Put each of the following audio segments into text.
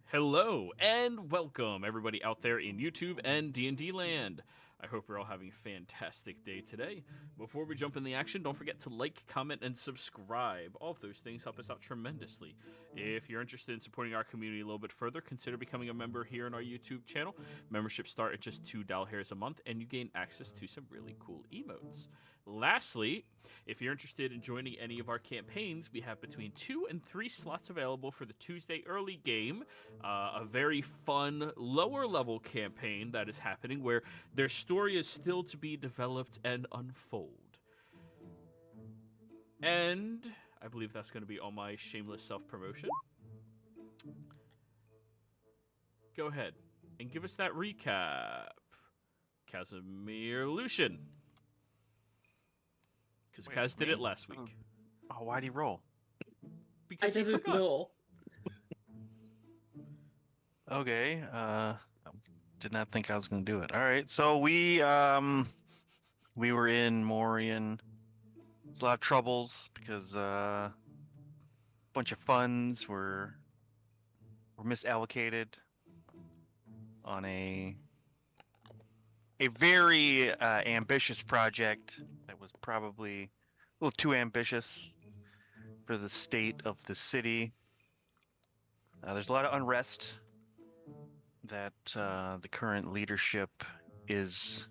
Hello and welcome everybody out there in YouTube and D&D land. I hope you're all having a fantastic day today. Before we jump in the action, don't forget to like, comment, and subscribe. All of those things help us out tremendously. If you're interested in supporting our community a little bit further, consider becoming a member here on our YouTube channel. Memberships start at just $2 a month, and you gain access to some really cool emotes. Lastly, if you're interested in joining any of our campaigns, we have between 2 and 3 slots available for the Tuesday early game, a very fun lower level campaign that is happening where their story is still to be developed and unfold. And I believe that's going to be all my shameless self-promotion. Go ahead and give us that recap, Casimir Lucian. Because Kaz did it last week. Oh, why'd he roll? Because I didn't know. Okay, did not think I was gonna do it. All right, so we were in Morian. There's a lot of troubles because a bunch of funds were misallocated on a very ambitious project that was probably a little too ambitious for the state of the city. There's a lot of unrest that the current leadership is...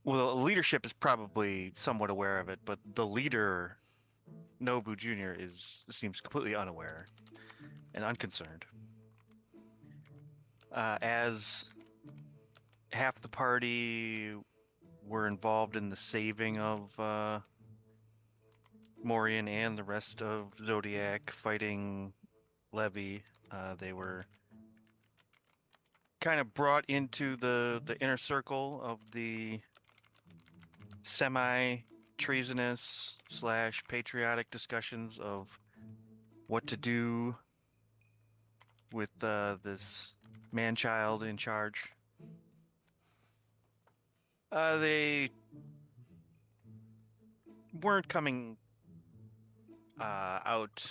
Well, the leadership is probably somewhat aware of it, but the leader, Nobu Jr., seems completely unaware and unconcerned. As half the party were involved in the saving of Morian and the rest of Zodiac fighting Levy, they were kind of brought into the inner circle of the semi-treasonous / patriotic discussions of what to do with this man-child in charge. They weren't coming out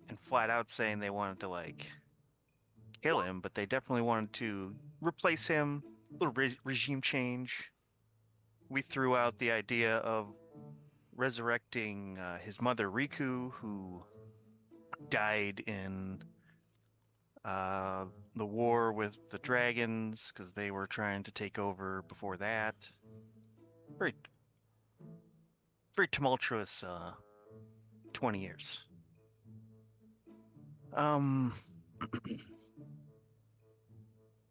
and flat out saying they wanted to kill him, but they definitely wanted to replace him. A little regime change. We threw out the idea of resurrecting his mother Riku, who died in the war with the dragons because they were trying to take over before that. Very, very tumultuous 20 years.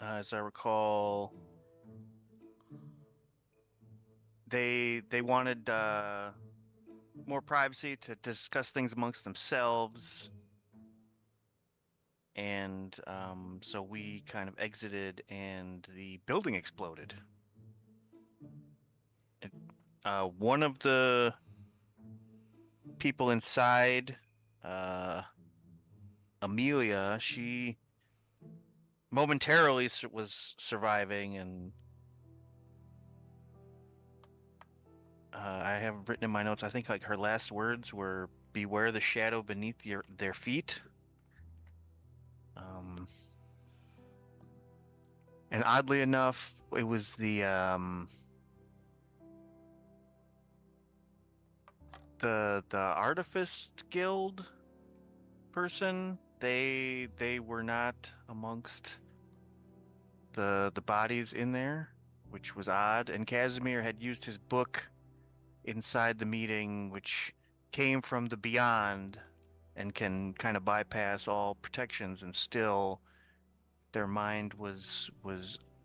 As I recall, they wanted more privacy to discuss things amongst themselves, and so we kind of exited, and the building exploded. One of the people inside, Amelia, she momentarily was surviving, and I have written in my notes, I think her last words were, "Beware the shadow beneath their feet." And oddly enough, it was the Artifice Guild person. They were not amongst the bodies in there, which was odd. And Casimir had used his book inside the meeting, which came from the beyond and can kind of bypass all protections, and still their mind was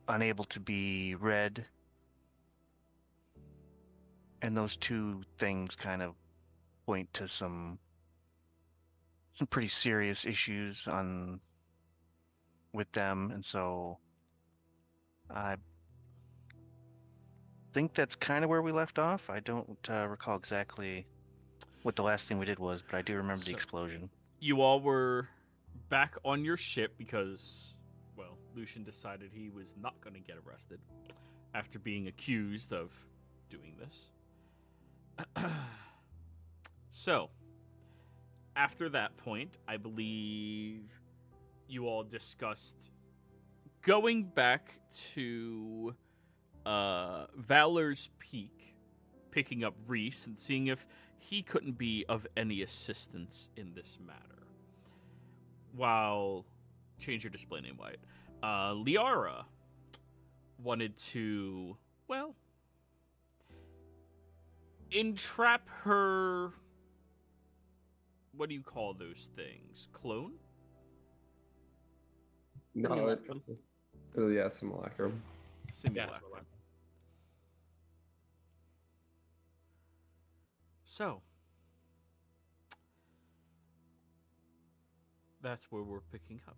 unable to be read. And those two things kind of point to some pretty serious issues with them, and so I think that's kind of where we left off. I don't recall exactly what the last thing we did was, but I do remember the explosion. You all were back on your ship because, well, Lucian decided he was not going to get arrested after being accused of doing this. So, after that point, I believe you all discussed going back to Valor's Peak, picking up Reese, and seeing if he couldn't be of any assistance in this matter. While, change your display name, Wyatt. Liara wanted to, well, entrap her. What do you call those things? Clone? No, it's yeah, simulacrum. Simulacrum. So, that's where we're picking up.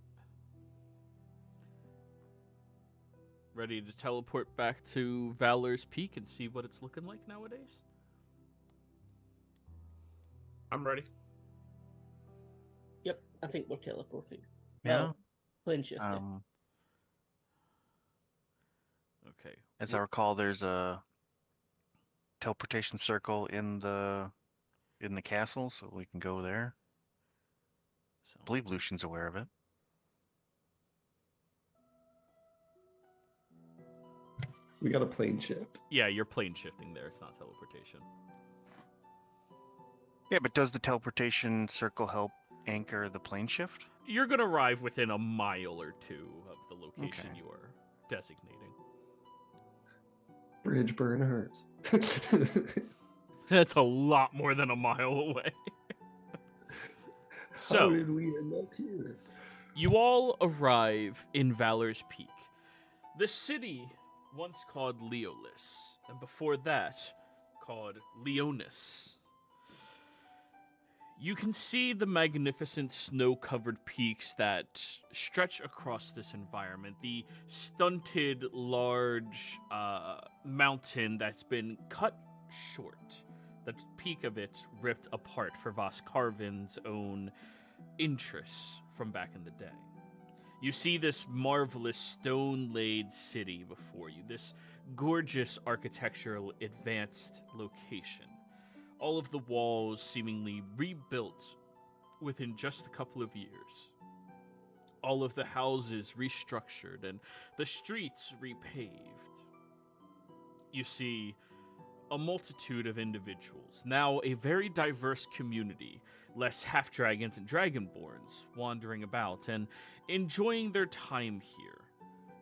Ready to teleport back to Valor's Peak and see what it's looking like nowadays? I'm ready. Yep, I think we're teleporting. Yeah. Plane shifting. Okay. As I recall, there's a teleportation circle in the castle, so we can go there. So, I believe Lucian's aware of it. We got a plane shift. yeah, you're plane shifting there. It's not teleportation. Yeah, but does the teleportation circle help anchor the plane shift? You're going to arrive within a mile or two of the location Okay. you are designating. Bridge burn hurts. That's a lot more than a mile away. How So, did we end up here? you all arrive in Valor's Peak. The city, once called Leolis, and before that, called Leonis. You can see the magnificent snow-covered peaks that stretch across this environment. The stunted, large mountain that's been cut short. The peak of it ripped apart for Voskarvin's own interests from back in the day. You see this marvelous stone-laid city before you, this gorgeous architectural advanced location. All of the walls seemingly rebuilt within just a couple of years. All of the houses restructured and the streets repaved. You see a multitude of individuals, now a very diverse community, less half-dragons and dragonborns wandering about and enjoying their time here.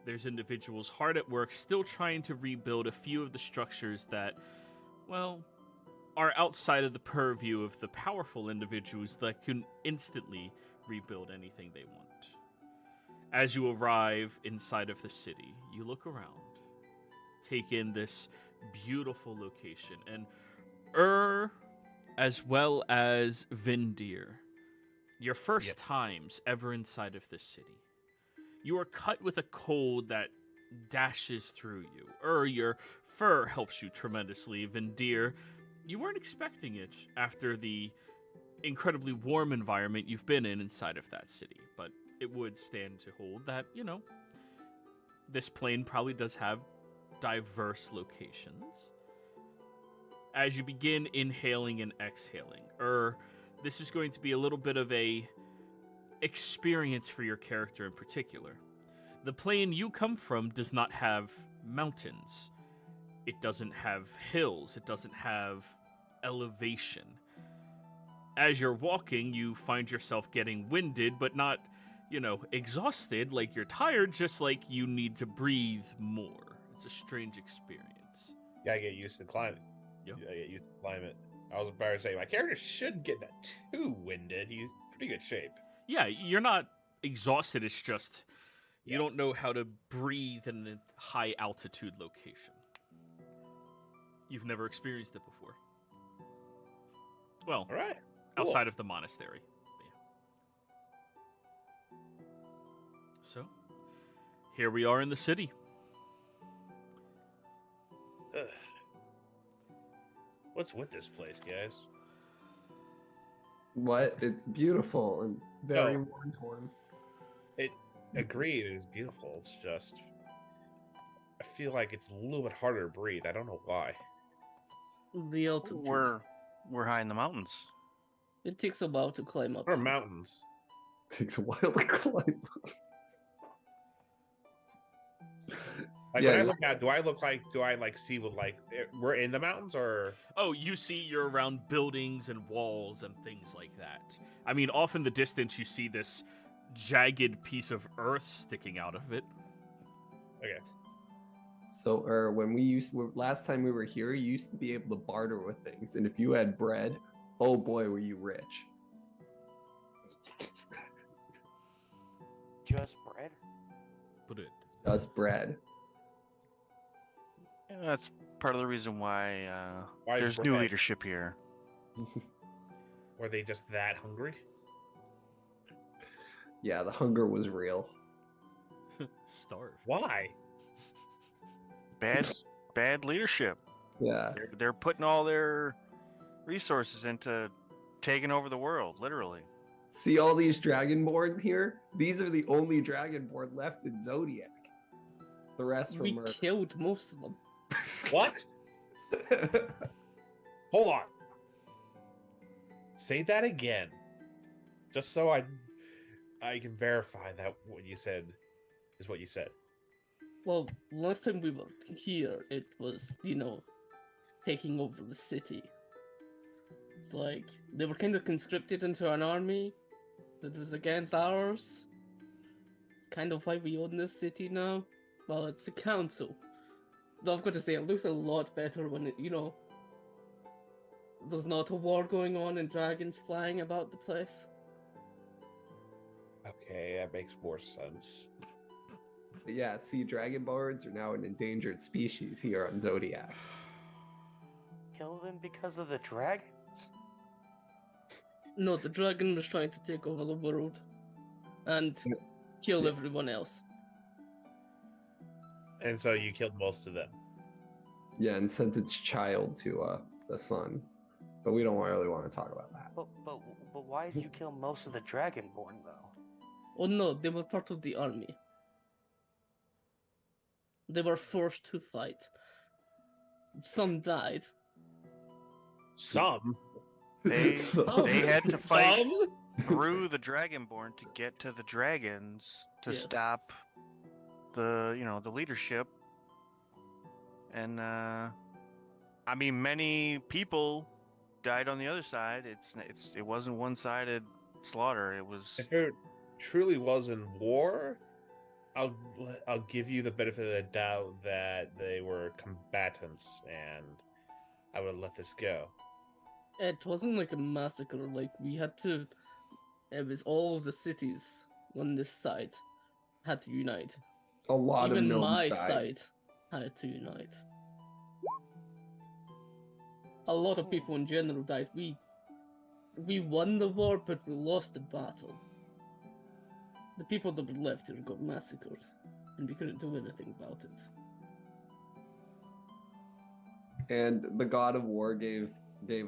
There's individuals hard at work still trying to rebuild a few of the structures that, well, are outside of the purview of the powerful individuals that can instantly rebuild anything they want. As you arrive inside of the city, you look around, take in this beautiful location, and as well as Vindir, your first times ever inside of this city. You are cut with a cold that dashes through you. Your fur helps you tremendously. Vindir, you weren't expecting it after the incredibly warm environment you've been in inside of that city, but it would stand to hold that, this plane probably does have diverse locations. As you begin inhaling and exhaling, this is going to be a little bit of a experience for your character in particular. The plane you come from does not have mountains. It doesn't have hills. It doesn't have elevation. As you're walking, you find yourself getting winded, but not, exhausted like you're tired, just like you need to breathe more. It's a strange experience. Gotta get used to the climate. Yep. Gotta get used to the climate. I was about to say, my character shouldn't get that too winded. He's in pretty good shape. Yeah, you're not exhausted. It's just you don't know how to breathe in a high altitude location. You've never experienced it before. Well, All right. Cool. outside of the monastery. But yeah. So, here we are in the city. Ugh. What's with this place, guys? What? It's beautiful and very No. worn-torn. Agreed, it is beautiful. It's just, I feel like it's a little bit harder to breathe. I don't know why. The altitude. We're high in the mountains. It takes a while to climb up. What are mountains? Takes a while to climb. Like Yeah, when I yeah. look out, do I like see what like we're in the mountains or? Oh, you see you're around buildings and walls and things like that. I mean, off in the distance, you see this jagged piece of earth sticking out of it. Okay. So, last time we were here, you used to be able to barter with things, and if you had bread, oh boy, were you rich. Just bread? But it. Just bread. Yeah, that's part of the reason why, Why there's new bread? leadership here. Were they just that hungry? Yeah, the hunger was real. Starved. Why? Bad leadership. Yeah. They're putting all their resources into taking over the world, literally. See all these Dragonborn here? These are the only Dragonborn left in Zodiac. The rest were We murdered. killed most of them. What? Hold on. Say that again, just so I can verify that what you said is what you said. Well, last time we were here, it was, taking over the city. It's like, they were kind of conscripted into an army that was against ours. It's kind of why we own this city now. Well, it's a council. Though I've got to say, it looks a lot better when there's not a war going on and dragons flying about the place. Okay, that makes more sense. But yeah, see, Dragonborns are now an endangered species here on Zodiac. Kill them because of the dragons? No, the dragon was trying to take over the world and kill Yeah. everyone else. And so you killed most of them. Yeah, and sent its child to the sun. But we don't really want to talk about that. But why did you kill most of the Dragonborn, though? Oh no, they were part of the army. They were forced to fight. Some died. Some. They So- they had to fight Some? through the Dragonborn to get to the dragons to Yes. stop the leadership. And I mean, many people died on the other side. It wasn't one-sided slaughter. It was If it truly was in war, I'll give you the benefit of the doubt that they were combatants, and I would let this go. It wasn't like a massacre, like we had to. It was all of the cities on this side had to unite. A lot Even of gnomes my died. side had to unite. A lot of people in general died. We won the war, but we lost the battle. The people that were left here got massacred, and we couldn't do anything about it. And the god of war gave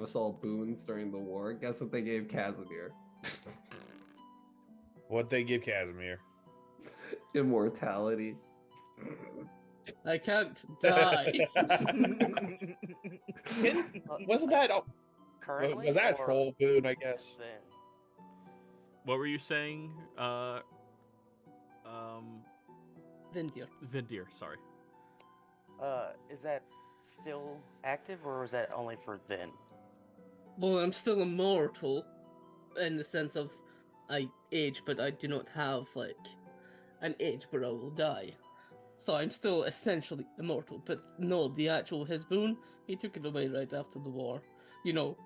us all boons during the war. Guess what they gave Casimir? What'd they give Casimir? Immortality. I can't die. Wasn't that? Oh, Currently? was that a or troll boon? I guess. Then? What were you saying? Vindir. Vindir, sorry. Is that still active, or is that only for then? Well, I'm still immortal, in the sense of I age, but I do not have an age where I will die. So I'm still essentially immortal. But no, the actual his boon, he took it away right after the war.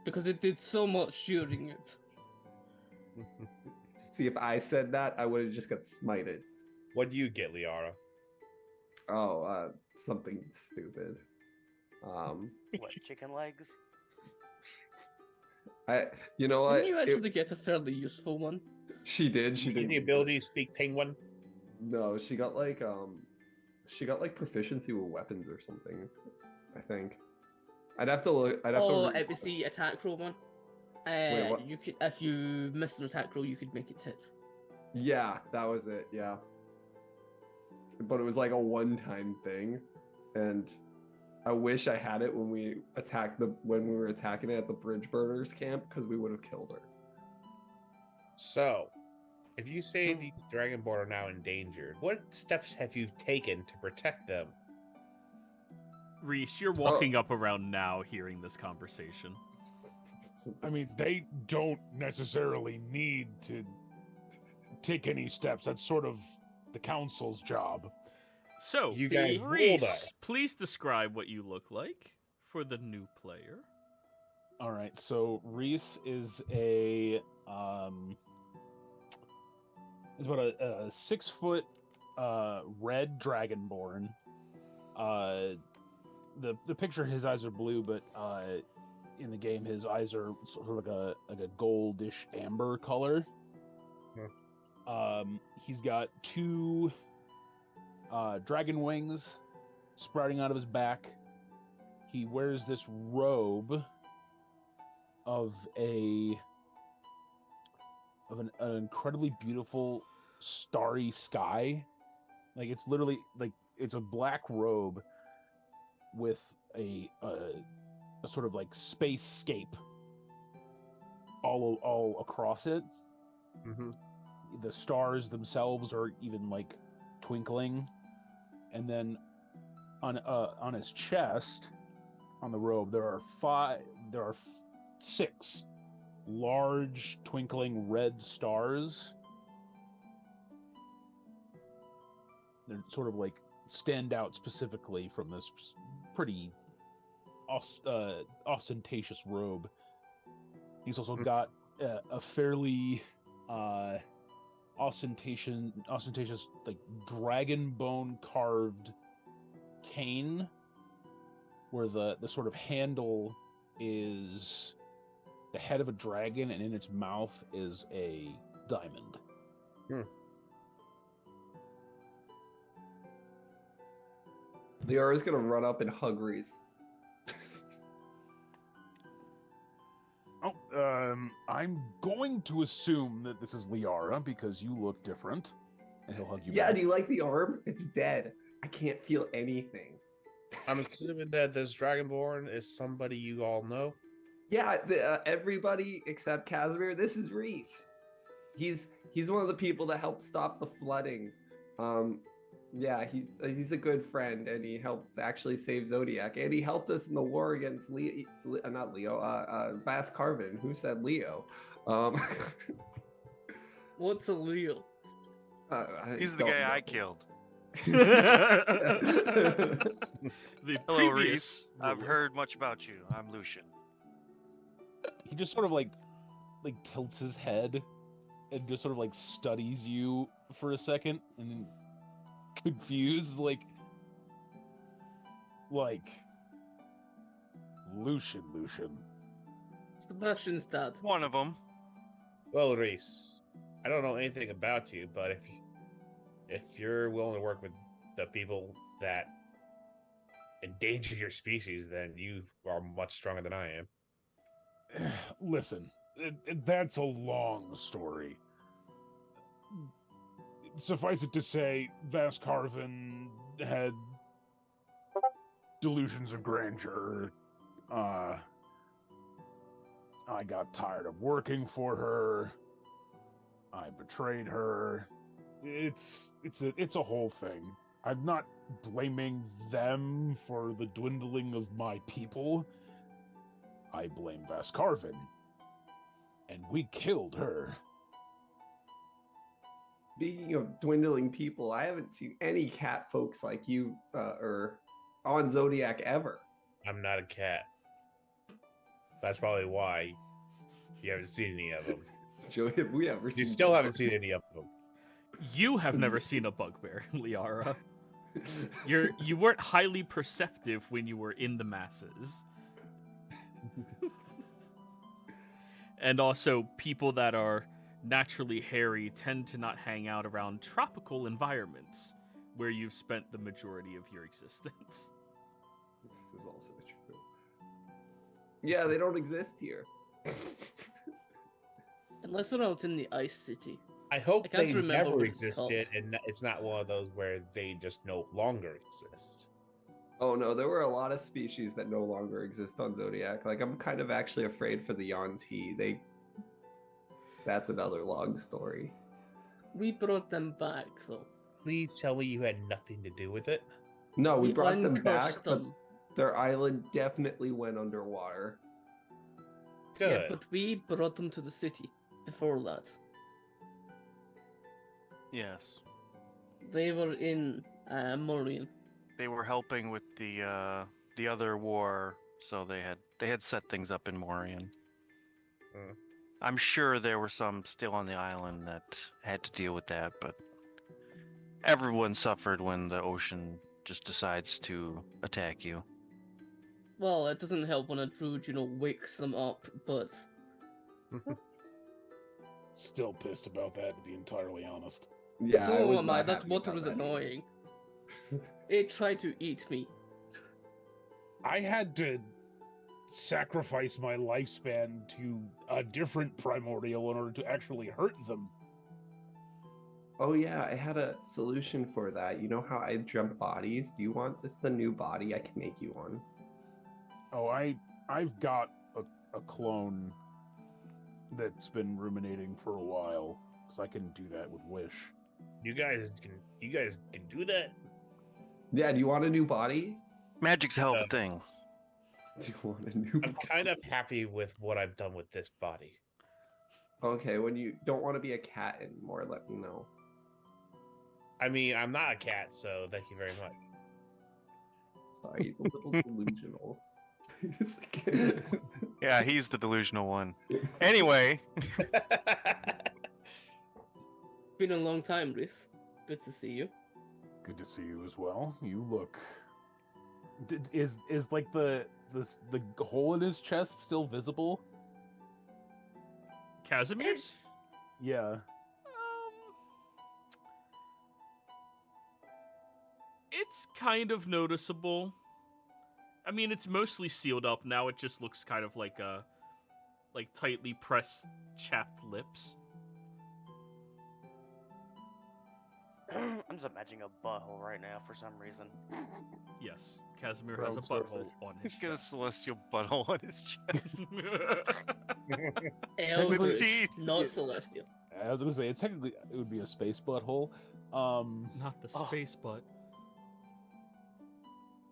Because it did so much during it. See, if I said that, I would have just got smited. What do you get, Liara? Oh, something stupid. What, chicken legs? You know what? Didn't you actually get a fairly useful one? She did. She You did. get the ability to speak penguin. No, she got like proficiency with weapons or something. I think. I'd have to look. I'd have to. It was the attack roll one. what? You could, if you missed an attack roll, you could make it hit. Yeah, that was it. Yeah. But it was like a one-time thing, and I wish I had it when we were attacking it at the bridge burners camp, because we would have killed her. So, if you say the Dragonborn are now endangered, what steps have you taken to protect them? Reese, you're walking up around now hearing this conversation. I mean, they don't necessarily need to take any steps. That's sort of the council's job. So, You guys ruled Reese, us. please describe what you look like for the new player. All right, so Reese is a is about a 6 foot red dragonborn. The picture, his eyes are blue, but in the game his eyes are sort of like a goldish amber color. He's got 2 dragon wings sprouting out of his back. He wears this robe of an incredibly beautiful starry sky. Like, it's literally like it's a black robe with a sort of like spacescape all across it. Mm-hmm. The stars themselves are even like twinkling, and then on his chest, on the robe, there are 6 large twinkling red stars. They're sort of like stand out specifically from this pretty ostentatious robe. He's also got a fairly ostentatious like dragon bone carved cane, where the sort of handle is the head of a dragon, and in its mouth is a diamond. Liara's gonna run up and hug Reese. I'm going to assume that this is Liara because you look different, and he'll hug you Yeah, back. do you like the arm? It's dead. I can't feel anything. I'm assuming that this Dragonborn is somebody you all know. Yeah, everybody except Casimir. This is Reese. He's one of the people that helped stop the flooding. Yeah, he's a good friend, and he helped actually save Zodiac, and he helped us in the war against Bass Carvin. Who said Leo? What's a Leo? He's the guy I killed. The Hello, previous Reese. I've ruler. heard much about you. I'm Lucian. He just sort of like tilts his head and just sort of like studies you for a second, and then confused, like Lucian. Sebastian's dad. One of them. Well, Reese, I don't know anything about you, but if you're willing to work with the people that endanger your species, then you are much stronger than I am. Listen, that's a long story. Suffice it to say, Vas Carvin had delusions of grandeur. I got tired of working for her. I betrayed her. It's a whole thing. I'm not blaming them for the dwindling of my people. I blame Vas Carvin. And we killed her. Speaking of dwindling people, I haven't seen any cat folks like you or on Zodiac ever. I'm not a cat. That's probably why you haven't seen any of them. Joey, have we ever seen? You still haven't seen any of them. You have never seen a bugbear, Liara. You weren't highly perceptive when you were in the masses. And also, people that are naturally hairy tend to not hang out around tropical environments where you've spent the majority of your existence. This is also true. Yeah, they don't exist here. Unless they're out in the Ice City. I hope I can't they remember never what it's existed, and it's not one of those where they just no longer exist. Oh no, there were a lot of species that no longer exist on Zodiac. Like, I'm kind of actually afraid for the Yuan-Ti. That's another long story. We brought them back, though. Please tell me you had nothing to do with it. No, we brought them uncursed back, but their island definitely went underwater. Good. Yeah, but we brought them to the city before that. Yes. They were in Morian. They were helping with the other war, so they had set things up in Morian. Hmm. I'm sure there were some still on the island that had to deal with that, but everyone suffered when the ocean just decides to attack you. Well, it doesn't help when a druid, wakes them up, but Still pissed about that, to be entirely honest. Yeah, so was am I. not That happy water about was that either. annoying. It tried to eat me. I had to sacrifice my lifespan to a different primordial in order to actually hurt them. Oh yeah, I had a solution for that. You know how I jump bodies? Do you want just the new body? I can make you one. Oh, I've got a clone that's been ruminating for a while, because I can do that with Wish. You guys can do that? Yeah, do you want a new body? Magic's a hell of a thing. Do you want a new I'm body? kind of happy with what I've done with this body. Okay, when you don't want to be a cat anymore, let me know. I mean, I'm not a cat, so thank you very much. Sorry, it's a little delusional. It's like- Yeah, he's the delusional one. Anyway, Been a long time, Reese. Good to see you. Good to see you as well. You look. Is like the hole in his chest still visible? Casimir's? Yeah. It's kind of noticeable. I mean, it's mostly sealed up now. It just looks kind of like tightly pressed, chapped lips. I'm just imagining a butthole right now for some reason. Yes, Casimir Brown has a starfish. butthole on his he's got a chest. celestial butthole on his chest. Eldritch, teeth. not celestial. I was gonna say technically it would be a space butthole. Not the Oh. space butt.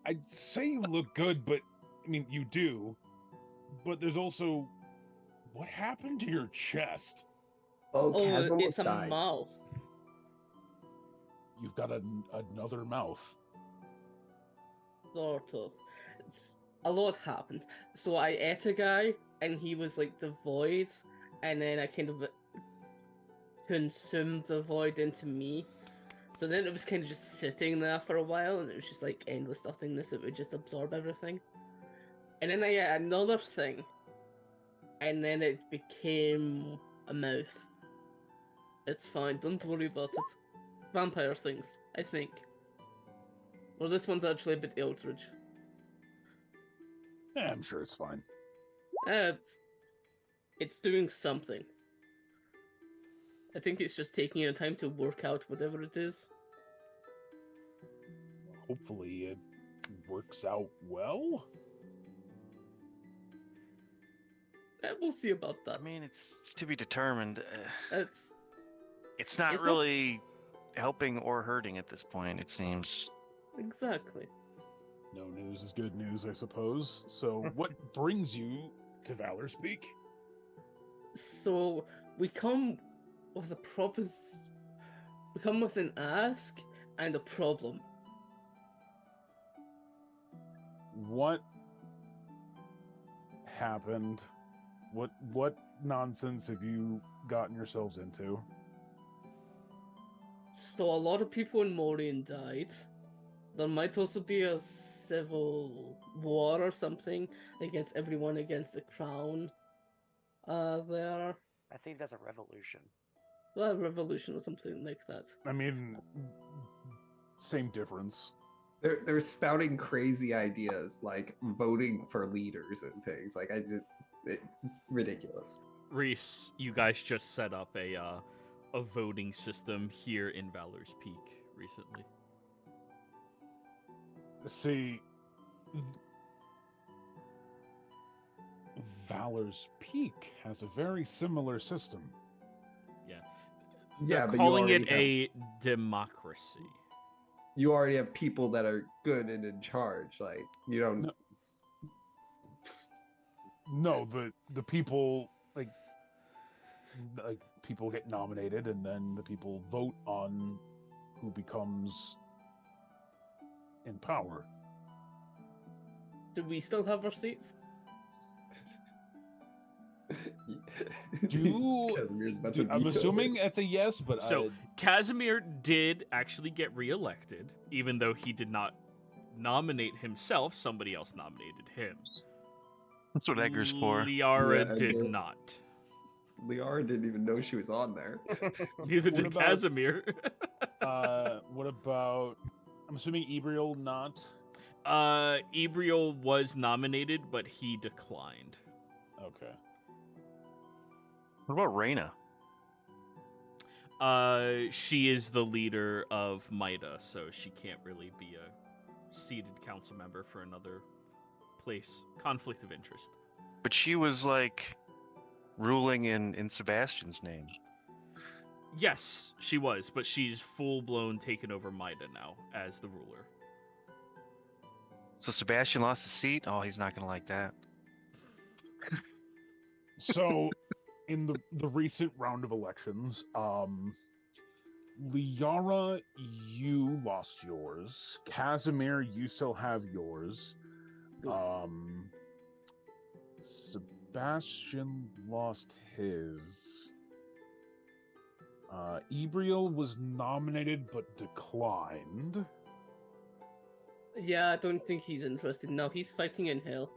I'd say you look good, but I mean you do. But there's also what happened to your chest? Oh, Oh, Kaz it's almost a died. mouth. You've got another mouth. Sort of. A lot happened. So I ate a guy, and he was like the void, and then I kind of consumed the void into me. So then it was kind of just sitting there for a while, and it was just like endless nothingness. It would just absorb everything. And then I ate another thing, and then it became a mouth. It's fine, don't worry about it. Vampire things, I think. Well, this one's actually a bit eldritch. Yeah, I'm sure it's fine. It's doing something. I think it's just taking a time to work out whatever it is. Hopefully it works out well. We'll see about I that. mean, it's to be determined. It's It's not It's not- really helping or hurting at this point, it seems. exactly. No news is good news, I suppose. So what brings you to Valor Speak? So we come with a we come with an ask and a problem. What happened? What nonsense have you gotten yourselves into? So a lot of people in Morian died. There might also be a civil war or something against everyone against the crown. There. I think that's a revolution. Well, a revolution or something like that. I mean, same difference. They're spouting crazy ideas like voting for leaders and things. Like it's ridiculous. Reese, you guys just set up a voting system here in Valor's Peak recently. See, Valor's Peak has a very similar system. They're but calling you it already a democracy. you already have people that are good and in charge. Like you don't. No, the people like people get nominated, and then the people vote on who becomes in power. Do we still have our seats? Casimir's about to I'm veto assuming it. it's a yes, but So Casimir did actually get reelected, even though he did not nominate himself. Somebody else nominated him. That's what Edgar's for. Liara Yeah, did Edgar. not. Liara didn't even know she was on there. Neither What did about- Casimir. what about? I'm assuming Ebriel not. Ebriel was nominated, but he declined. Okay. What about Reyna? She is the leader of Maida, so she can't really be a seated council member for another place. Conflict of interest. But she was like ruling in Sebastian's name. Yes, she was, but she's full-blown taken over Maida now as the ruler. So Sebastian lost his seat? Oh, he's not going to like that. So, in the recent round of elections, Liara, you lost yours. Casimir, you still have yours. Sebastian lost his. Ebriel was nominated but declined. Yeah, I don't think he's interested now. He's fighting in hell.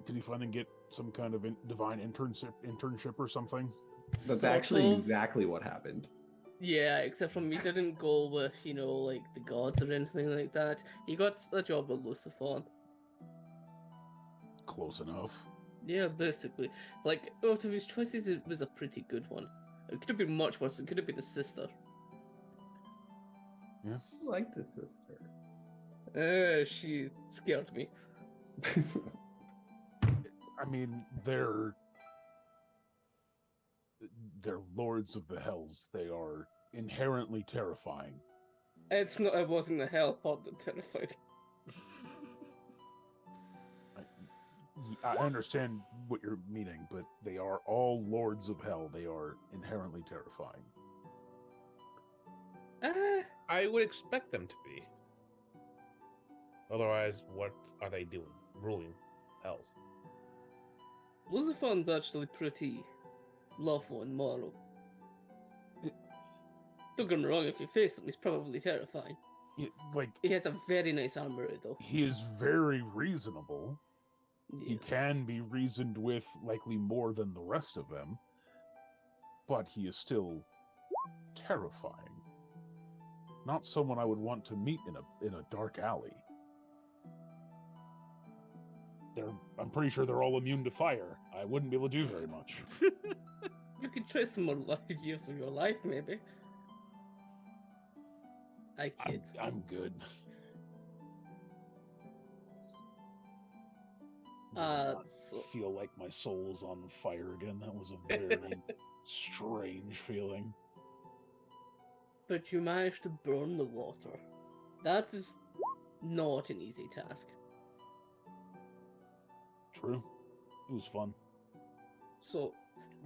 Did he finally get some kind of divine internship or something? That's Sort actually of. exactly what happened. Yeah, except from he didn't go with, like the gods or anything like that. He got a job with Lucifer. Close enough. Yeah, basically. Like, out of his choices, it was a pretty good one. It could have been much worse. It could have been his sister. I like this sister. She scared me. I mean, they're lords of the hells. They are inherently terrifying. It wasn't the hell part that terrified me. I understand what you're meaning, but they are all lords of hell. They are inherently terrifying. I would expect them to be. Otherwise, what are they doing? Ruling hells. Lucifer's actually pretty lawful and moral. Don't get me wrong, if you face him, he's probably terrifying. He has a very nice armory, though. He is very reasonable. He Yes. can be reasoned with likely more than the rest of them, but he is still terrifying. Not someone I would want to meet in a dark alley. I'm pretty sure they're all immune to fire. I wouldn't be able to do very much. You could try some more years of your life, maybe. I kid. I'm good. So- Feel like my soul's on fire again. That was a very strange feeling. But you managed to burn the water. That is not an easy task. True. It was fun. So,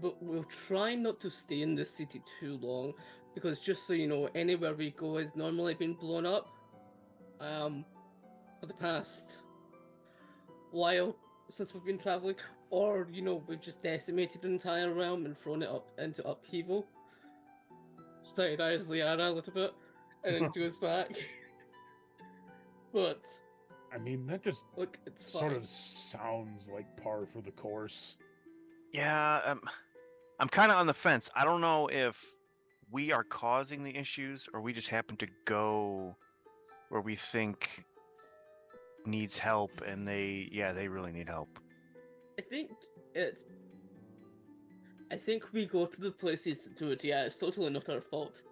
but we'll try not to stay in this city too long, because just so you know, anywhere we go has normally been blown up. For the past while since we've been traveling, or we've just decimated the entire realm and thrown it up into upheaval. Side-eyes Liara a little bit, and then goes back. But I mean, that just look, it's sort fine. of sounds like par for the course. Yeah, I'm kind of on the fence. I don't know if we are causing the issues or we just happen to go where we think needs help, and they really need help. I think we go to the places to do it. Yeah, it's totally not our fault.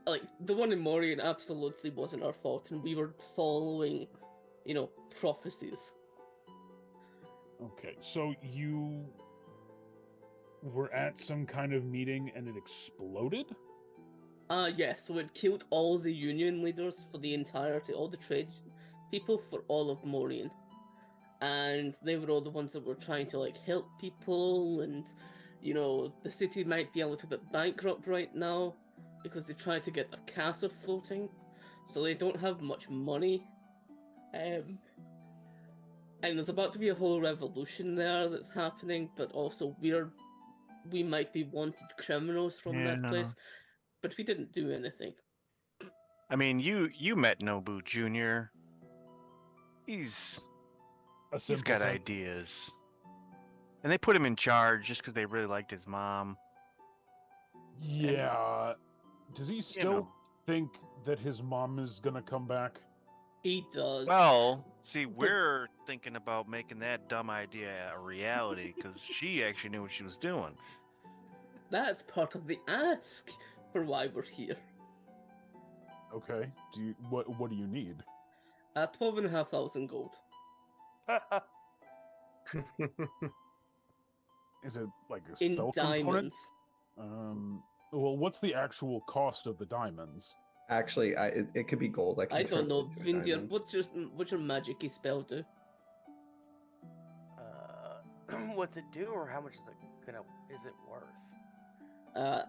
Like the one in Morian absolutely wasn't our fault, and we were following, prophecies. Okay, so you were at some kind of meeting and it exploded? Yeah, so it killed all the union leaders for the entirety, all the trade people for all of Morian. And they were all the ones that were trying to, like, help people, and, you know, the city might be a little bit bankrupt right now because they tried to get their castle floating, so they don't have much money. And there's about to be a whole revolution there that's happening, but also we might be wanted criminals from that Yeah. place, but we didn't do anything. I mean, you met Nobu Jr. He's got simpleton. ideas. And they put him in charge just because they really liked his mom. Yeah. Does he still know. think that his mom is gonna come back? He does. Well, see, we're thinking about making that dumb idea a reality because she actually knew what she was doing. That's part of the ask for why we're here. Okay. What do you need? 12,500 gold. Is it like a In spell component? diamonds. Well, what's the actual cost of the diamonds? Actually, it could be gold. I don't know, Vindir, Diamond. what's your magic-y spell do? What's it do, or how much is it worth?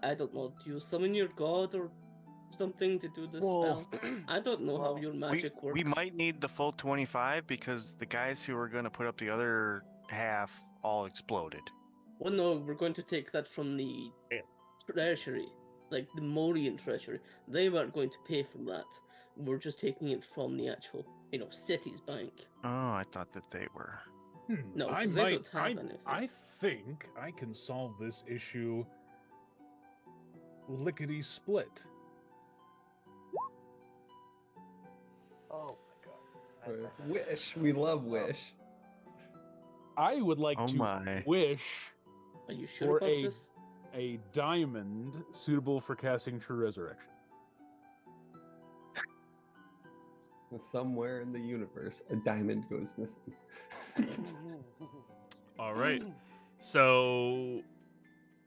I don't know. Do you summon your god or something to do this Well, spell? I don't know how your magic works. We might need the full 25 because the guys who were going to put up the other half all exploded. Well, no, we're going to take that from the treasury, like the Morian treasury. They weren't going to pay for that. We're just taking it from the actual, city's bank. Oh, I thought that they were. No, 'cause I they might. don't have anything. I think I can solve this issue. Lickety split. Oh my god. Wish. We love Wish. I would like Oh to my. wish Are you sure for about a- this? a diamond suitable for casting True Resurrection. Somewhere in the universe, a diamond goes missing. All right. So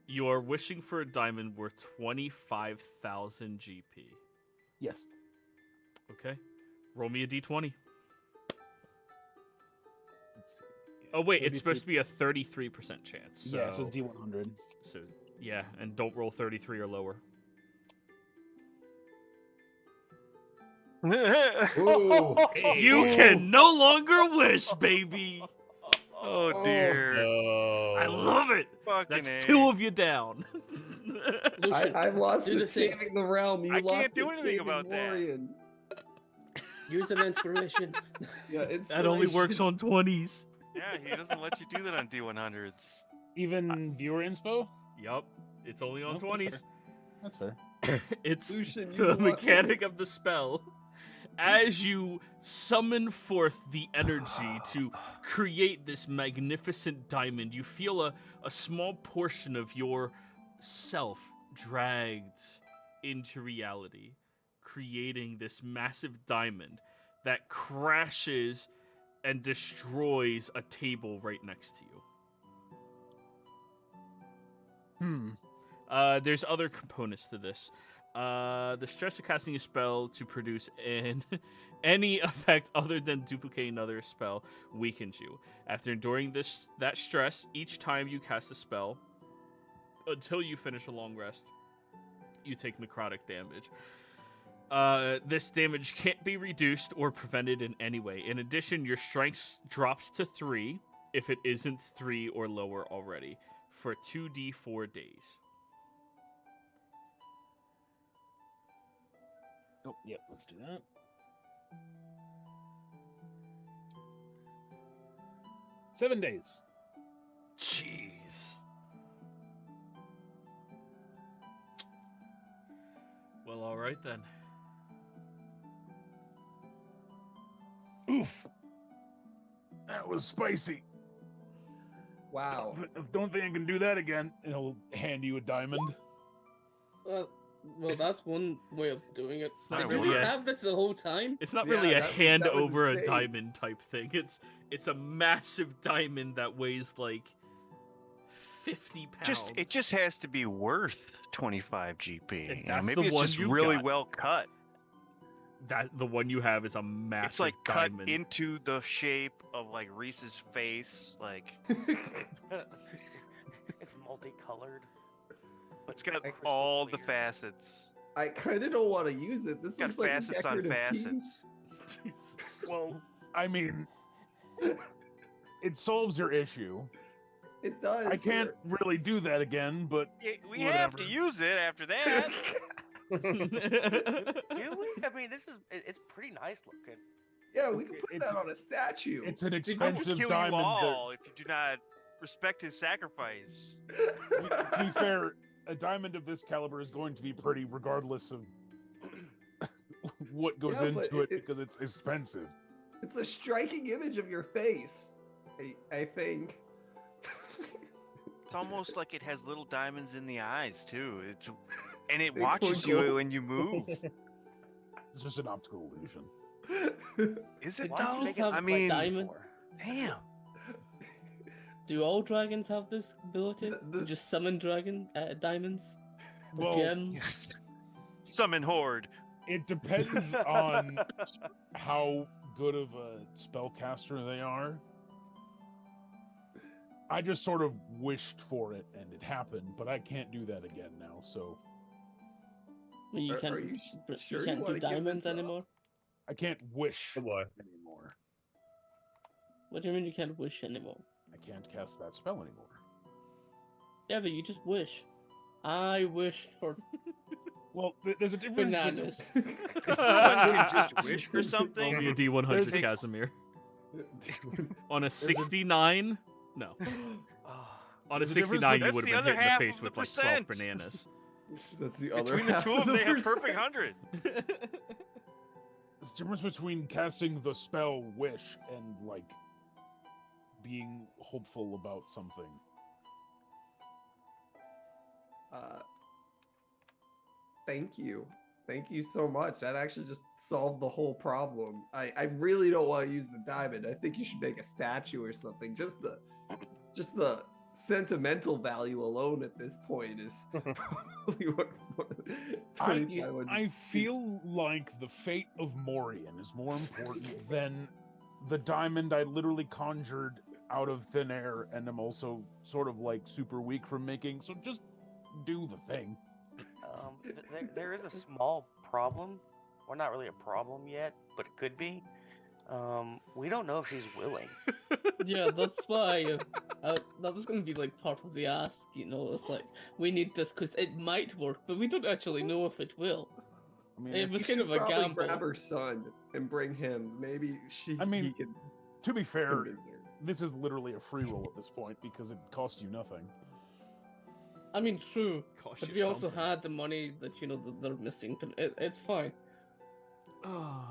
you are wishing for a diamond worth 25,000 GP. Yes. Okay. Roll me a d20. Let's see. Oh wait, it's supposed to be a 33% chance. So, Yeah, so it's D100. So yeah, and don't roll 33 or lower. Ooh. You can no longer wish, baby. Oh dear. No. I love it. Fucking That's A. 2 of you down. Lucian, I lost do the the thing. saving the realm. You I lost can't do the anything saving about that. Lorien. Use an inspiration. Yeah, it's That only works on 20s. Yeah, he doesn't let you do that on D100s. Even viewer inspo? Yup. It's only on No, 20s. That's fair. It's Lucian, you the want- mechanic of the spell. As you summon forth the energy to create this magnificent diamond, you feel a small portion of your self dragged into reality, creating this massive diamond that crashes and destroys a table right next to you. There's other components to this. The stress of casting a spell to produce any effect other than duplicating another spell weakens you. After enduring that stress, each time you cast a spell, until you finish a long rest, you take necrotic damage. This damage can't be reduced or prevented in any way. In addition, your strength drops to 3 if it isn't 3 or lower already for 2d4 days. Oh, yep, let's do that. Seven days. Jeez. Well, all right then. Oof. That was spicy. Wow. Don't think I can do that again. And he'll hand you a diamond. Well, that's one way of doing it. not Did really you just a- have this the whole time? It's not Yeah, really a that- hand that was over a insane. diamond type thing. It's a massive diamond that weighs like 50 pounds. It just has to be worth 25 GP. And You know, that's maybe the it's one just you really got. well cut. That the one you have is a massive It's like diamond. cut into the shape of like Reese's face. Like It's multicolored. it's got crystal all the clear. facets. I kind of don't want to use it. This Got looks like a facets on decorative facets. piece. Well, I mean, it solves your issue. It does. I can't really do that again, but We have to whatever. use it after that. Do we? I mean, it's pretty nice looking. Yeah, we can put It's- that on a statue. It's an He'll just expensive kill you diamond. all if you do not respect his sacrifice. To be fair, a diamond of this caliber is going to be pretty, regardless of what goes Yeah, but into it, it- because it's expensive. It's a striking image of your face. I think. It's almost like it has little diamonds in the eyes too. And it They watches twinkle. you when you move. It's just an optical illusion. Is it Why don't you though? make it have I a mean, diamond? damn. Do all dragons have this ability The- to just summon diamonds or Well, gems? Summon horde. It depends on how good of a spellcaster they are. I just sort of wished for it and it happened, but I can't do that again now, so Well, you Are can't. you You sure you can't wanna do give diamonds this up? anymore. I can't wish Boy. anymore. What do you mean you can't wish anymore? I can't cast that spell anymore. Yeah, but you just wish. I wish for Well, there's a difference between... bananas. One can just wish for Roll something. me a D100, There's- Casimir. On a 69? No. On a There's a difference 69, you That's would the have been other hit in the half face of with the like 12 percent. bananas. That's the other Between the half two of them, they have percent. perfect 100. There's a difference between casting the spell wish and, like, being hopeful about something. Thank you. Thank you so much. That actually just solved the whole problem. I really don't want to use the diamond. I think you should make a statue or something. Just the sentimental value alone at this point is probably worth more than 25. I feel like the fate of Morian is more important than the diamond I literally conjured out of thin air and I'm also sort of like super weak from making, so just do the thing. There is a small problem. Well, not really a problem yet, but it could be. We don't know if she's willing. Yeah, that's why that was going to be like part of the ask. You know, it's like we need this because it might work, but we don't actually know if it will. I mean, It was You kind should of a probably gamble. grab her son and bring him. Maybe he can to be fair, convince her. this is literally a free roll at this point because it costs you nothing. I mean, true, Cost but you we also something. had the money that that they're missing. But it's fine. Oh.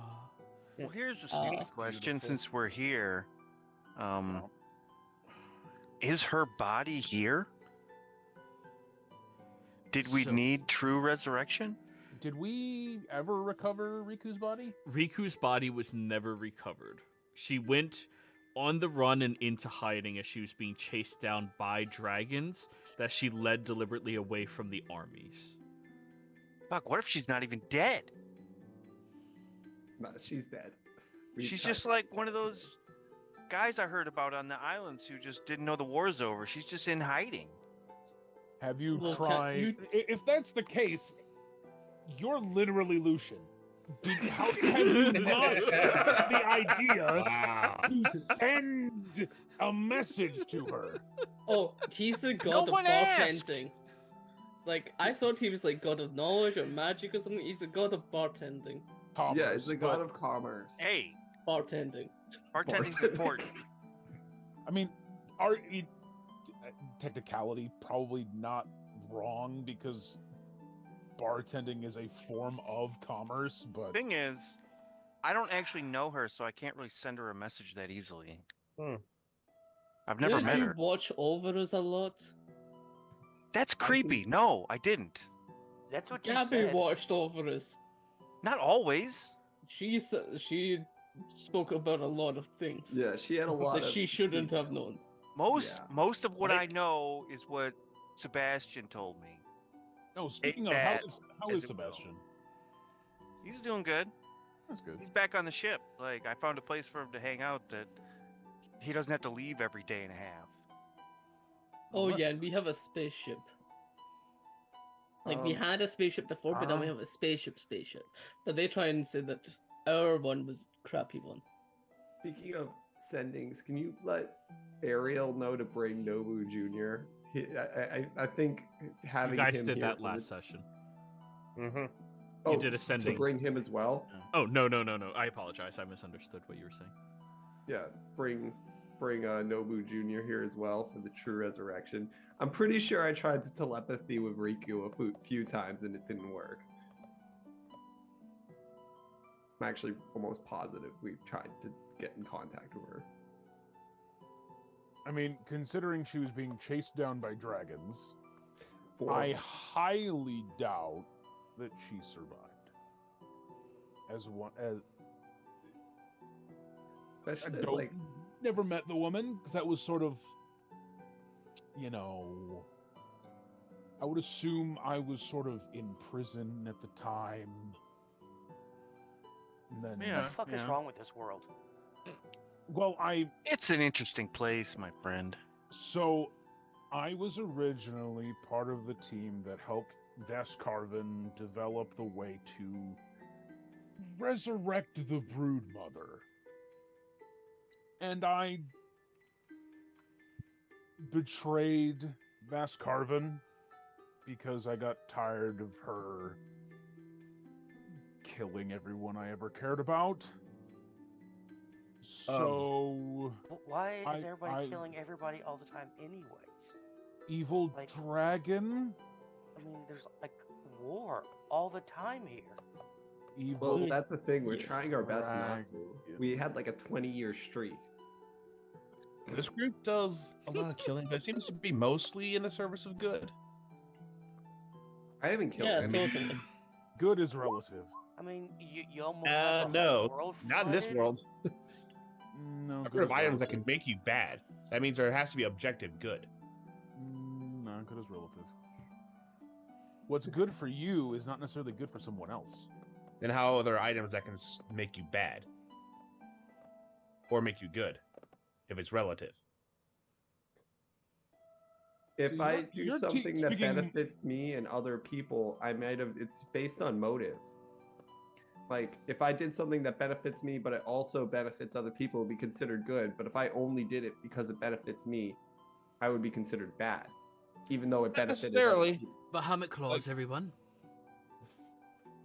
Well, here's a stupid question. beautiful. Since we're here, is her body here? Did we So- need true resurrection? Did we ever recover Riku's body? Riku's body was never recovered. She went on the run and into hiding as she was being chased down by dragons that she led deliberately away from the armies. Fuck, what if she's not even dead? No, she's dead. She's just like one of those guys I heard about on the islands who just didn't know the war's over. She's just in hiding. Have you Well, tried? If that's the case, you're literally Lucian. How have you not had the idea Wow. to send a message to her? Oh, he's the god No of one asked. bartending. Like I thought he was like god of knowledge or magic or something. He's a god of bartending. Yeah, it's the god but, of commerce. Hey, Bartending. bartending's important. I mean, technicality probably not wrong because bartending is a form of commerce, but Thing is, I don't actually know her, so I can't really send her a message that easily. Hmm. I've never Didn't met you her. watch over us a lot? That's creepy. No, I didn't. That's what you Gabby said. watched over us. Not always. She spoke about a lot of things Yeah, she had a lot that of. she shouldn't have known. Most of what I Mike? know is what Sebastian told me. Oh, speaking of, that how as is it will. Sebastian? He's doing good. That's good. He's back on the ship. Like, I found a place for him to hang out that he doesn't have to leave every day and a half. Oh that's yeah, and we have a spaceship. Like we Um, had a spaceship before, but now we have a spaceship. But they try and say that our one was a crappy one. Speaking of sendings, can you let Ariel know to bring Nobu Jr.? I think having You guys him did here that for last the- session. Mm-hmm. Oh, did a to sending. bring him as well. Oh, no. I apologize. I misunderstood what you were saying. Yeah, bring Nobu Jr. here as well for the true resurrection. I'm pretty sure I tried to telepathy with Riku a few times and it didn't work. I'm actually almost positive we've tried to get in contact with her. I mean, considering she was being chased down by dragons, Four I of them. highly doubt that she survived. I Especially as, don't like, never met the woman because that was sort of, I would assume I was sort of in prison at the time. And then, Yeah. What the fuck is wrong with this world? well, It's an interesting place, my friend. So, I was originally part of the team that helped Vascarvin develop the way to resurrect the Brood Mother. And I betrayed Vascarvin because I got tired of her killing everyone I ever cared about. So, Why is I- everybody killing everybody all the time, anyways? evil Like- dragon? I mean, there's like war all the time here. Evil. Well, that's the thing. We're Yes, trying our best not dragon. to. We had like a 20-year streak. This group does a lot of killing, but it seems to be mostly in the service of good. I haven't killed Yeah, any. totally. Good is relative. I mean, you almost have the No, whole world not in this flooded. world. No, I've good heard of is items that relative. can make you bad. That means there has to be objective good. No, good is relative. What's good for you is not necessarily good for someone else. Then how are there items that can make you bad? Or make you good? If it's relative. If So I you're- do you're something that speaking- benefits me and other people, I might have. It's based on motive. Like, if I did something that benefits me, but it also benefits other people, it would be considered good. But if I only did it because it benefits me, I would be considered bad, even though it Not benefited necessarily. other people. Bahamut claws, everyone.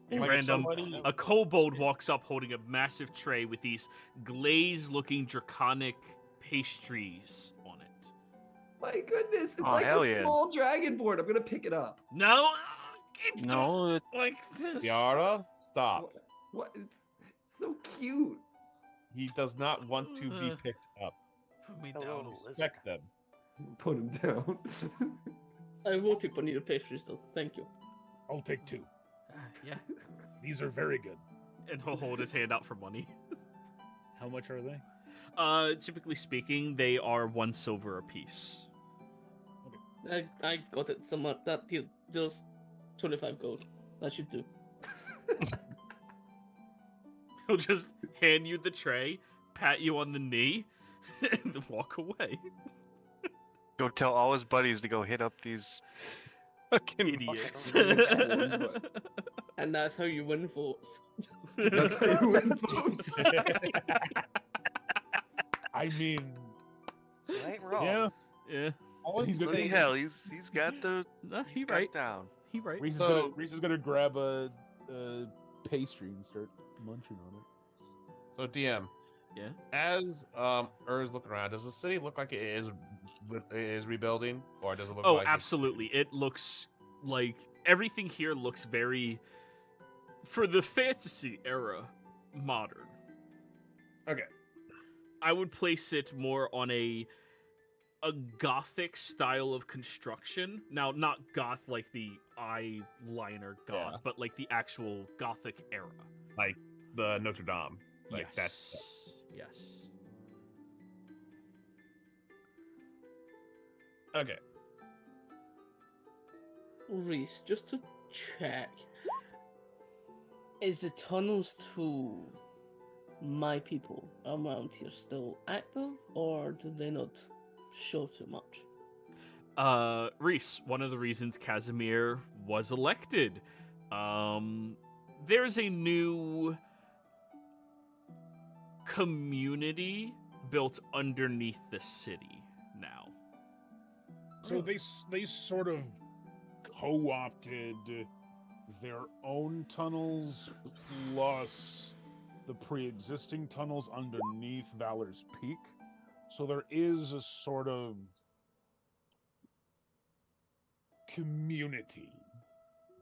Like Random. somebody- A kobold walks up holding a massive tray with these glazed-looking draconic pastries on it. My goodness, it's Oh, like hell a yeah. small dragon board. I'm gonna pick it up. No, it's No, not like this. Yara, stop. What? It's so cute. He does not want to be picked up. Put me Hello, down. lizard. Respect them. Put him down. I will take one of your pastries though. Thank you. I'll take 2. Yeah, These are very good. and he'll hold his hand out for money. How much are they? Typically speaking, they are 1 silver apiece. I got it somewhat. That deals 25 gold. That should do. He'll just hand you the tray, pat you on the knee, and walk away. go tell all his buddies to go hit up these fucking Idiots. And that's how you win votes. That's how you win votes. I mean, You ain't wrong. yeah. Yeah. He's gonna, Bloody hell, he's got the No, he's he got right. it down. He right. Reese, So- is gonna grab a pastry and start munching on it. So DM. Yeah. As Ur's looking around, does the city look like it is rebuilding, or does it look Oh, like absolutely. It looks like everything here looks very, for the fantasy era, modern. Okay. I would place it more on a gothic style of construction. Now, not goth like the eyeliner goth, Yeah. but like the actual gothic era. the Notre Dame? Like yes. that's Yes. Okay. Reese, just to check, is the tunnels to my people around here still active, or do they not show too much? Reese, one of the reasons Casimir was elected, there's a new community built underneath the city now. So they sort of co-opted their own tunnels plus the pre-existing tunnels underneath Valor's Peak. So there is a sort of community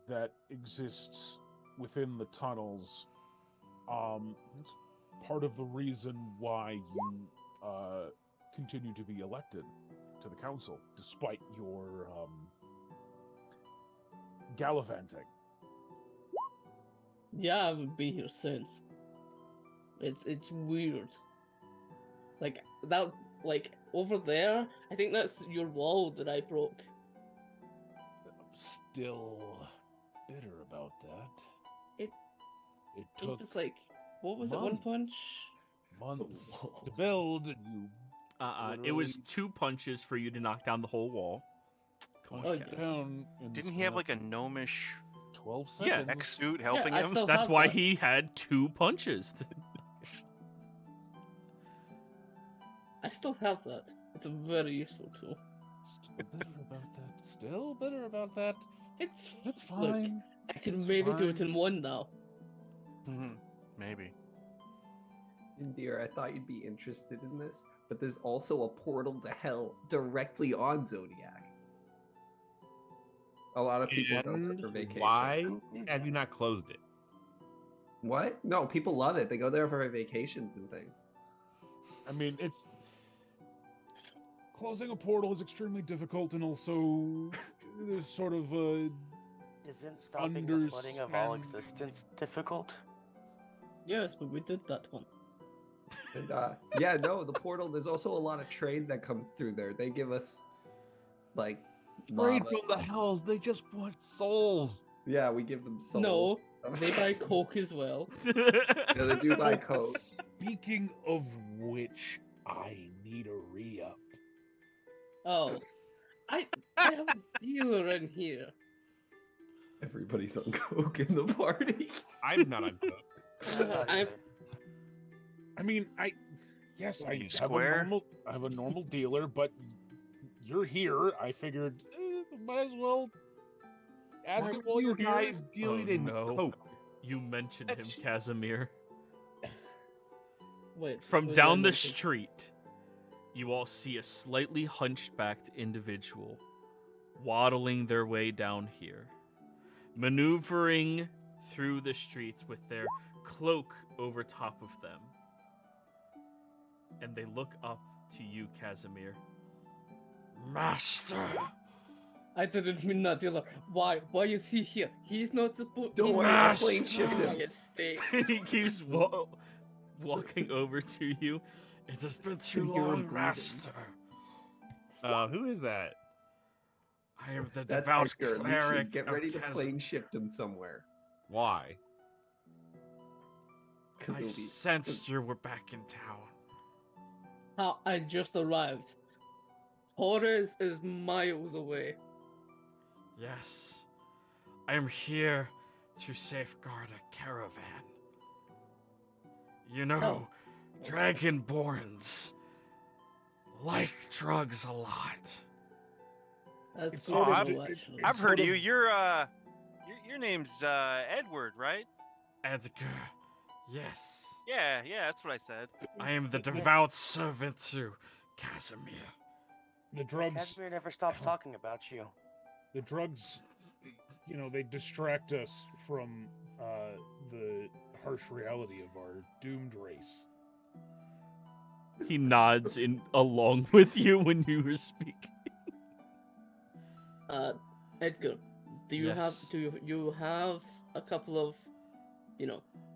that exists within the tunnels. That's part of the reason why you continue to be elected to the council, despite your gallivanting. Yeah, I haven't been here since. It's weird. Like that, like over there. I think that's your wall that I broke. I'm still bitter about that. It took was like, what was it? One punch. months to build, and you It was 2 punches for you to knock down the whole wall. Come on, Oh, Cas. yes. down. Didn't he have like a gnomish 12 Yeah. seconds? X suit helping I him? still That's have why that. he had 2 punches. I still have that. It's a very useful tool. Still bitter about that. It's It's look, fine. I can It's maybe do it fine. in one now. Mhm. Maybe. Dear, I thought you'd be interested in this, but there's also a portal to hell directly on Zodiac. A lot of people go there for vacation. Why have you not closed it? What? No, people love it. They go there for vacations and things. I mean, it's closing a portal is extremely difficult, and also there's sort of a Isn't stopping the flooding of all Understand. existence difficult? Yes, but we did that one. And yeah, no, the portal. There's also a lot of trade that comes through there. They give us like Straight lava. from the hells, they just want souls. Yeah, we give them souls. No, they buy coke as well. Yeah, they do buy coke. Speaking of which, I need a re-up. Oh, I have a dealer in here. Everybody's on coke in the party. I'm not on coke. I've I mean, yes, I You have square? I have a normal dealer, but you're here. I figured, might as well ask Why it while are you're you here. guys dealing in no. coke? You mentioned him, That's- Casimir. wait From wait, down wait, the wait. street, you all see a slightly hunchbacked individual waddling their way down here, maneuvering through the streets with their cloak over top of them. And they look up to you, Casimir. Master! I didn't mean that, dealer. Why? Why is he here? He's not supposed. Don't he's worry, not I'm playing supposed to be chicken. at stake. He keeps walking over to you. It has been too Can hear him long, breathing. Master. Who is that? I am the That's devout Edgar. You should cleric get of ready to Cas- plane shift him somewhere. Why? 'Cause I he'll be- sensed you were back in town. I just arrived. Torres is miles away. Yes, I am here to safeguard a caravan. You know, Dragonborns like drugs a lot. That's It's good sort to of- know, it- actually. it- I've heard sort of you. of- Your name's Edward, right? Edgar, yes. Yeah, that's what I said. I am the devout servant to Casimir. The drugs, Casimir never stops talking about you. the drugs, they distract us from the harsh reality of our doomed race. He nods in along with you when you were speaking. Edgar, do you Yes. you have a couple of,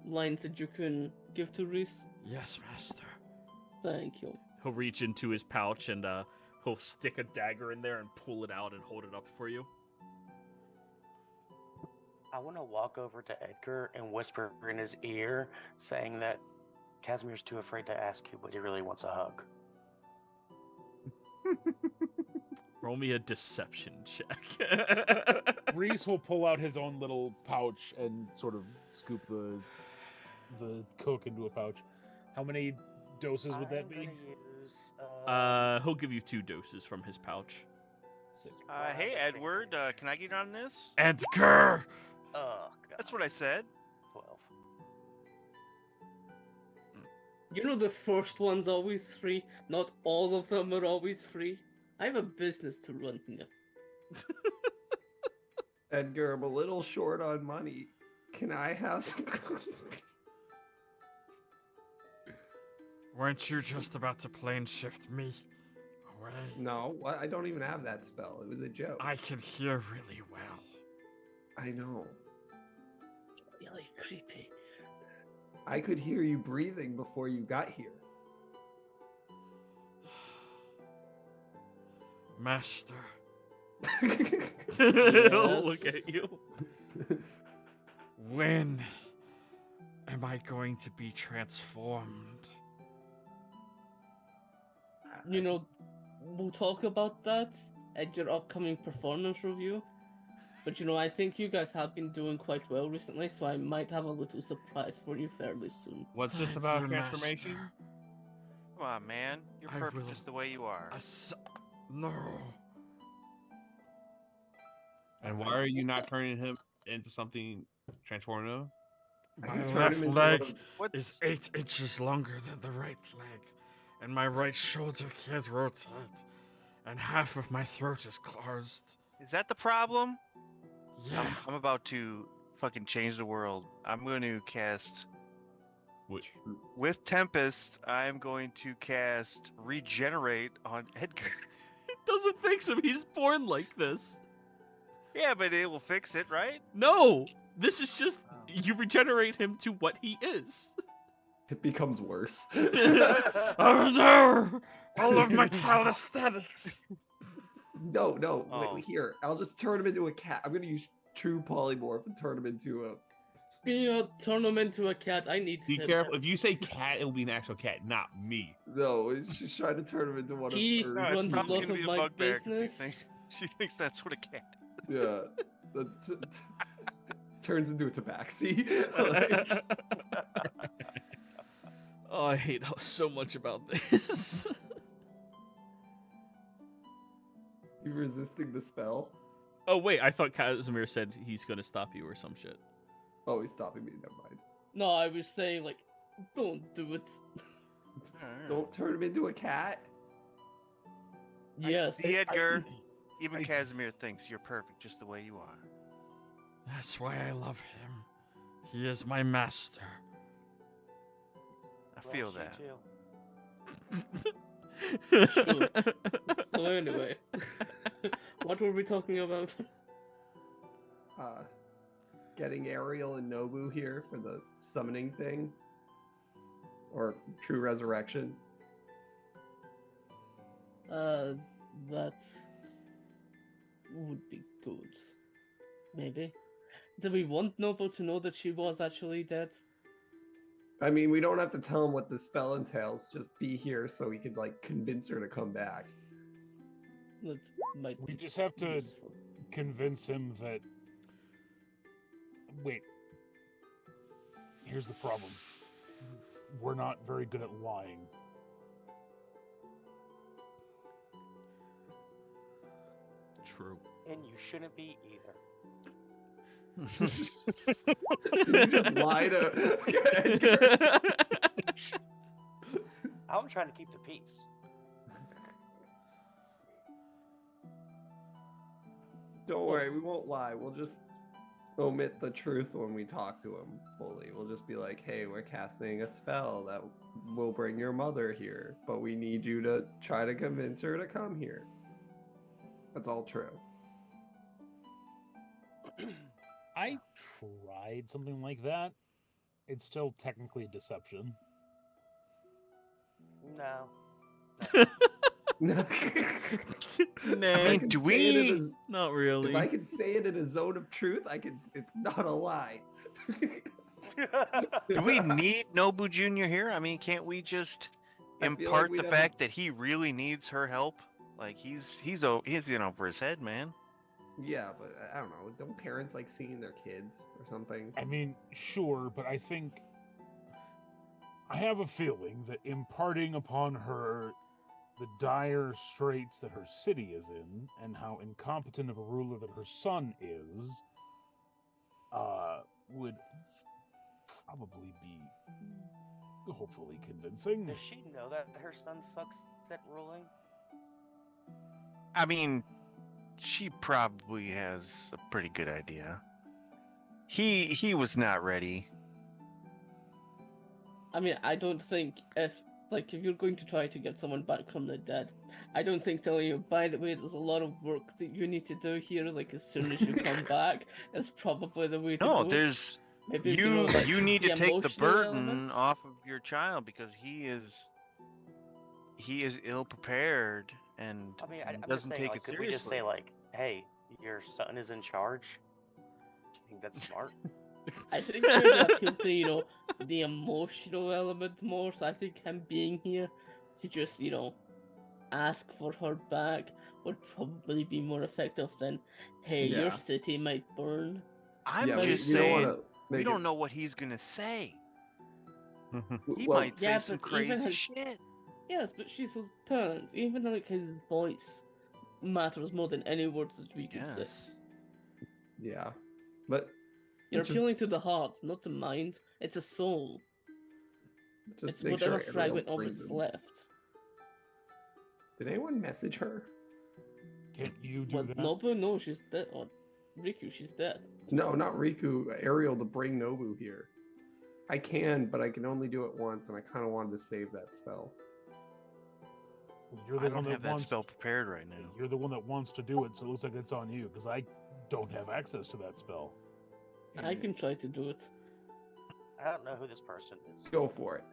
lines that you can give to Reese? Yes, master. Thank you. He'll reach into his pouch and He'll stick a dagger in there and pull it out and hold it up for you. I want to walk over to Edgar and whisper in his ear, saying that Casimir's too afraid to ask you, but he really wants a hug. Roll me a deception check. Reese will pull out his own little pouch and sort of scoop the coke into a pouch. How many doses would that be? He'll give you 2 doses from his pouch. Sick. Hey, Edward, can I get on this? Edgar! Oh, God. That's what I said. 12. You know the first one's always free. Not all of them are always free. I have a business to run here. Edgar, I'm a little short on money. Can I have some? Weren't you just about to plane shift me away? No, what? I don't even have that spell. It was a joke. I can hear really well. I know. Really creepy. I could hear you breathing before you got here. Master. Yes. Look at you. When am I going to be transformed? You know, we'll talk about that at your upcoming performance review. But you know, I think you guys have been doing quite well recently, so I might have a little surprise for you fairly soon. What's this Thank about you, transformation? Master. Come on, man. You're I perfect will- just the way you are. No. And why are you not turning him into something transformative? I My can turn left him into leg a- What's is 8 inches longer than the right leg, and my right shoulder can't rotate, and half of my throat is closed. Is that the problem? Yeah. I'm about to fucking change the world. I'm going to cast Which with Tempest. I'm going to cast Regenerate on Edgar. It doesn't fix him. He's born like this. Yeah, but it will fix it, right? No, this is just you regenerate him to what he is. It becomes worse. Oh no! All of my calisthenics. No, Oh. wait, here. I'll just turn him into a cat. I'm gonna use true polymorph and turn him into a. Turn him into a cat. I need be him. careful. If you say cat, it will be an actual cat, not me. No, it's just trying to turn him into one He of No, her. it's runs a probably lot gonna of be a my bugbear 'cause business. she thinks that's what a cat is. Yeah. Turns into a tabaxi. Like, Oh, I hate so much about this. you resisting the spell? Oh wait, I thought Casimir said he's gonna stop you or some shit. Oh, he's stopping me. Never mind. No, I was saying like, don't do it. Don't turn him into a cat. Yes. See, Edgar, even I- Casimir thinks you're perfect just the way you are. That's why I love him. He is my master. I feel Bless that. you Sure. So anyway, what were we talking about? Getting Ariel and Nobu here for the summoning thing. Or true resurrection. That would be good. Maybe. Do we want Noble to know that she was actually dead? I mean, we don't have to tell him what the spell entails. Just be here so we could like convince her to come back. That might We be just have to useful. convince him that. Wait. Here's the problem. We're not very good at lying. True. And you shouldn't be either. Did you just lie to Edgar? I'm trying to keep the peace. Don't worry, we won't lie. We'll just omit the truth when we talk to him fully. We'll just be like, hey, we're casting a spell that will bring your mother here, but we need you to try to convince her to come here. That's all true. I tried something like that. It's still technically a deception. No. Nah. Nah, I mean, do we? not If really. I can say it in a zone of truth, I can. It's not a lie. Do we need Nobu Jr. here? I mean, can't we just I feel like impart we'd the have a- fact that he really needs her help? Like he's in over his head, man. Yeah, but I don't know. Don't parents like seeing their kids or something? I mean, sure, but I have a feeling that imparting upon her the dire straits that her city is in and how incompetent of a ruler that her son is would probably be hopefully convincing. Does she know that her son sucks at ruling? I mean, she probably has a pretty good idea. He was not ready. I mean, I don't think if you're going to try to get someone back from the dead, I don't think telling you, by the way, there's a lot of work that you need to do here, like as soon as you come back, is probably the way to No, go. there's Maybe, you need to take the emotional burden elements. off of your child because he is ill prepared and I mean, I'm just doesn't saying, take like, it could seriously. we just say, like, hey, your son is in charge? Do you think that's smart? I think maybe appeal to, the emotional element more, so I think him being here to just, ask for her back would probably be more effective than, hey, your Yeah. city might burn. I'm Yeah, just we don't saying wanna we make don't it- know what he's gonna say. He well, might say yeah, some but even crazy his- shit. Yes, but she's his parent. Even his voice matters more than any words that we can say. Yes. Yeah, but You're let's just- appealing to the heart, not the mind. It's a soul. just It's make whatever sure Ariel fragment of brings it's him. left. Did anyone message her? Can't you do Well, that? Nobu, no, she's dead. Or Riku, she's dead. No, not Riku. Ariel to bring Nobu here. I can, but I can only do it once, and I kind of wanted to save that spell. You're I the don't one that have that wants. spell prepared right now. You're the one that wants to do it, so it looks like it's on you because I don't have access to that spell. I can try to do it. I don't know who this person is. Go for it.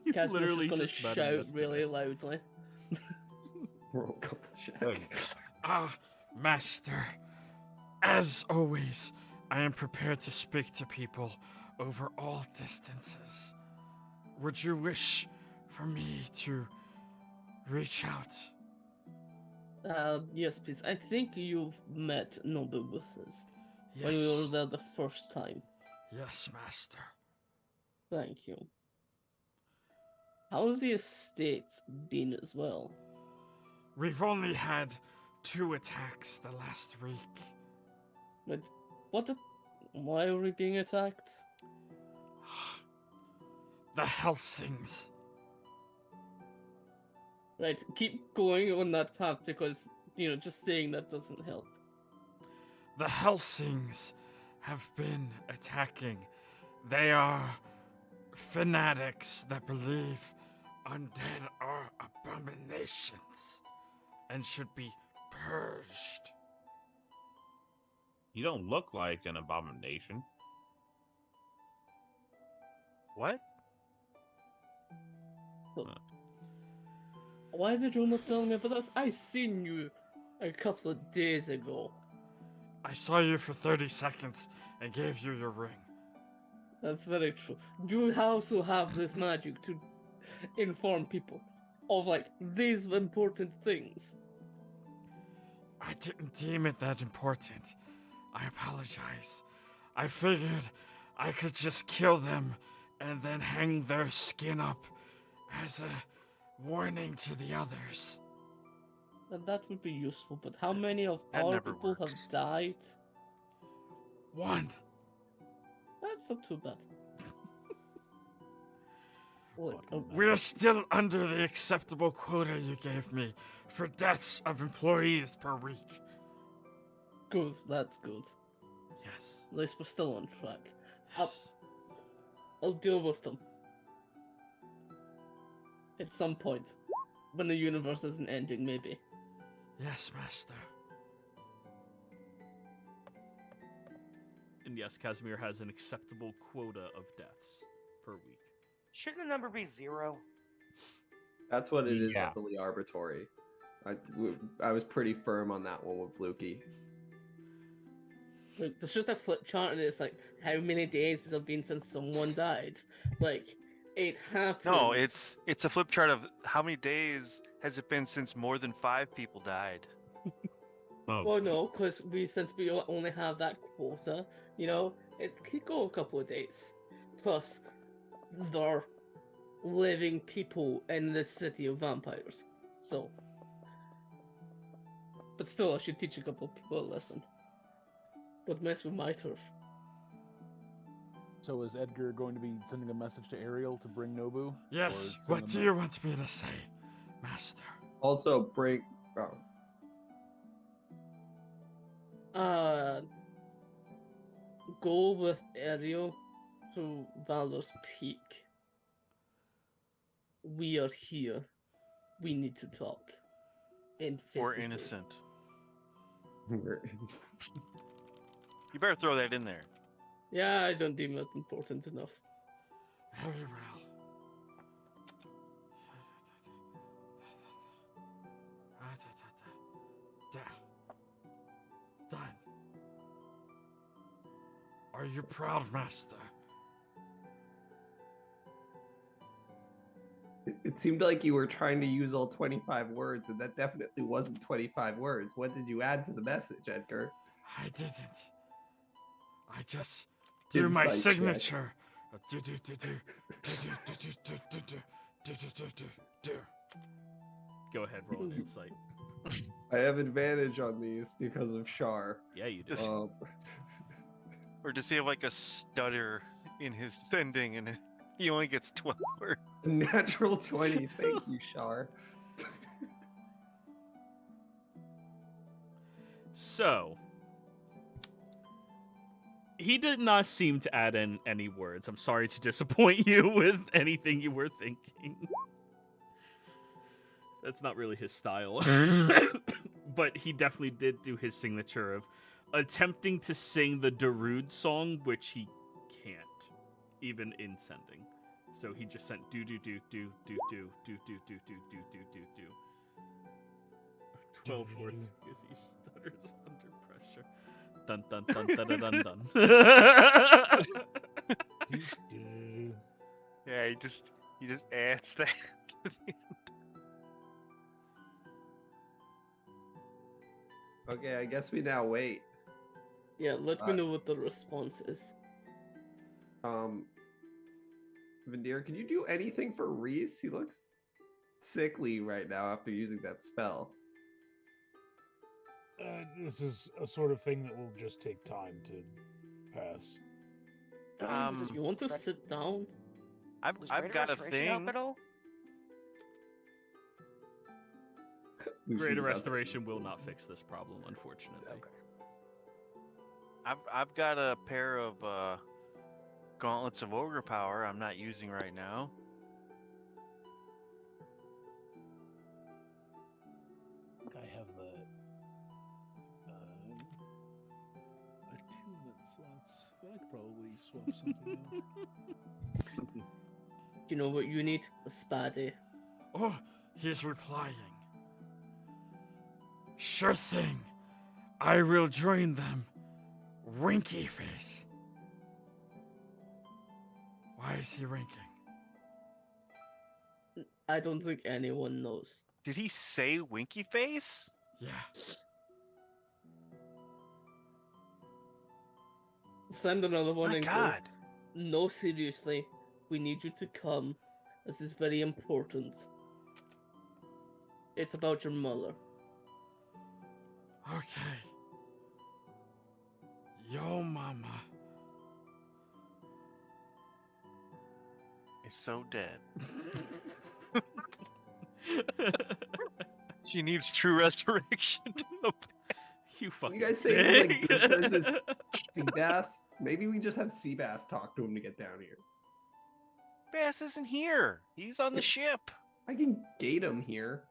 You Casimir's literally just gonna just met him shout yesterday. really loudly. Roll call check. Look. Ah, Master. As always, I am prepared to speak to people over all distances. Would you wish for me to reach out? Yes, please. I think you've met Nobu with us when Yes. we were there the first time. Yes, Master. Thank you. How's the estate been as well? We've only had 2 attacks the last week. But why are we being attacked? The Helsings. Right, keep going on that path because, just saying that doesn't help. The Helsings have been attacking. They are fanatics that believe undead are abominations and should be purged. You don't look like an abomination. What? Why did you not tell me about this? I seen you a couple of days ago. I saw you for 30 seconds and gave you your ring. That's very true. You also have this magic to inform people of these important things. I didn't deem it that important. I apologize. I figured I could just kill them and then hang their skin up as a warning to the others. That would be useful, but how many of That our never people have works. died? 1. That's not too bad. Look, Fucking We are still under the acceptable quota you gave me for deaths of employees per week. good, that's good. Yes. At least we're still on track. Yes. I'll deal with them. At some point. When the universe isn't ending, maybe. Yes, Master. And yes, Casimir has an acceptable quota of deaths per week. Shouldn't the number be 0? That's what it is Yeah. at the Lee Arbitrary. I was pretty firm on that one with Blukey. Like, there's just a flip chart, and it's like, how many days has it been since someone died? Like, it happens. No, it's a flip chart of how many days has it been since more than 5 people died. Oh, Well, no, because since we only have that quota, you know, it could go a couple of days. Plus, there are living people in the city of vampires. So, but still, I should teach a couple of people a lesson. Don't mess with my turf. So is Edgar going to be sending a message to Ariel to bring Nobu? yes. Or What send do him you want me to say, Master? Also, bring. Go with Ariel to Valor's Peak. We are here. We need to talk. And Or innocent. You better throw that in there. Yeah, I don't deem it important enough. Very well. Done. Are you proud, Master? It seemed like you were trying to use all 25 words, and that definitely wasn't 25 words. What did you add to the message, Edgar? I didn't. I just do my Insight check. signature. Do. Go ahead, roll an insight. I have advantage on these because of Shar. Yeah, you do. Just- Or does he have like a stutter in his sending and he only gets 12 words? Natural 20. Thank you, Shar. So, he did not seem to add in any words. I'm sorry to disappoint you with anything you were thinking. That's not really his style. But he definitely did do his signature of attempting to sing the Darude song, which he can't, even in sending. So he just sent do. 12 words because he stutters under pressure. Dun dun dun dun dun dun dun. Do-do. Yeah, he just adds that to the Okay, I guess we now wait. Yeah, let me know what the response is. Vandir, can you do anything for Reese? He looks sickly right now after using that spell. This is a sort of thing that will just take time to pass. You want to sit down? Was I've Greater got a Restoration up thing. at all? Greater Restoration will not fix this problem, unfortunately. I've got a pair of gauntlets of ogre power I'm not using right now. I have the attunement slots, but I could probably swap something out. Do you know what you need? A spade. Oh, he's replying. Sure thing. I will join them. Winky face. Why is he winking? I don't think anyone knows. Did he say winky face? Yeah. Send another one My and God. go. No, seriously. We need you to come. This is very important. It's about your mother. Okay. Yo, mama. Is so dead. She needs true resurrection. You fucking You guys say it dick. like this is Seabass? Maybe we just have Seabass talk to him to get down here. Bass isn't here. He's on the ship. I can gate him here.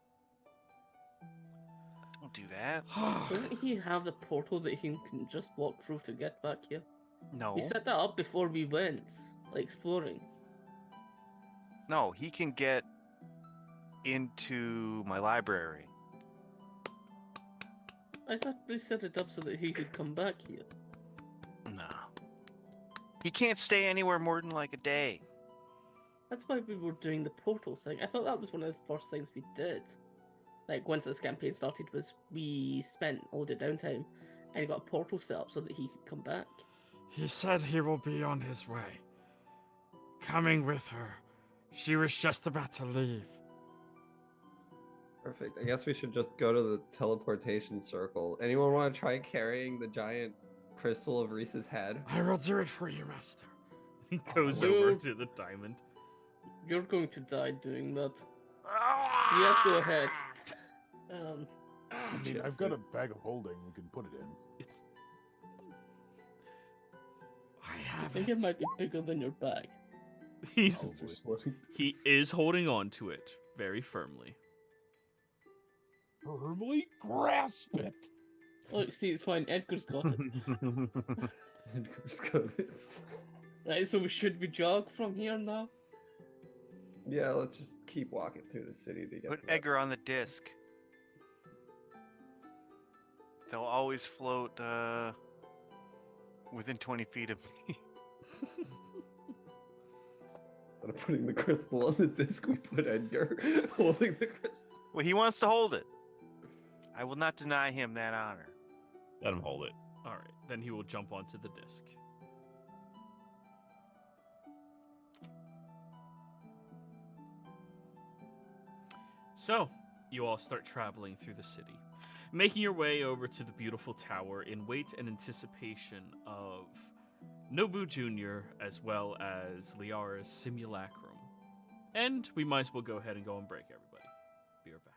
Don't do that. Doesn't he have the portal that he can just walk through to get back here? No. We set that up before we went, like exploring. No, he can get into my library. I thought we set it up so that he could come back here. No. He can't stay anywhere more than like a day. That's why we were doing the portal thing. I thought that was one of the first things we did. Like, once this campaign started, was we spent all the downtime and got a portal set up so that he could come back. He said he will be on his way. Coming with her. She was just about to leave. Perfect. I guess we should just go to the teleportation circle. Anyone want to try carrying the giant crystal of Reese's head? I will do it for you, master. He goes Oh, over you- to the diamond. You're going to die doing that. So yes, go ahead. I mean, I've got a bag of holding we can put it in. It's I I have think it. it might be bigger than your bag. he's Probably. he is holding on to it very firmly. Firmly grasp it. Oh, see, it's fine. Edgar's got it. Edgar's got it. Right, so should we jog from here now? Yeah, let's just keep walking through the city to get Put to that. Edgar on the disc. They'll always float within 20 feet of me. Instead of putting the crystal on the disc, we put Edgar holding the crystal. Well, he wants to hold it. I will not deny him that honor. Let him hold it. All right, then he will jump onto the disc. So, you all start traveling through the city, making your way over to the beautiful tower in wait and anticipation of Nobu Jr. as well as Liara's simulacrum. And we might as well go ahead and go on break, everybody. Be right back.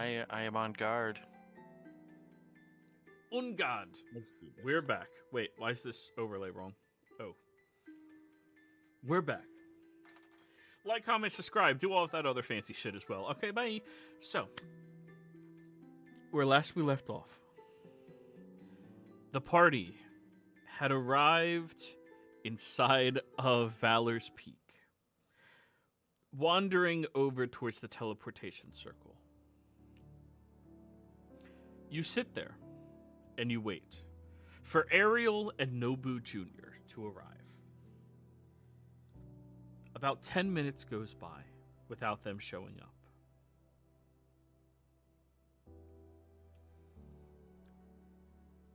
I am on guard. Ungard. Let's do this. We're back. Wait, why is this overlay wrong? Oh. We're back. Like, comment, subscribe, do all of that other fancy shit as well. Okay, bye. So, where last we left off, the party had arrived inside of Valor's Peak, wandering over towards the teleportation circle. You sit there, and you wait for Ariel and Nobu Jr. to arrive. About 10 minutes goes by without them showing up.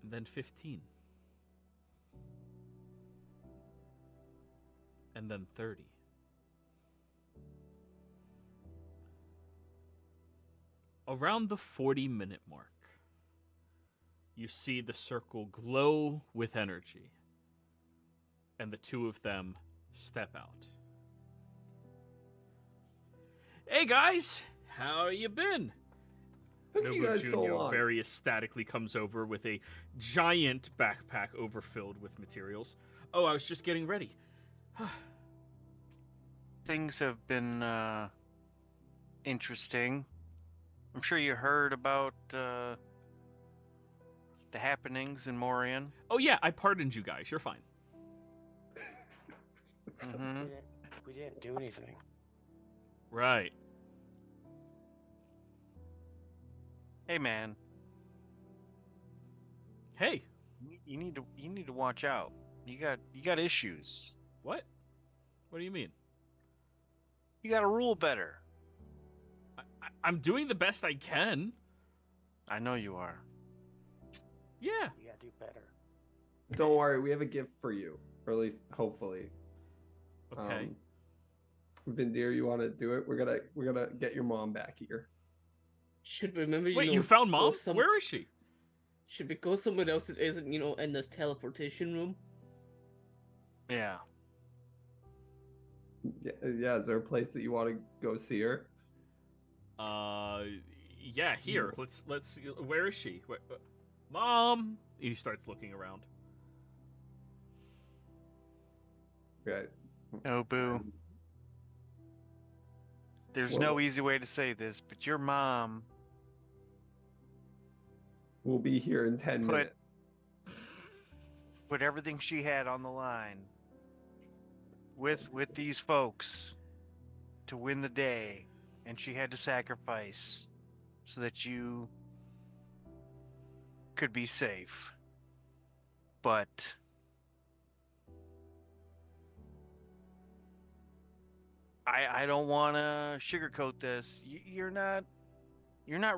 And then 15. And then 30. Around the 40-minute mark, you see the circle glow with energy, and the two of them step out. Hey guys, how you been? Took you Nobu guys Jr. so long. very ecstatically comes over with a giant backpack overfilled with materials. Oh, I was just getting ready. Things have been interesting. I'm sure you heard about the happenings in Morian. Oh yeah, I pardoned you guys. You're fine. Mm-hmm. We didn't do anything. Right. Hey man, Hey, you need to watch out. You got issues. what? What do you mean? You got to rule better. I'm doing the best I can. I know you are. Yeah. You gotta do better. Don't worry, we have a gift for you, or at least hopefully. Okay. Vindir, you want to do it? We're gonna get your mom back here. Should we maybe Wait, you found go Mom? some- Where is she? Should we go somewhere else that isn't, in this teleportation room? Yeah. Yeah, is there a place that you want to go see her? Yeah, here. Let's. Where is she? Mom. He starts looking around. Right. No, boo. There's Well- no easy way to say this, but your mom We'll be here in 10 Put- minutes. put everything she had on the line with these folks to win the day, and she had to sacrifice so that you could be safe. But I don't want to sugarcoat this. You're not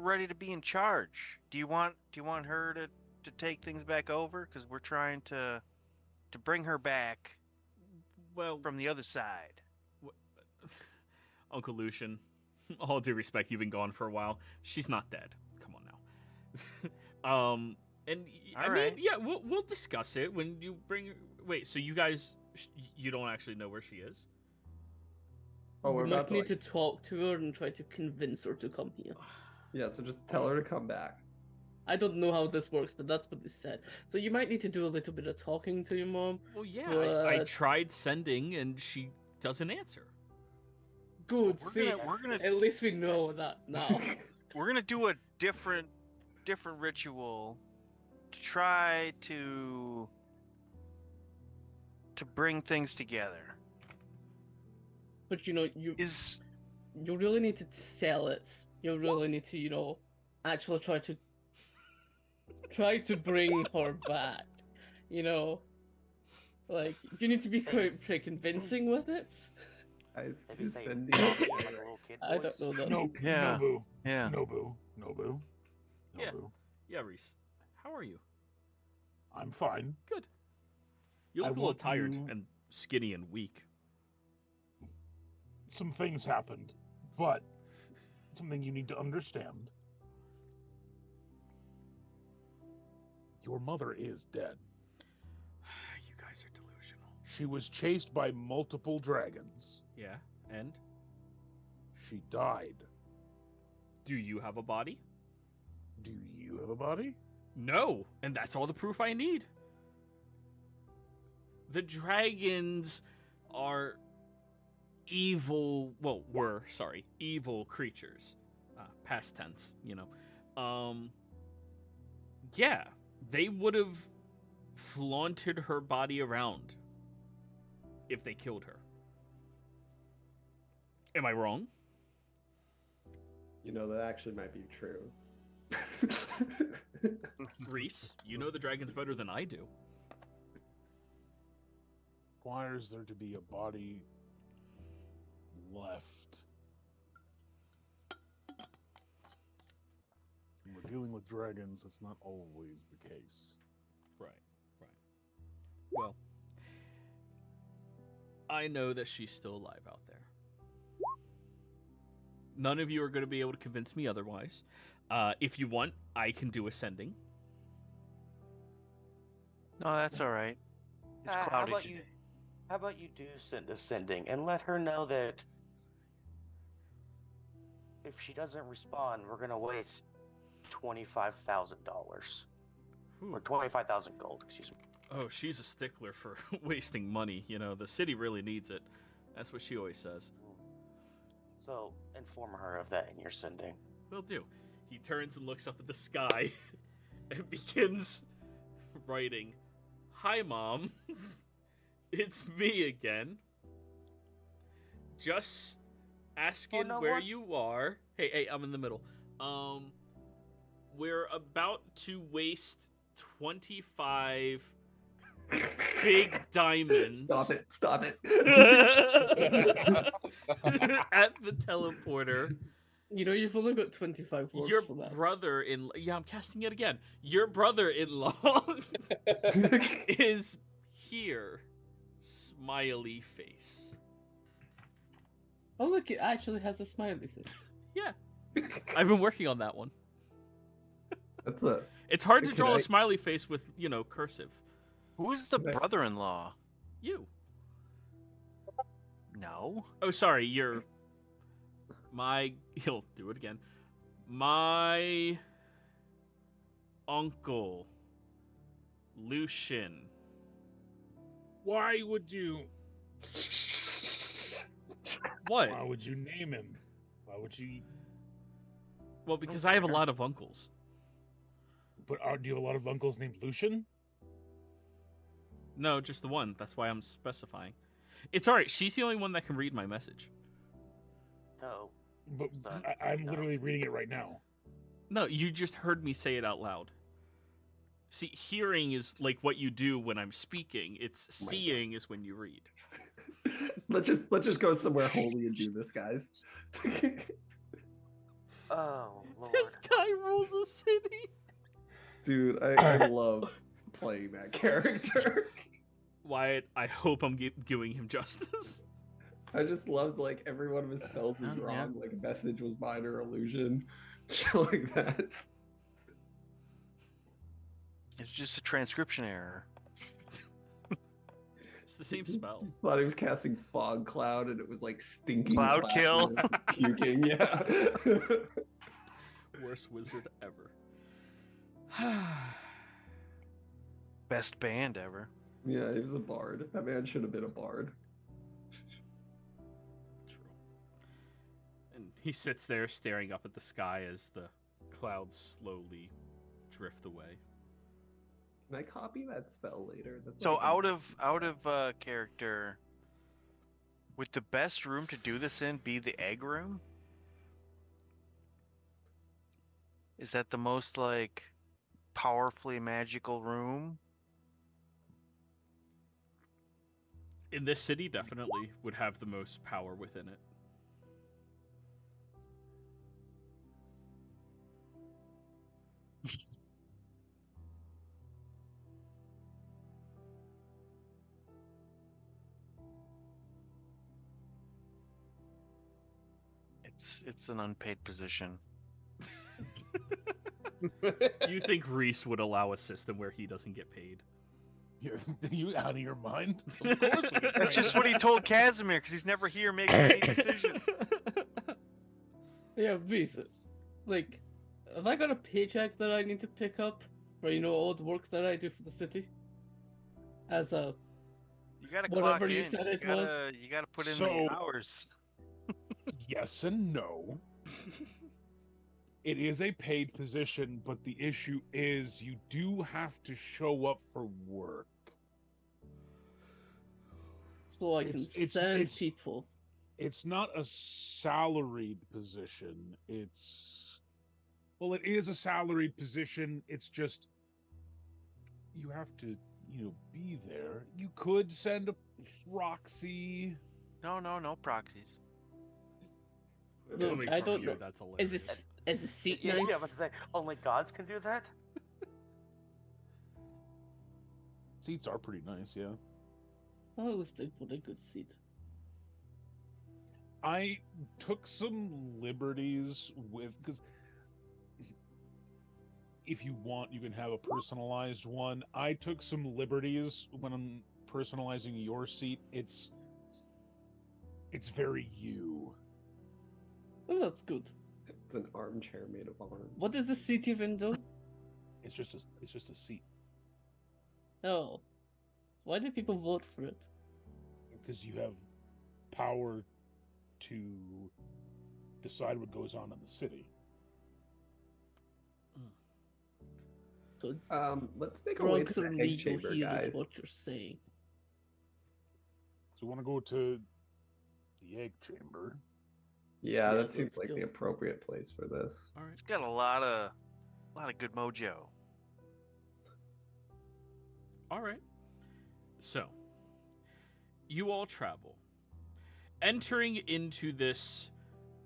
ready to be in charge. Do you want her to take things back over? Because we're trying to bring her back Well, from the other side. Uncle Lucian, all due respect, you've been gone for a while. She's not dead. Come on now. And I All mean, right. yeah, we'll discuss it when you bring. Wait, so you guys, you don't actually know where she is? Oh, we're we about might need to, to talk to her and try to convince her to come here. Yeah, so just tell her to come back. I don't know how this works, but that's what they said. So you might need to do a little bit of talking to your mom. Well, yeah, I But- tried sending and she doesn't answer. Good, We're see, gonna at least we know that now. we're gonna do a different ritual to try to bring things together. But you Is really need to sell it. You really need to, actually try to bring her back. Like you need to be quite pretty convincing with it. Guys, Maybe who's say sending like it? a little kid I don't voice. know that. No, Yeah. Nobu, yeah. Nobu. Yeah. Yeah, Reese. How are you? I'm fine. Good. You I look a little want tired you- and skinny and weak. Some things happened, but something you need to understand. Your mother is dead. You guys are delusional. She was chased by multiple dragons. Yeah, and? She died. Do you have a body? Do you have a body? No, and that's all the proof I need. The dragons are evil, evil creatures. Past tense, you know. Yeah, they would have flaunted her body around if they killed her. Am I wrong? You know, that actually might be true. Reese, you know the dragons better than I do. Requires there to be a body left. When we're dealing with dragons, it's not always the case. Right. Well, I know that she's still alive out there. None of you are going to be able to convince me otherwise. If you want, I can do ascending. No, that's all right. It's cloudy today. How about you do send ascending and let her know that if she doesn't respond, we're gonna waste $25,000 or 25,000 gold. Excuse me. Oh, she's a stickler for wasting money. You know, the city really needs it. That's what she always says. So inform her of that in your sending. Will do. He turns and looks up at the sky and begins writing, "Hi, Mom. It's me again. Just asking where you are." Hey, I'm in the middle. We're about to waste 25 big diamonds. Stop it. At the teleporter. You know, you've only got 25 words Your for that. brother-in-law... Yeah, I'm casting it again. Your brother-in-law is here. Smiley face. Oh, look, it actually has a smiley face. Yeah. I've been working on that one. That's a. It's hard to Can draw I- a smiley face with, cursive. Who's the Okay. brother-in-law? You. No. Oh, sorry, you're... He'll do it again. My... uncle. Lucian. Why would you? What? Why would you name him? Why would you? Well, because I have a lot of uncles. But do you have a lot of uncles named Lucian? No, just the one. That's why I'm specifying. It's alright, she's the only one that can read my message. No. But Son, I'm no. literally reading it right now. No, you just heard me say it out loud. See, hearing is like what you do when I'm speaking. It's Oh my seeing is when you read. Let's just go somewhere holy and do this, guys. Oh, Lord. This guy rules a city. Dude, I love playing that character. Wyatt, I hope I'm giving him justice. I just loved like every one of his spells was Oh, yeah. wrong. Like a message was minor illusion, shit like that. It's just a transcription error. It's the same spell. I thought he was casting fog cloud, and it was like stinking Cloud kill. and puking. Yeah. Worst wizard ever. Best band ever. Yeah, he was a bard. That man should have been a bard. True. And he sits there staring up at the sky as the clouds slowly drift away. Can I copy that spell later? That's So like out of character, would the best room to do this in be the egg room? Is that the most like powerfully magical room? In this city, definitely would have the most power within it. It's an unpaid position. Do you think Reese would allow a system where he doesn't get paid? Are you out of your mind? Of course we can That's try just that. what he told Casimir because he's never here making any decision. Yeah, Reese, Like, have I got a paycheck that I need to pick up for, all the work that I do for the city? As a You gotta whatever clock you in. said it you gotta, was. You gotta put in So- the hours. Yes and no. It is a paid position, but the issue is you do have to show up for work. So I can It's- send it's- people. It's not a salaried position. It is a salaried position. It's just you have to, be there. You could send a proxy. No proxies. Look, Coming I from don't you, know. that's Is hilarious. the seat Yeah, nice? I was about to say, only gods can do that? Seats are pretty nice, yeah. I always think for a good seat. I took some liberties because if you want, you can have a personalized one. I took some liberties when I'm personalizing your seat. It's very you. Oh, that's good. It's an armchair made of arms. What does the seat even do? It's just a seat Oh. So why do people vote for it? because you have power to decide what goes on in the city. So Let's make a way drugs to are the egg legal chamber, here, guys. is what you're saying. So you want to go to the egg chamber? Yeah, Yeah, that seems let's like go. the appropriate place for this. All right. It's got a lot of good mojo. All right. So, you all travel, entering into this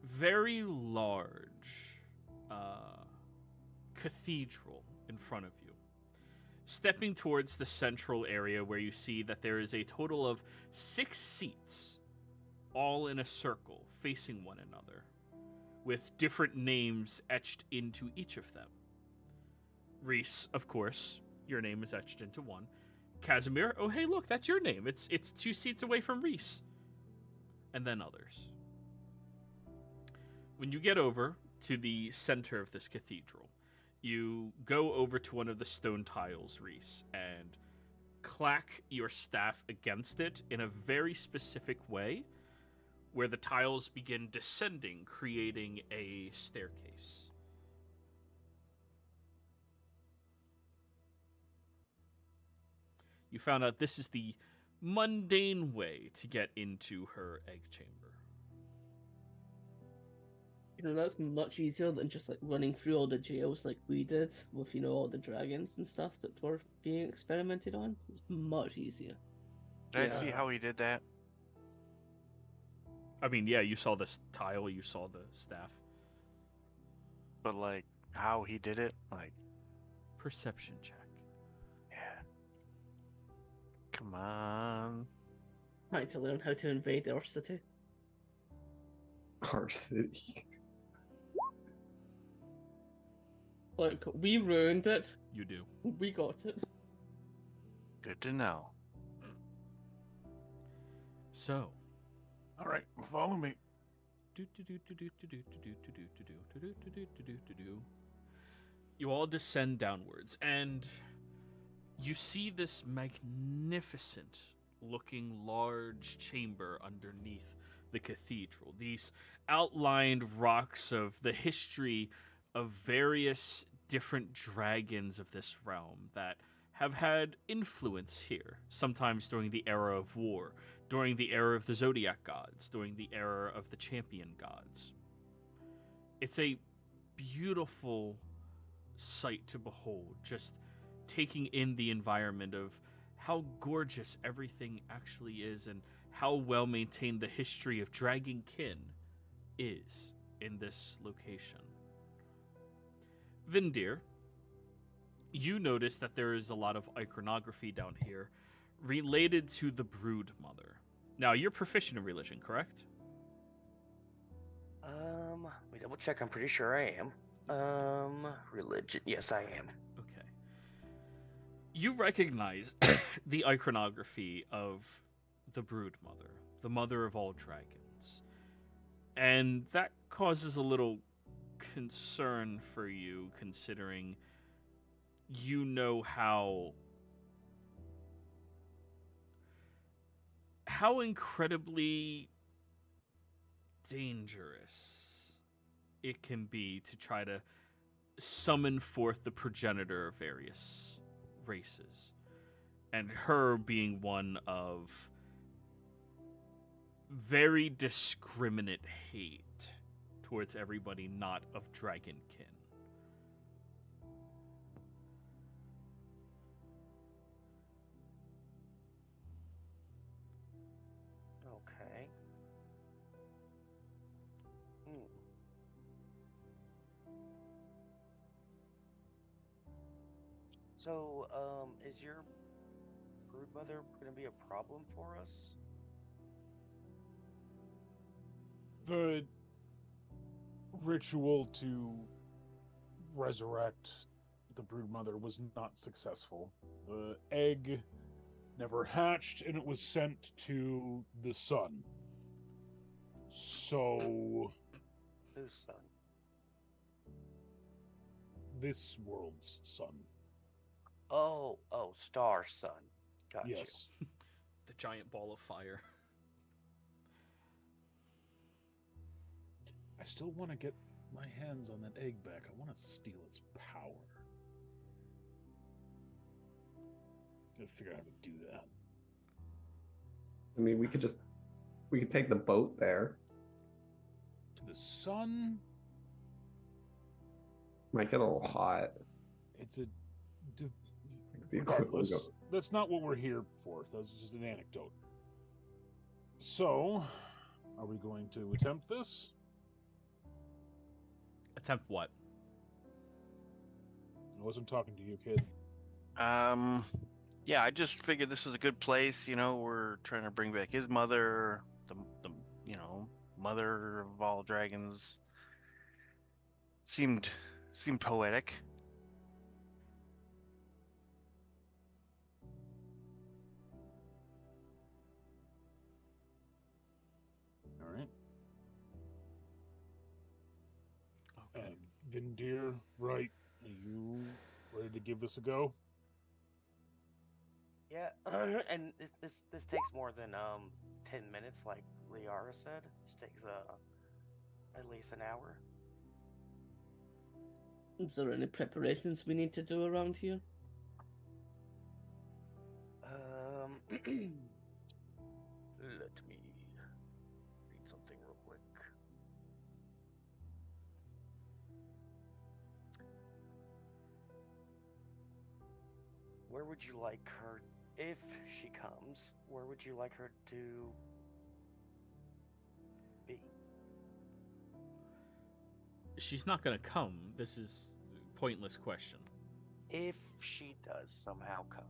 very large cathedral in front of you. Stepping towards the central area where you see that there is a total of 6 seats, all in a circle, facing one another, with different names etched into each of them. Reese, of course, your name is etched into one. Casimir, oh hey, look, that's your name. It's 2 seats away from Reese. And then others. When you get over to the center of this cathedral, you go over to one of the stone tiles, Reese, and clack your staff against it in a very specific way, where the tiles begin descending, creating a staircase. You found out this is the mundane way to get into her egg chamber. That's much easier than just like running through all the jails like we did with all the dragons and stuff that were being experimented on. It's much easier. Did I see Yeah. how he did that? I mean, yeah, you saw this tile, you saw the staff. But like how he did it? Like, Perception check. yeah. Come on. Trying to learn how to invade our city. Our city. Like, we ruined it. You do. We got it. Good to know. So, All right, follow me. you all descend downwards, and you see this magnificent looking large chamber underneath the cathedral. These outlined rocks of the history of various different dragons of this realm that have had influence here, sometimes during the era of war, during the era of the Zodiac gods, during the era of the champion gods. It's a beautiful sight to behold, just taking in the environment of how gorgeous everything actually is and how well maintained the history of Dragonkin is in this location. Vindir, you notice that there is a lot of iconography down here related to the Brood Mother. Now, you're proficient in religion, correct? Let me double check. I'm pretty sure I am. Religion. Yes, I am. Okay. You recognize the iconography of the Brood Mother, the mother of all dragons. And that causes a little concern for you, considering you know how incredibly dangerous it can be to try to summon forth the progenitor of various races, and her being one of very discriminate hate towards everybody not of dragonkin. Okay. Hmm. So, is your broodmother gonna be a problem for us? The ritual to resurrect the broodmother was not successful. The egg never hatched, and it was sent to the sun. So, Whose son? this world's sun. Oh, Star Son. Got you. Yes. The giant ball of fire. I still want to get my hands on that egg back. I want to steal its power. Gotta figure out how to do that. I mean, we could take the boat there. To the sun, Might get a little hot. it's a. The equivalent Regardless, of- that's not what we're here for. That's just an anecdote. So, are we going to attempt this? Attempt what? I wasn't talking to you, kid. Yeah, I just figured this was a good place. You know, we're trying to bring back his mother, the mother of all dragons. Seemed poetic. All right. Okay. Vindir, right? Are you ready to give this a go? Yeah, and this takes more than 10 minutes, like Liara said. This takes at least an hour. Is there any preparations we need to do around here? Let me read something real quick. Where would you like her, if she comes, where would you like her to be? She's not gonna come. This is a pointless question. If she does somehow come.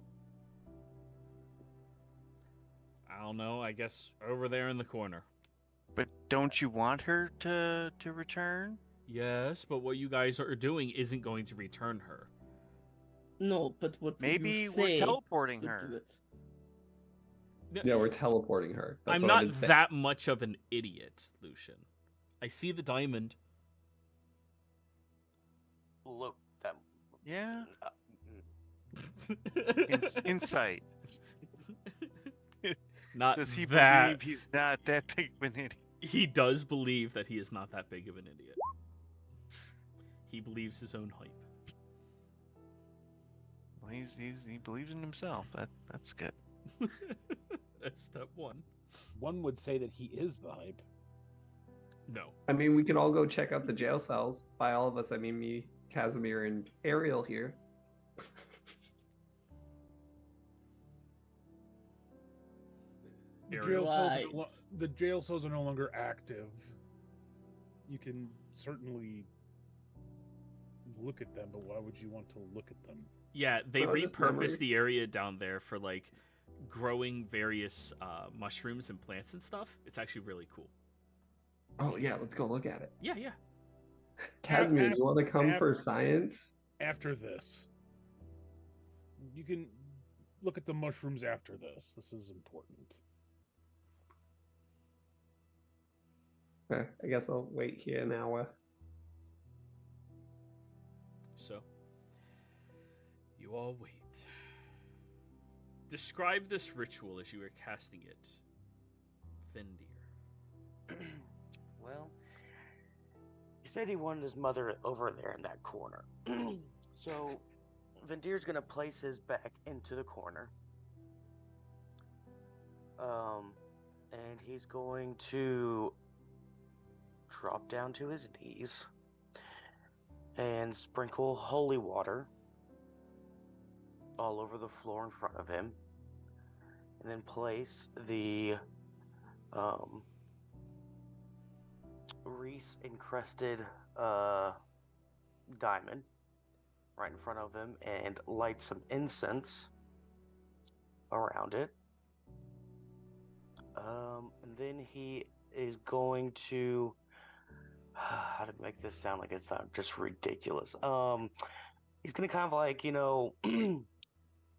I don't know. I guess over there in the corner. But don't you want her to return? Yes, but what you guys are doing isn't going to return her. No, but what Maybe you we're say teleporting would do her. it. Yeah, we're teleporting her. That's I'm what I've not been saying. that much of an idiot, Lucian. I see the diamond. Look, that. Yeah. mm, Insight. Not Does he that. believe he's not that big of an idiot? He does believe that he is not that big of an idiot. He believes his own hype. Well, he believes in himself. That's good. That's step one. One would say that he is the hype. No. I mean, we could all go check out the jail cells. By all of us, I mean me, Casimir, and Ariel here. The Ariel. jail cells are no longer active. You can certainly look at them, but why would you want to look at them? Yeah, they Well, just memories. repurposed the area down there for like growing various mushrooms and plants and stuff. It's actually really cool. Oh yeah, let's go look at it. Yeah, yeah. Casimir, do you want to come for science? After this, you can look at the mushrooms after this. This is important. Okay, I guess I'll wait here an hour. You all wait. Describe this ritual as you are casting it, Vendir. Well, he said he wanted his mother over there in that corner. So, Vendir's gonna place his back into the corner. And he's going to drop down to his knees and sprinkle holy water all over the floor in front of him, and then place the Reese encrusted diamond right in front of him and light some incense around it. And then he is going to how to make this sound like it's just ridiculous. He's gonna kind of like,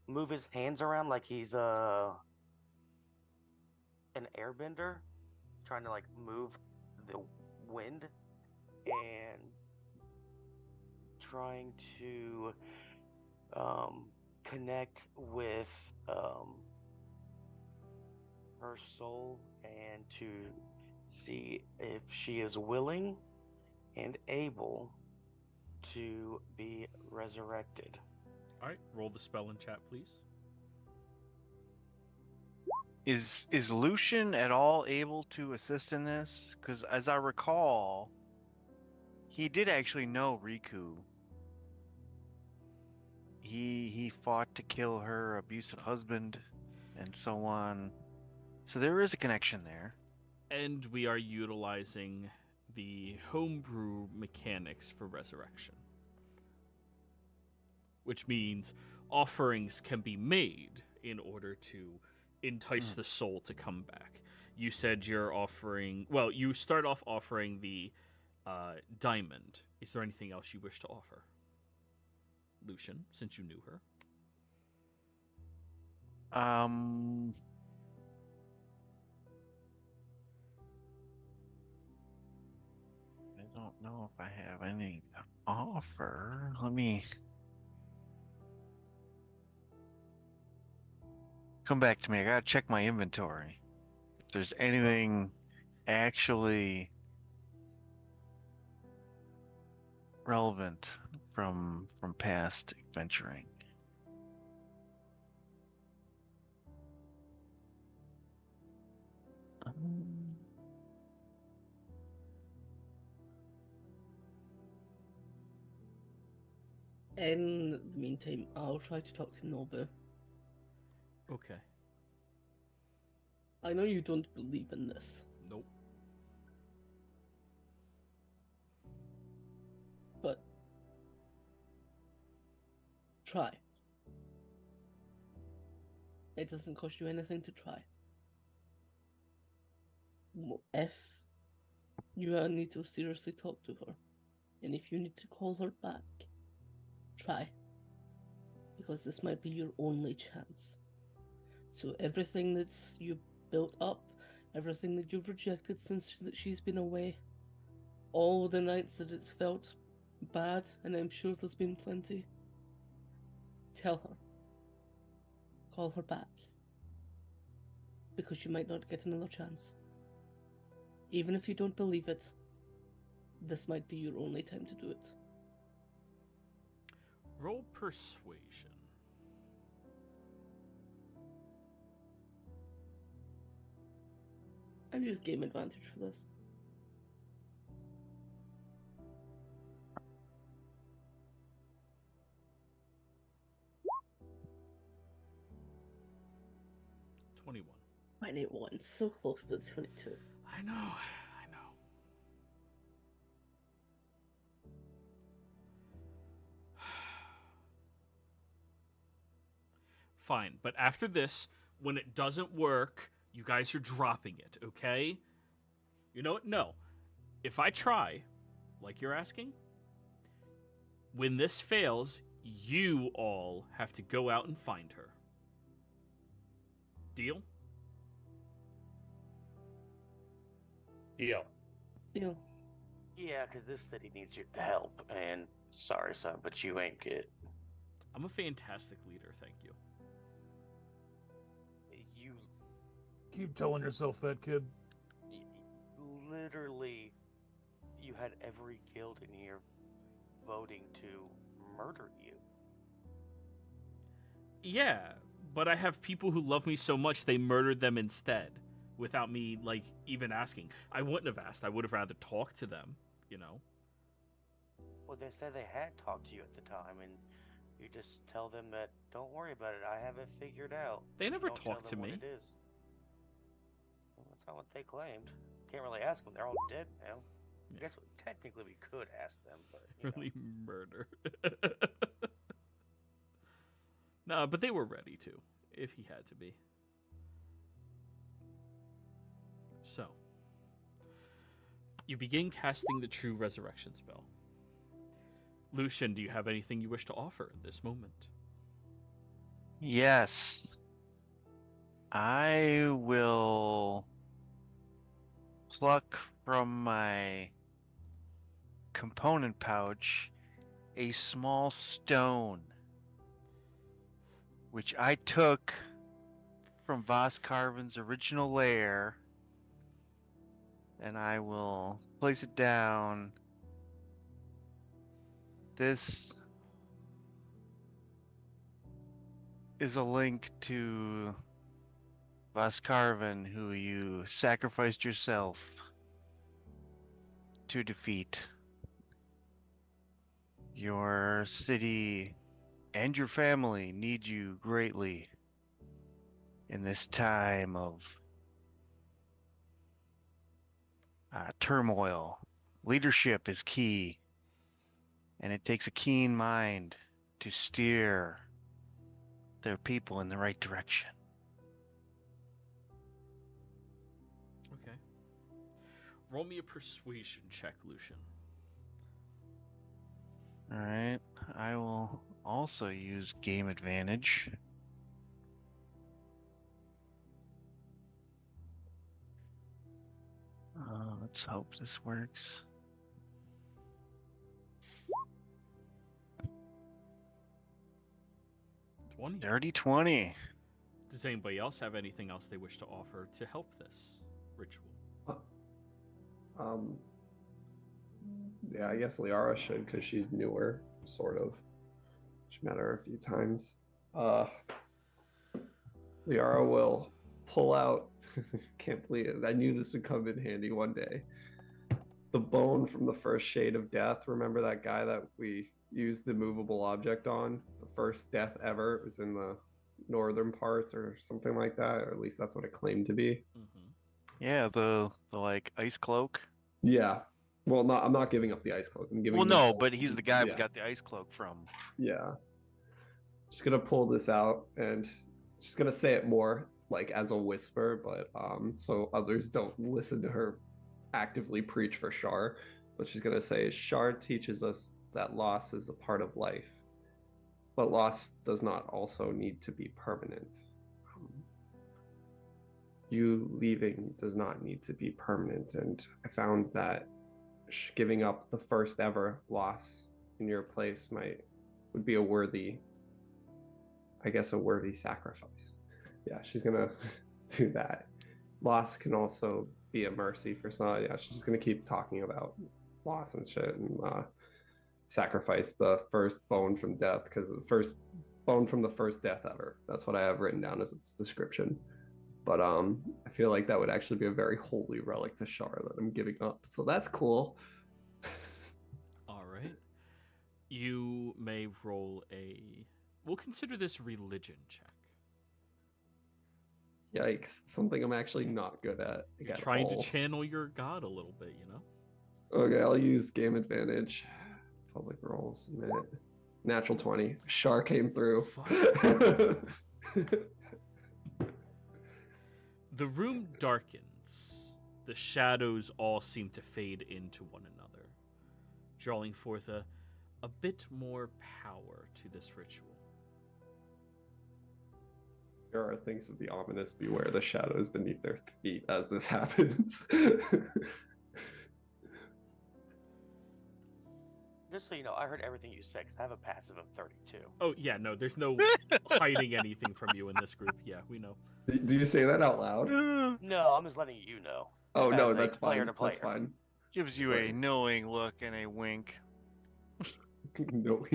move his hands around like he's an airbender, trying to like move the wind and trying to connect with her soul and to see if she is willing and able to be resurrected. All right, roll the spell in chat, please. Is Lucian at all able to assist in this? Because as I recall, he did actually know Riku. He fought to kill her abusive husband and so on. So there is a connection there. And we are utilizing the homebrew mechanics for resurrection, which means offerings can be made in order to entice the soul to come back. You said you're offering, well, you start off offering the diamond. Is there anything else you wish to offer, Lucian, since you knew her? I don't know if I have any to offer. Let me come back to me. I gotta check my inventory. If there's anything actually relevant from past adventuring. In the meantime, I'll try to talk to Nobu. Okay. I know you don't believe in this, Nope. but try. It doesn't cost you anything to try. If you need to seriously talk to her, and if you need to call her back, try. Because this might be your only chance. So everything that's you built up, everything that you've rejected since she's been away, all the nights that it's felt bad, and I'm sure there's been plenty, tell her. Call her back. Because you might not get another chance. Even if you don't believe it, this might be your only time to do it. Roll persuasion. I use game advantage for this. Mine ain't one, so close to the 22. I know. Fine, but after this, when it doesn't work, you guys are dropping it, okay? You know what? No. If I try, like you're asking, when this fails, you all have to go out and find her. Deal? Deal. Deal. Yeah, because this city needs your help, and sorry, son, but you ain't good. I'm a fantastic leader, thank you. You Keep telling yourself that, kid. literally, you had every guild in here voting to murder you. Yeah, but I have people who love me so much they murdered them instead, without me, like, even asking. I wouldn't have asked. I would have rather talked to them, you know? Well, they said they had talked to you at the time, and you just tell them that, don't worry about it, I have it figured out. They You never don't tell talked to them what me. it is. Well, that's not what they claimed. Can't really ask them, they're all dead now. Yeah. I guess technically we could ask them, but you know. Really murder. No, but they were ready to, if he had to be. So, you begin casting the true resurrection spell. Lucian, do you have anything you wish to offer at this moment? Yes. I will pluck from my component pouch a small stone, which I took from Voskarvan's original lair, and I will place it down. This is a link to Voskarvan, who you sacrificed yourself to defeat. Your city and your family need you greatly in this time of turmoil. Leadership is key, and it takes a keen mind to steer their people in the right direction. Okay. Roll me a persuasion check, Lucian. Alright, I will also use game advantage. Let's hope this works. 20. Dirty 20. Does anybody else have anything else they wish to offer to help this ritual? Yeah, I guess Liara should because she's newer, sort of. She met her a few times. Liara will pull out. Can't believe it. I knew this would come in handy one day. The bone from the first shade of death. Remember that guy that we used the movable object on? The first death ever. It was in the northern parts or something like that, or at least that's what it claimed to be. Mm-hmm. Yeah, the like ice cloak. Yeah. Well, I'm not giving up the ice cloak. I'm giving. Well, the no, whole- but he's the guy we yeah. got the ice cloak from. Yeah. Just gonna pull this out and just gonna say it more like as a whisper, but so others don't listen to her actively preach for Shar. But she's gonna say Shar teaches us that loss is a part of life, but loss does not also need to be permanent. You leaving does not need to be permanent, and I found that giving up the first ever loss in your place would be a worthy sacrifice. Yeah, she's gonna do that. Loss can also be a mercy for some. Yeah, she's just gonna keep talking about loss and shit, and sacrifice the first bone from death, because the first bone from the first death ever. That's what I have written down as its description. But I feel like that would actually be a very holy relic to Shar that I'm giving up. So that's cool. All right. You may roll we'll consider this religion check. Yikes. Something I'm actually not good at. You're trying to channel your god a little bit, you know? Okay, I'll use game advantage. Public rolls. A minute. Natural 20. Shar came through. The room darkens. The shadows all seem to fade into one another, drawing forth a bit more power to this ritual. There are things of the ominous. Beware the shadows beneath their feet as this happens. Just so you know, I heard everything you said 'cause I have a passive of 32. Oh yeah, no, there's no hiding anything from you in this group. Yeah, we know. Do you say that out loud? No, I'm just letting you know. Oh no, As a that's player fine. to player. That's fine. Gives you a Right. knowing look and a wink. No.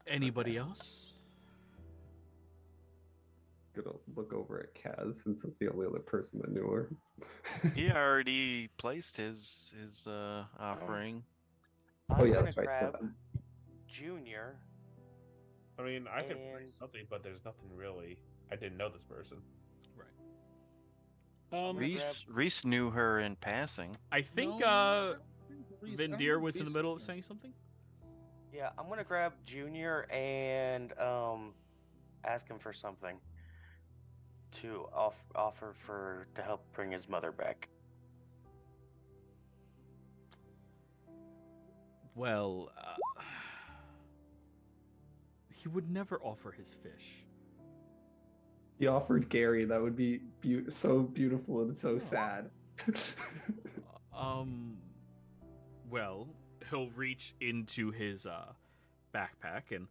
Anybody else? Gonna look over at Kaz since that's the only other person that knew her. He already placed his offering. Oh I'm yeah, gonna that's right. grab Junior. I mean, I could play And- something, but there's nothing really. I didn't know this person. Reese knew her in passing. I think No, Vindir was in the middle of saying something. Yeah, I'm gonna grab Junior and ask him for something to offer to help bring his mother back. Well, he would never offer his fish. He offered Gary. That would be so beautiful and so sad. Well, he'll reach into his backpack and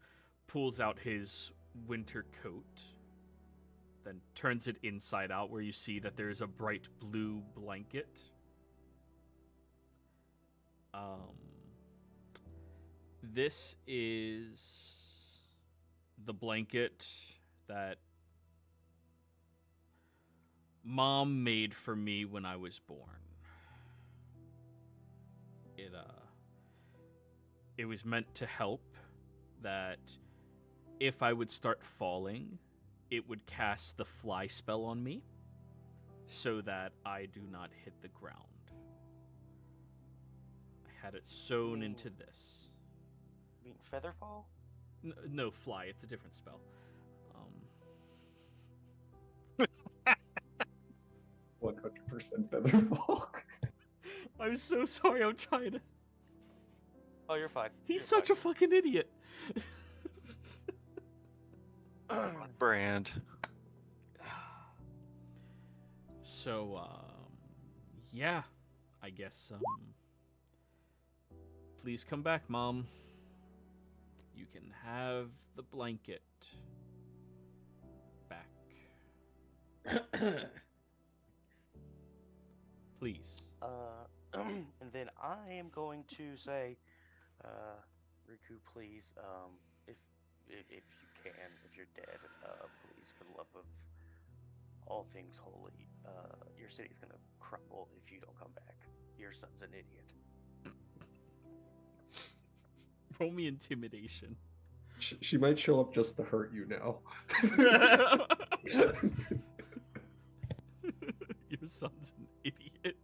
pulls out his winter coat, then turns it inside out where you see that there is a bright blue blanket. This is the blanket that Mom made for me when I was born. It was meant to help that if I would start falling, it would cast the fly spell on me so that I do not hit the ground. I had it sewn into this. You mean Featherfall? No, fly. It's a different spell. 100% Featherfall. I'm so sorry. I'm trying to. Oh, you're fine. He's such a fucking idiot. Brand. So, yeah, I guess, please come back, Mom. You can have the blanket back. Please. And then I am going to say, Riku, please, if you can, if you're dead, please, for the love of all things holy, your city's gonna crumble if you don't come back. Your son's an idiot. Roll me intimidation. She might show up just to hurt you now. Your son's an idiot.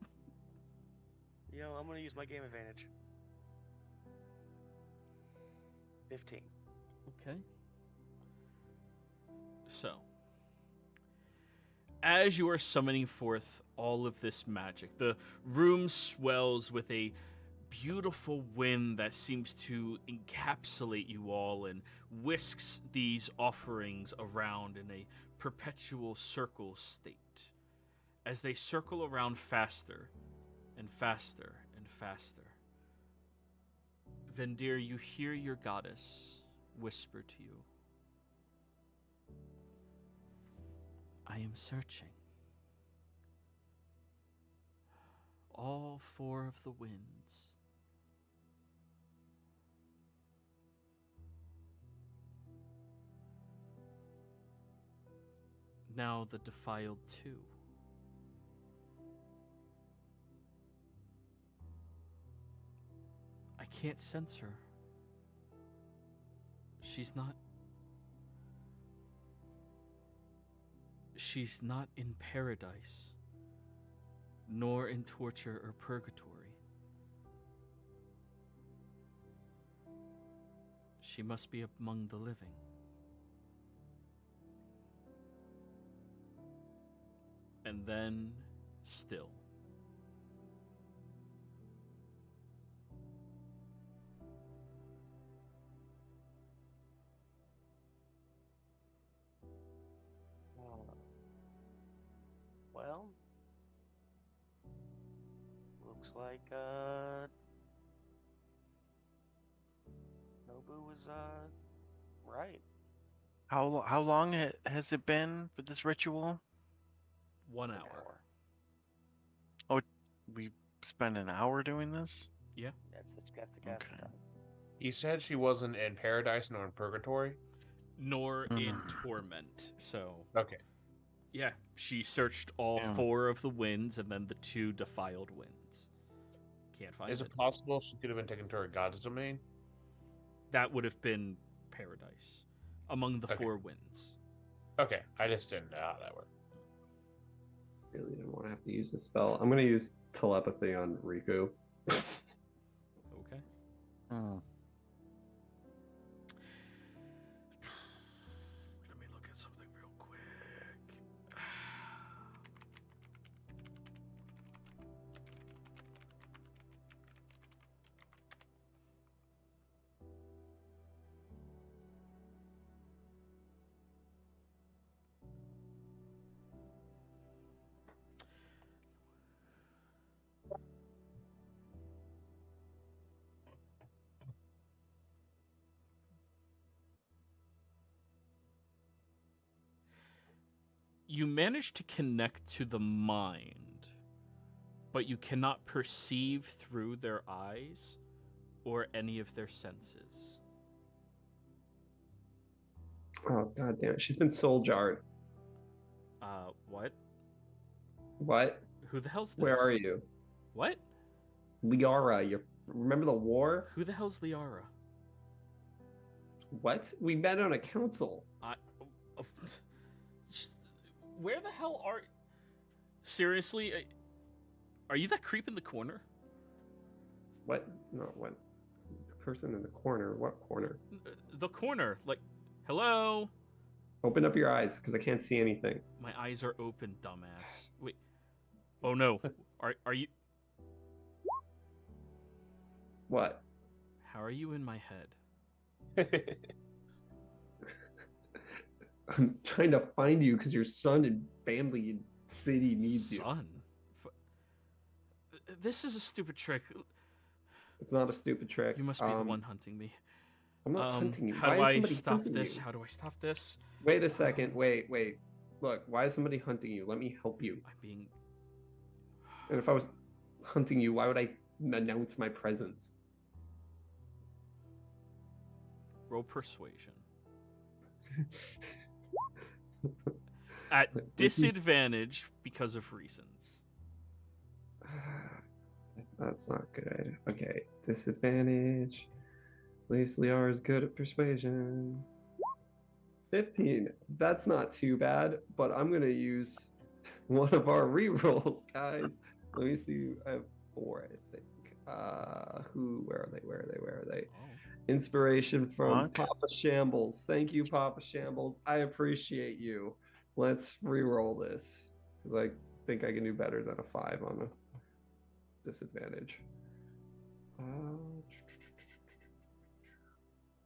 You know, I'm gonna use my game advantage. 15. Okay. So, as you are summoning forth all of this magic, the room swells with a beautiful wind that seems to encapsulate you all and whisks these offerings around in a perpetual circle state. As they circle around faster and faster and faster, Vendir, you hear your goddess whisper to you, I am searching. All four of the winds. Now the defiled too. I can't sense her. She's not in paradise, nor in torture or purgatory. She must be among the living. And then, still. Well, looks like Nobu was right. How long has it been for this ritual? 1 An hour. Oh, we spent an hour doing this? That's the casting Okay. time. You said she wasn't in paradise nor in purgatory. Nor in Mm. torment. So Okay. yeah, she searched all Yeah. 4 of the winds and then the 2 defiled winds. Can't find Is it. it possible she could have been taken to her god's domain? That would have been paradise among the Okay. 4 winds. Okay, I just didn't know how that worked. Really don't want to have to use this spell. I'm gonna use telepathy on Riku. Okay. Mm. Let me look at something real quick. You manage to connect to the mind, but you cannot perceive through their eyes or any of their senses. Oh god damn it. She's been soul jarred. What? What? Who the hell's this? Where are you? What? Liara, you remember the war? Who the hell's Liara? What? We met on a council. Where the hell are... Seriously? Are you that creep in the corner? What? No, what? The person in the corner. What corner? The corner. Like, hello? Open up your eyes, because I can't see anything. My eyes are open, dumbass. Wait. Oh no. Are you... What? How are you in my head? I'm trying to find you because your son and family and city needs you. Son? This is a stupid trick. It's not a stupid trick. You must be the one hunting me. I'm not hunting you. How Why do is I somebody stop hunting this? you? How do I stop this? Wait a second. Wait. Look, why is somebody hunting you? Let me help you. I'm being... And if I was hunting you, why would I announce my presence? Roll persuasion. At Which is- disadvantage because of reasons. That's not good. Okay, disadvantage. At least Liara is good at persuasion. 15. That's not too bad, but I'm gonna use one of our rerolls, guys. Let me see. I have 4, I think. Where are they? Oh. Inspiration from What? Papa Shambles. Thank you, Papa Shambles. I appreciate you. Let's re-roll this because I think I can do better than a 5 on a disadvantage.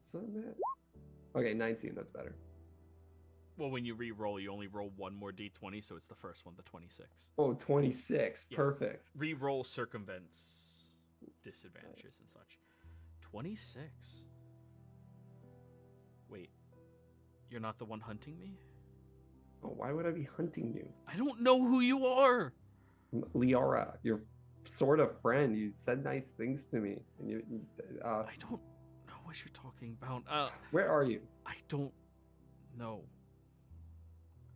Submit. Okay, 19. That's better. Well, when you re-roll, you only roll 1 more d20, so it's the first one, the 26. Oh, 26. Yeah. Perfect. Re-roll circumvents disadvantages and such. 26. Wait, you're not the one hunting me? Oh, why would I be hunting you? I don't know who you are. Liara, your sort of friend. You said nice things to me, and you. I don't know what you're talking about. Where are you? I don't know.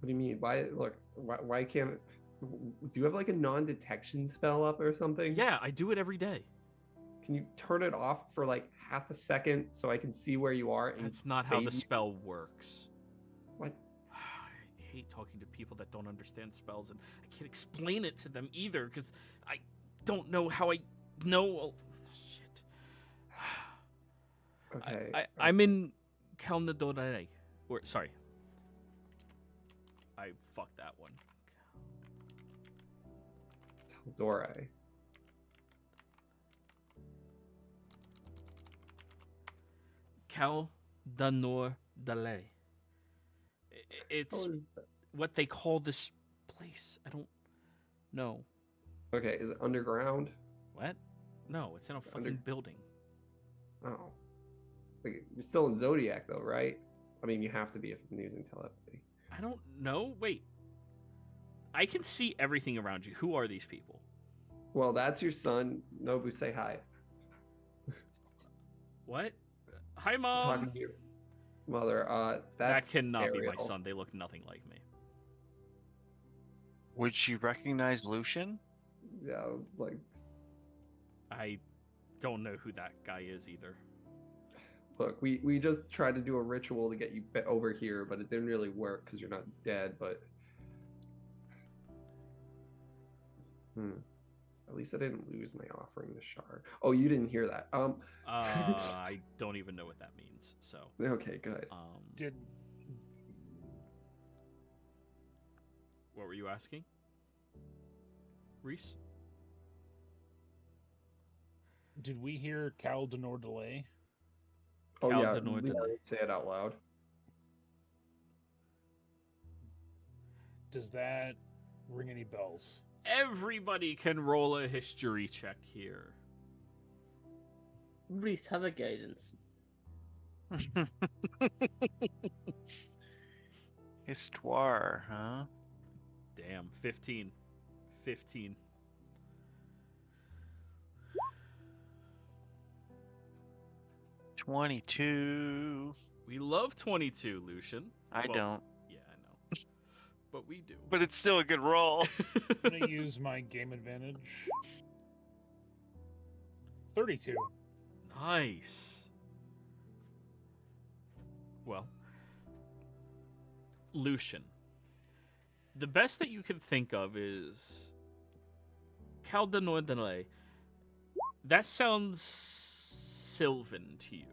What do you mean? Why can't? Do you have like a non-detection spell up or something? Yeah, I do it every day. Can you turn it off for like half a second so I can see where you are? And That's not how the save you? spell works. What? I hate talking to people that don't understand spells, and I can't explain it to them either because I don't know how I know. Oh, shit. Okay. I'm in Tal'Dorei. Or sorry, I fucked that one. Tal'Dorei. Tal'Dorei. It's How is that? what they call this place. I don't know. Okay, is it underground? What? No, it's in a fucking building. Oh. Like, you're still in Zodiac, though, right? I mean, you have to be if you're using telepathy. I don't know. Wait. I can see everything around you. Who are these people? Well, that's your son. Nobu, say hi. What? Hi, I'm Mom. talking to your mother. That That's cannot be my Ariel. son. They look nothing like me. Would she recognize Lucian? Yeah, like, I don't know who that guy is either. look, we just tried to do a ritual to get you over here, but it didn't really work because you're not dead. But at least I didn't lose my offering the shard. Oh, you didn't hear that. I don't even know what that means. So Okay, good. Did what were you asking, Reese? did we hear Tal'Dorei? Oh yeah, Tal'Dorei. Leah, say it out loud. Does that ring any bells? Everybody can roll a history check here. Reese, have a guidance. Histoire, huh? Damn, 15. 15. $22. We love 22, Lucian. I Well, don't. Yeah, I know. But we do. But it's still a good roll. I'm gonna use my game advantage. 32. Nice. Well, Lucian. The best that you can think of is Tal'Dorei. That sounds Sylvan to you.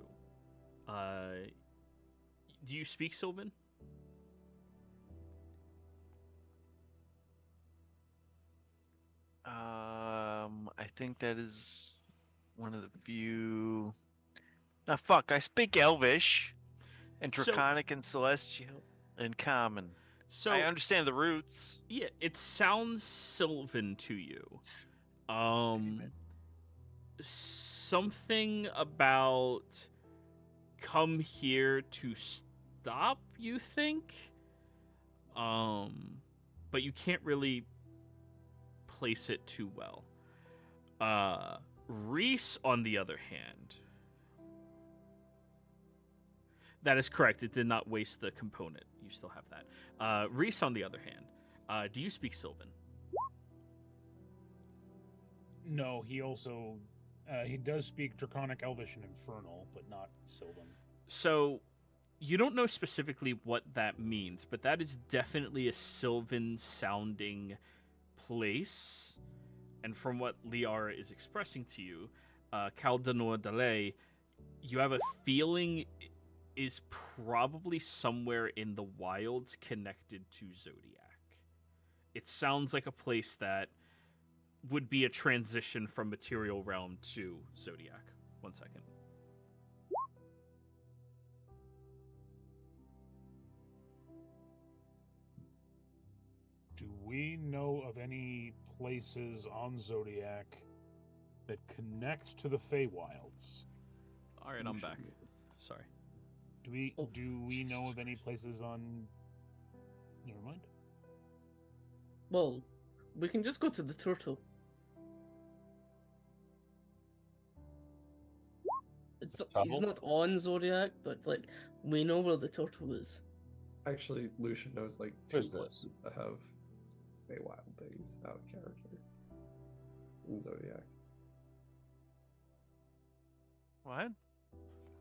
Do you speak Sylvan? I think that is one of the few. Now, fuck, I speak Elvish, and So- Draconic and Celestial, and Common. So I understand the roots. yeah, it sounds Sylvan to you. Something about come here to stop, you think? But you can't really place it too well. Reese, on the other hand, that is correct. It did not waste the component. You still have that. Reese, on the other hand, do you speak Sylvan? No, he also he does speak Draconic, Elvish, and Infernal, but not Sylvan. So, you don't know specifically what that means, but that is definitely a Sylvan-sounding place. And from what Liara is expressing to you, Tal'Dorei, you have a feeling is probably somewhere in the wilds connected to Zodiac. It sounds like a place that would be a transition from material realm to Zodiac. 1 second. Do we know of any places on Zodiac that connect to the Feywilds? All right, I'm back. Sorry. Do we Oh, know Jesus of any Christ. places on? Never mind. Well, we can just go to the turtle. He's Trouble? not on Zodiac, but like we know where the turtle is. Actually, Lucian knows like two Who's this? places that have Feywild things out of character in Zodiac. What?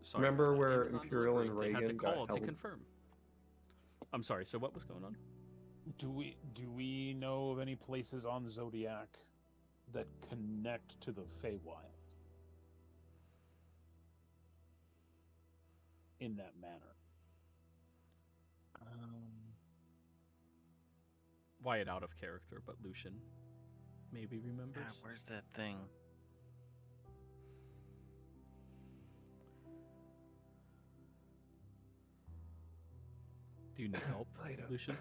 Sorry. Remember that where Amazon Imperial and delivery, they had to Reagan got call to held? confirm. I'm sorry. So what was going on? Do we know of any places on Zodiac that connect to the Feywild in that manner? Wyatt out of character, but Lucian maybe remembers. God, where's that thing? Do you need help, Lucian?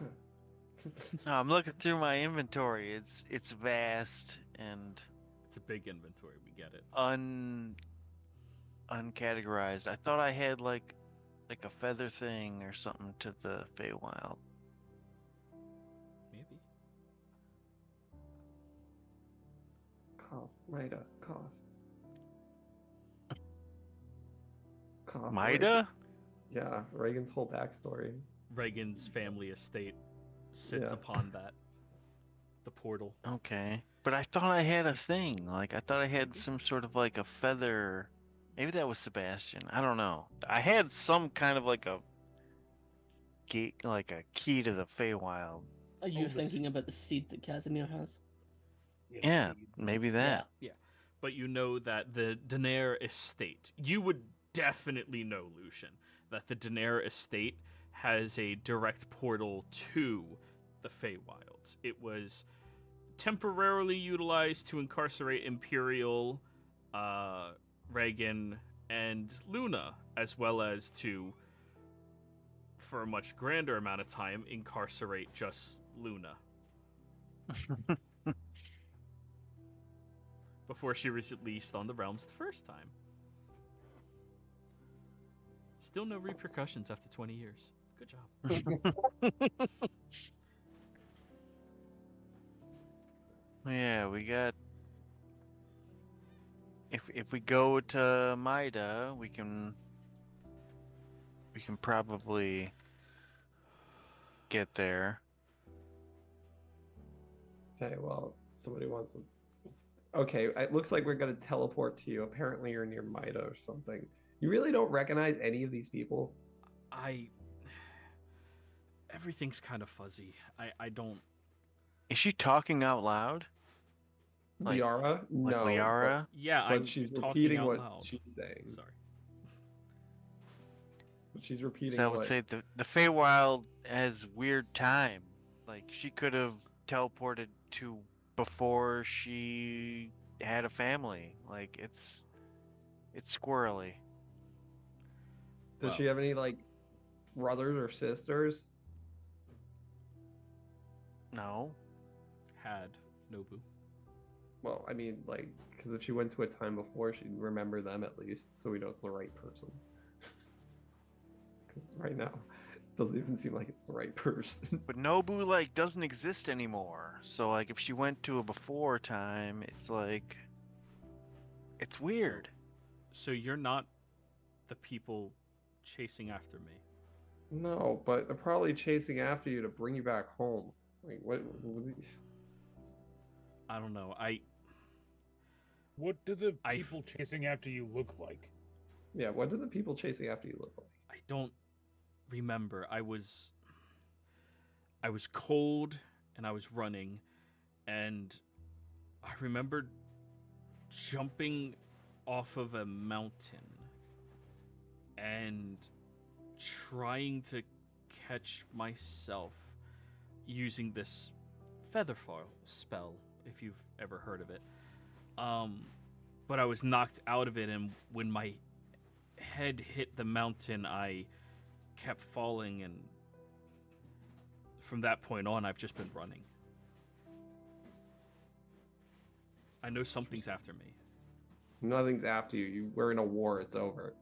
No, I'm looking through my inventory. It's vast and It's a big inventory. We get it. Uncategorized. I thought I had like a feather thing or something to the Feywild. Maybe. Cough, Mida, cough. Cough. Mida? Yeah, Reagan's whole backstory. Reagan's family estate sits Yeah. upon that. The portal. Okay. But I thought I had a thing. Like I thought I had Maybe. some sort of like a feather. Maybe that was Sebastian. I don't know. I had some kind of like a gate, like a key to the Feywild. Are you this- thinking about the seed that Casimir has? Yeah, maybe that. But you know that the Daenerys estate, you would definitely know, Lucian, that the Daenerys estate has a direct portal to the Feywilds. It was temporarily utilized to incarcerate Imperial, Reagan, and Luna, as well as to, for a much grander amount of time, incarcerate just Luna. Before she was released on the realms the first time. Still no repercussions after 20 years. Good job. Yeah, we got. If we go to Mida, we can probably get there. Okay, well, somebody wants to. Okay, it looks like we're gonna teleport to you. Apparently, you're near Mida or something. You really don't recognize any of these people? Everything's kind of fuzzy. I don't. Is she talking out loud? Like- Liara? Like No. Liara? Yeah, But I'm she's talking repeating out what loud. she's saying. Sorry. But she's repeating So I what. would say the Feywild has weird time. Like she could have teleported to before she had a family. Like it's squirrely. Does Well. she have any like brothers or sisters? No. Had Nobu. Well, I mean, like, because if she went to a time before, she'd remember them at least, so we know it's the right person. Because right now, it doesn't even seem like it's the right person. But Nobu like doesn't exist anymore. So like if she went to a before time, it's like it's weird. So you're not the people chasing after me. No, but they're probably chasing after you to bring you back home. Like, what I don't know. What do the I- people chasing after you look like? Yeah, what do the people chasing after you look like? I don't remember. I was cold and I was running, and I remembered jumping off of a mountain and trying to catch myself using this featherfall spell, if you've ever heard of it. But I was knocked out of it, and when my head hit the mountain, I kept falling, and from that point on, I've just been running. I know something's after me. Nothing's after you. We're in a war. It's over.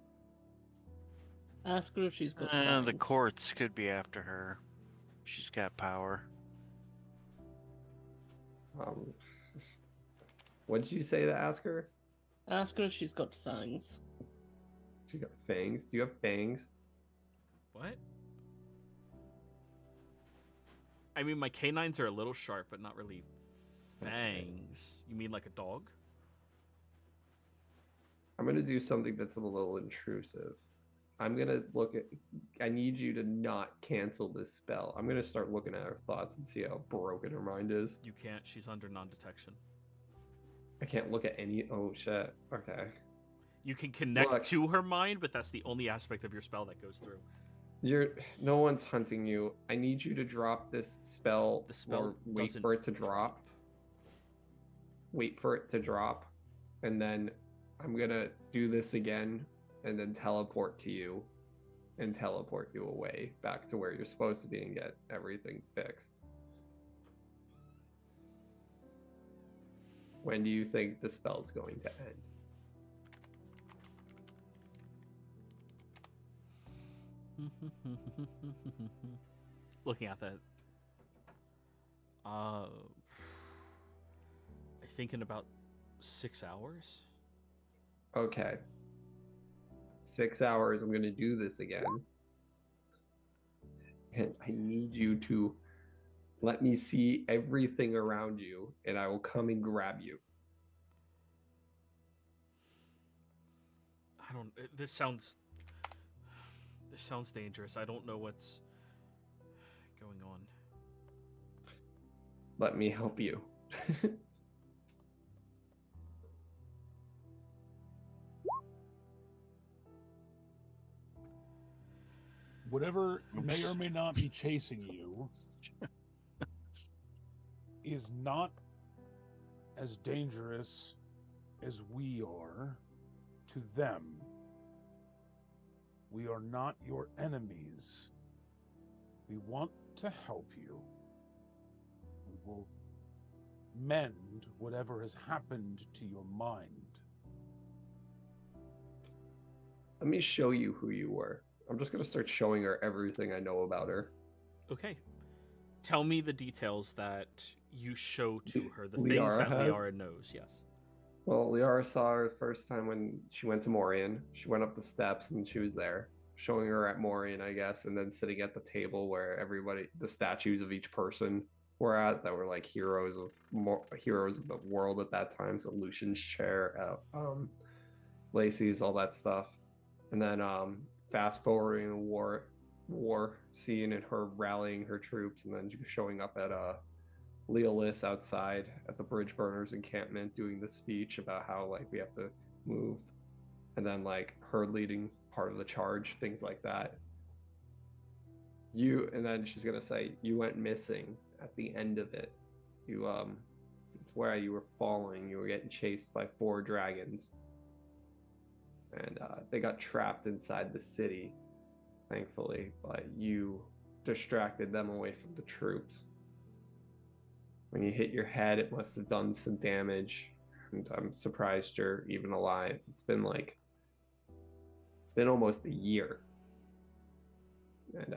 Ask her if she's got The fangs. courts could be after her. She's got power. What did you say to ask her? Ask her if she's got fangs. She got fangs. Do you have fangs? What? I mean, my canines are a little sharp, but not really fangs. You mean like a dog? I'm gonna do something that's a little intrusive. I'm gonna look at. I need you to not cancel this spell. I'm gonna start looking at her thoughts and see how broken her mind is. You can't. She's under non-detection. I can't look at any. Oh shit. Okay. You can connect Look. to her mind, but that's the only aspect of your spell that goes through. No one's hunting you. I need you to drop this spell. The spell or wait doesn't for it to drop. Wait for it to drop, and then I'm gonna do this again, and then teleport to you, and teleport you away back to where you're supposed to be and get everything fixed. When do you think the spell's going to end? Looking at that. I think in about 6 hours. Okay. 6 hours, I'm going to do this again. And I need you to let me see everything around you, and I will come and grab you. I don't. This sounds dangerous. I don't know what's going on. Let me help you. Whatever may or may not be chasing you is not as dangerous as we are to them. We are not your enemies. We want to help you. We will mend whatever has happened to your mind. Let me show you who you were. I'm just going to start showing her everything I know about her. Okay. Tell me the details that you show to her. The things Liara that has? Liara knows, yes. Well, Liara saw her the first time when she went to Morian. She went up the steps and she was there, showing her at Morian, I guess, and then sitting at the table where everybody, the statues of each person were at, that were like heroes of the world at that time. So Lucian's chair, Lacey's, all that stuff, and then fast forwarding the war scene and her rallying her troops, and then showing up at Leolis outside at the Bridge Burners encampment doing the speech about how like we have to move, and then like her leading part of the charge, things like that. And then she's gonna say you went missing at the end of it. It's where you were falling. You were getting chased by 4 dragons, and they got trapped inside the city, thankfully, but you distracted them away from the troops. When you hit your head, it must have done some damage, and I'm surprised you're even alive. It's been almost a year. And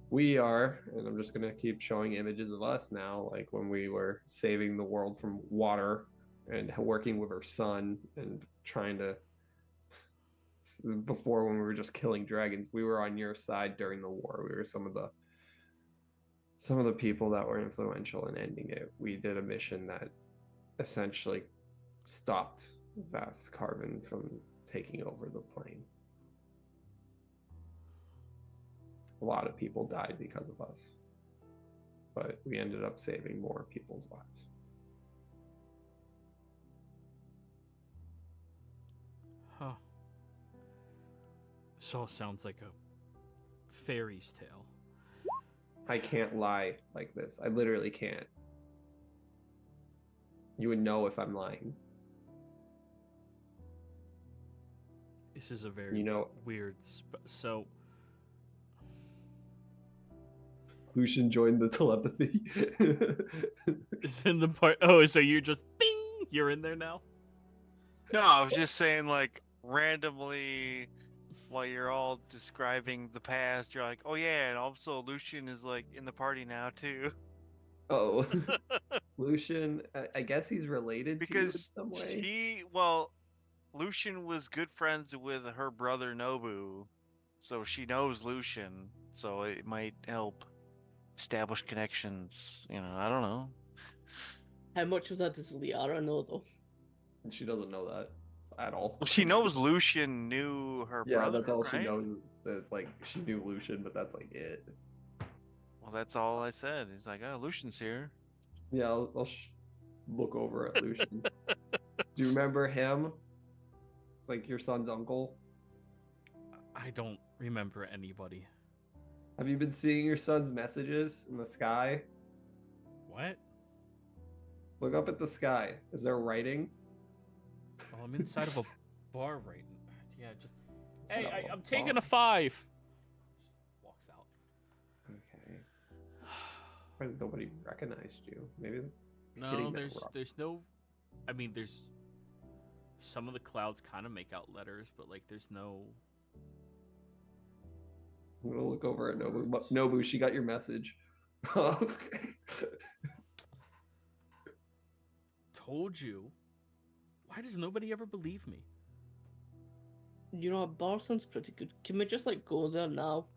and I'm just going to keep showing images of us now, like when we were saving the world from water and working with her son and trying to, before when we were just killing dragons, we were on your side during the war. We were some of the people that were influential in ending it. We did a mission that essentially stopped Vast Carven from taking over the plane. A lot of people died because of us, but we ended up saving more people's lives. Huh. This all sounds like a fairy's tale. I can't lie like this. I literally can't. You would know if I'm lying. This is a very weird. So Lucian joined the telepathy. it's in the part. Oh, so you're just bing. You're in there now. No, I was just saying, like, randomly, while you're all describing the past, you're like, oh yeah, and also Lucian is, like, in the party now, too. Oh. Lucian, I guess he's related to you in Because some way. Lucian was good friends with her brother Nobu, so she knows Lucian, so it might help establish connections, I don't know. How much of that does Liara know, though? She doesn't know that at all. Well, she knows Lucian knew her brother, Yeah, that's all she right? knows. That like she knew Lucian, but that's like it. Well, that's all I said. He's like, oh, Lucian's here. Yeah, I'll look over at Lucian. Do you remember him? It's like your son's uncle. I don't remember anybody. Have you been seeing your son's messages in the sky? What? Look up at the sky. Is there writing? Oh, I'm inside of a bar right now. Yeah, just. Hey, Inside of a I'm taking bar? a 5. Walks out. Okay. Why nobody recognized you? Maybe No, hitting that there's rock. there's no. I mean, there's some of the clouds kind of make out letters, but like there's no. I'm gonna look over at Nobu. Nobu, she got your message. Okay. Told you. Why does nobody ever believe me? You know, a bar sounds pretty good. Can we just like go there now?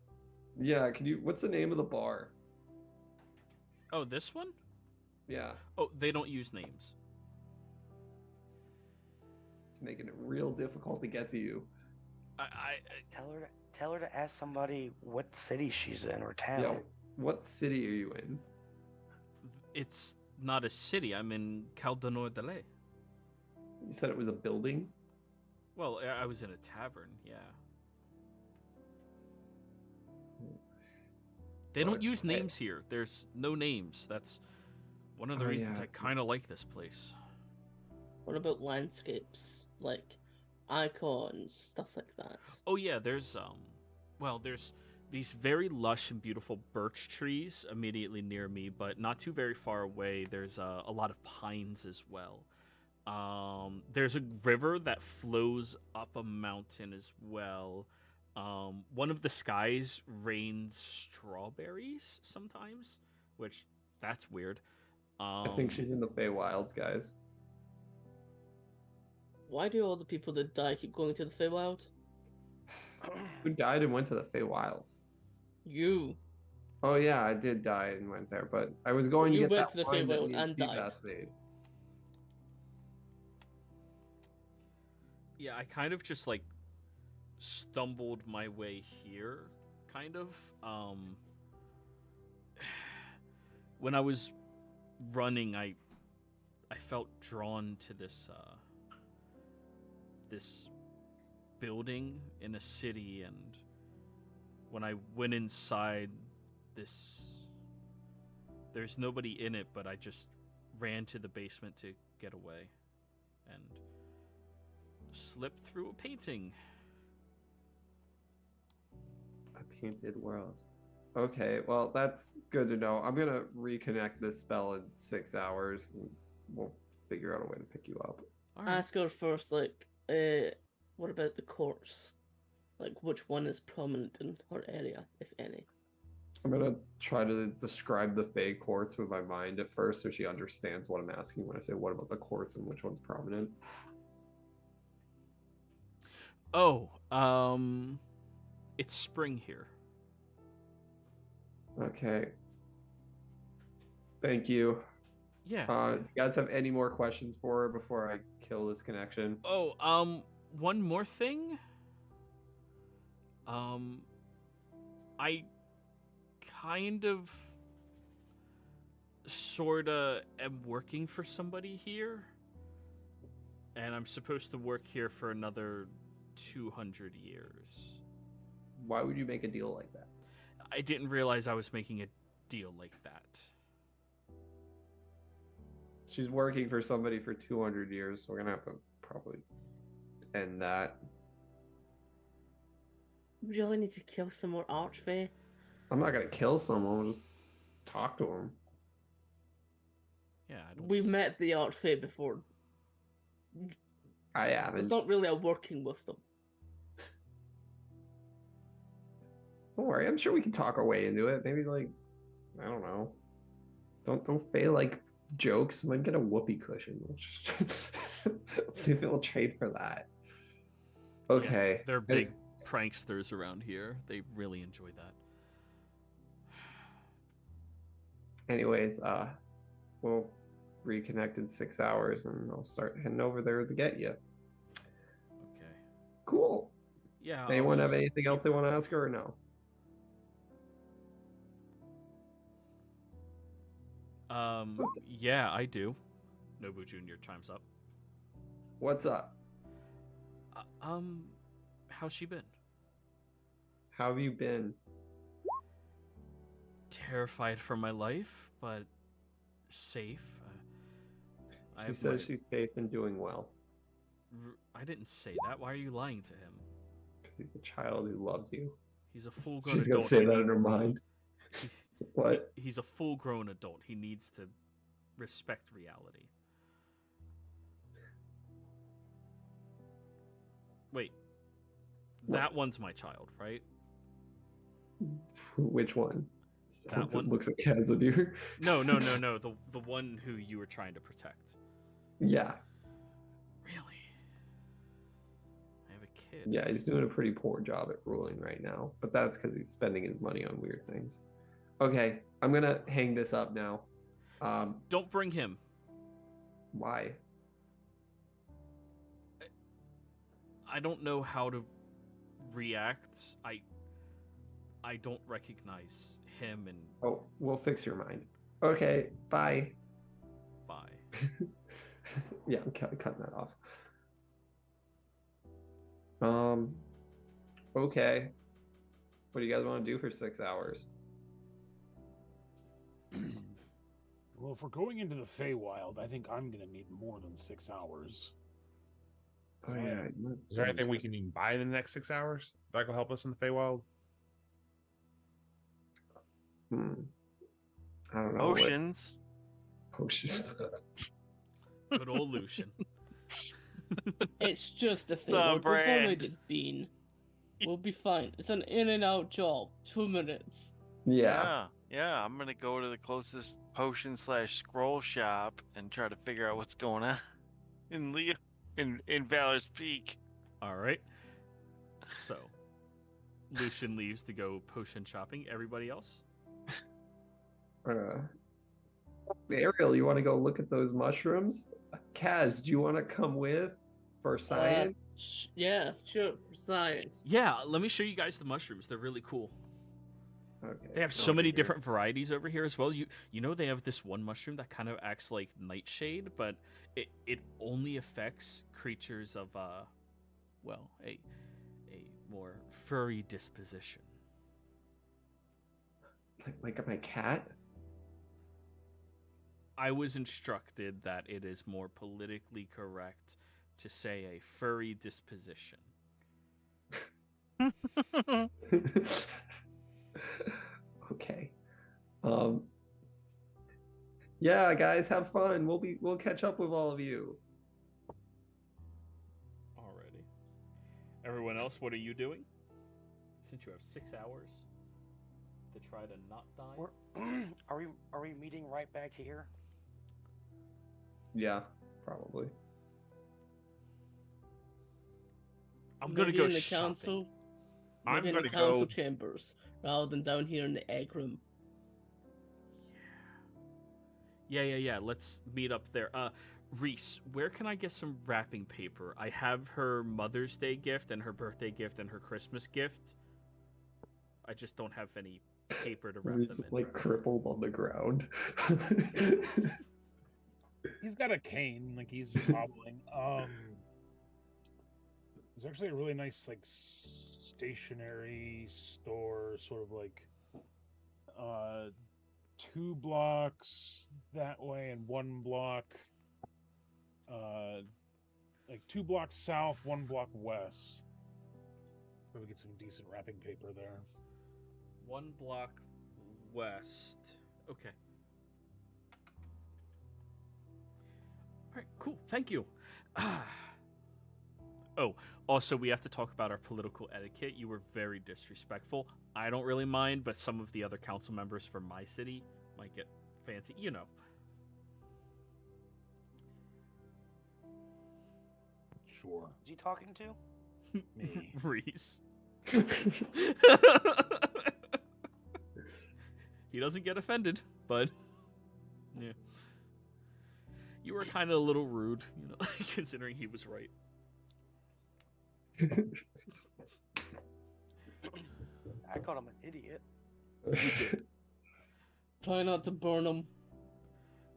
Yeah, can you? What's the name of the bar? Oh, this one? Yeah, Oh, they don't use names. making it real difficult to get to you. Tell her to ask somebody what city she's in or town. Yeah, what city are you in? It's not a city. I'm in Tal'Dorei. You said it was a building. Well, I was in a tavern. Yeah. They don't use names here. There's no names. That's one of the reasons I kind of like this place. What about landscapes, like icons, stuff like that? Oh yeah, there's these very lush and beautiful birch trees immediately near me, but not too very far away. There's a lot of pines as well. There's a river that flows up a mountain as well. One of the skies rains strawberries sometimes, which that's weird. I think she's in the Feywilds, guys. Why do all the people that die keep going to the Feywild? Who died and went to the Feywilds? You. Oh yeah, I did die and went there, but I was going You to get went that to the wine that Feywild me and and died. Seabass made. Yeah, I kind of just like stumbled my way here, kind of. When I was running, I felt drawn to this this building in a city, and when I went inside, there's nobody in it, but I just ran to the basement to get away and slipped through a painting. A painted world. Okay, well that's good to know. I'm gonna reconnect this spell in 6 hours, and we'll figure out a way to pick you up. All right. Ask her first, like, what about the courts? Like, which one is prominent in her area, if any? I'm gonna try to describe the Fey courts with my mind at first, so she understands what I'm asking when I say what about the courts and which one's prominent. Oh, it's spring here. Okay. Thank you. Yeah. Do you guys have any more questions for her before I kill this connection? Oh, one more thing. I kind of sorta am working for somebody here, and I'm supposed to work here for another 200 years. Why would you make a deal like that? I didn't realize I was making a deal like that. She's working for somebody for 200 years, so we're gonna have to probably end that. We really need to kill some more Archfey. I'm not gonna kill someone, we'll just talk to him. Yeah, I don't We've met the Archfey before. I haven't. It's not really a working with them. Don't worry, I'm sure we can talk our way into it. Maybe like, I don't know. Don't fail like jokes. Might get a whoopee cushion. Let's see if it'll trade for that. Okay. Yeah, they're big pranksters around here. They really enjoy that. Anyways, we'll reconnect in 6 hours and I'll start heading over there to get you. Okay. Cool. Yeah. Anyone have anything else they want to ask her or no? Yeah, I do. Nobu Jr. chimes up. What's up? How's she been? How have you been? Terrified for my life, but safe. She says she's safe and doing well. I didn't say that. Why are you lying to him? Because he's a child who loves you. He's a full-grown She's adult. gonna say that in her mind. What? He's a full-grown adult. He needs to respect reality. Wait, that one's my child, right? Which one? That Once one? it looks at Casimir. No. The one who you were trying to protect. Yeah. Really? I have a kid. Yeah, he's doing a pretty poor job at ruling right now, but that's because he's spending his money on weird things. Okay, I'm gonna hang this up now. Don't bring him. Why? I don't know how to react. I don't recognize him, and Oh, we'll fix your mind. Okay, bye. bye. Yeah, I'm cutting that off. Okay. What do you guys want to do for 6 hours? Well, if we're going into the Feywild, I think I'm gonna need more than 6 hours. Oh yeah. Is there anything we can even buy in the next 6 hours that will help us in the Feywild? I don't know. Potions. Potions. Good old Lucian. It's just a thing. The We've brand. already been. We'll be fine. It's an in and out job. 2 minutes. Yeah. Yeah. I'm gonna go to the closest potion/scroll shop and try to figure out what's going on in Valor's Peak. All right. So, Lucian leaves to go potion shopping. Everybody else? Ariel, you want to go look at those mushrooms? Kaz, do you want to come with for science? Yeah, sure. Science. Yeah, let me show you guys the mushrooms. They're really cool. Okay. They have so many different varieties over here as well. You know they have this one mushroom that kind of acts like nightshade, but it only affects creatures of a more furry disposition. Like my cat? I was instructed that it is more politically correct to say a furry disposition. Okay. Yeah, guys, have fun. We'll catch up with all of you. Alrighty. Everyone else, what are you doing? Since you have 6 hours to try to not die. Are we meeting right back here? Yeah, probably. I'm gonna Maybe go in the shopping. council. I'm Maybe in the gonna council go. chambers rather than down here in the egg room. Yeah. Let's meet up there. Reese, where can I get some wrapping paper? I have her Mother's Day gift and her birthday gift and her Christmas gift. I just don't have any paper to wrap He's them in. like crippled on the ground. He's got a cane, like he's just hobbling. There's actually a really nice like stationery store, sort of like 2 blocks that way and 1 block, like 2 blocks south, 1 block west. Where we get some decent wrapping paper there. 1 block west. Okay. All right, cool. Thank you. Oh, also, we have to talk about our political etiquette. You were very disrespectful. I don't really mind, but some of the other council members from my city might get fancy, you know. Sure. Is he talking to? Me. Reese. He doesn't get offended, but yeah. You were kind of a little rude, you know, considering he was right. I called him an idiot. Try not to burn them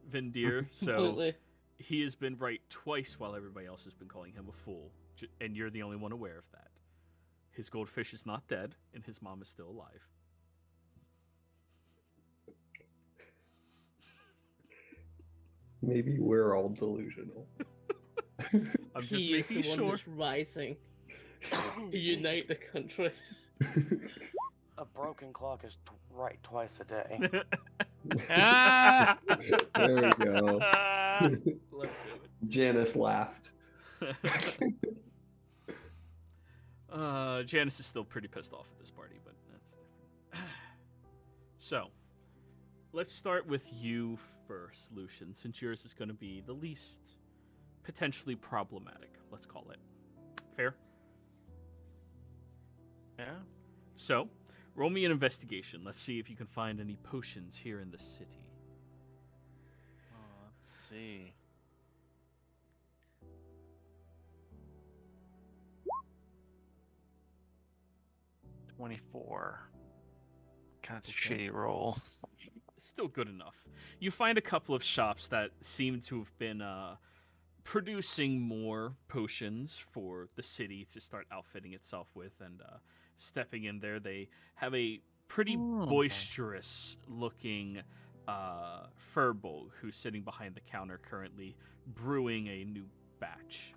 Vindir, so completely. he has been right twice while everybody else has been calling him a fool, and you're the only one aware of that. His goldfish is not dead, and his mom is still alive. Maybe we're all delusional. I'm just He is the making one sure. that's rising to unite the country. A broken clock is right twice a day. Ah! There we go. Let's do Janice laughed. it. Janice is still pretty pissed off at this party, but that's different. So, let's start with you first, Lucian, since yours is going to be the least potentially problematic, let's call it. Fair? Yeah. So, roll me an investigation. Let's see if you can find any potions here in the city. Let's see. $24. Kind of a shitty roll. Still good enough. You find a couple of shops that seem to have been producing more potions for the city to start outfitting itself with, and stepping in there, they have a pretty boisterous looking Furbolg who's sitting behind the counter currently brewing a new batch.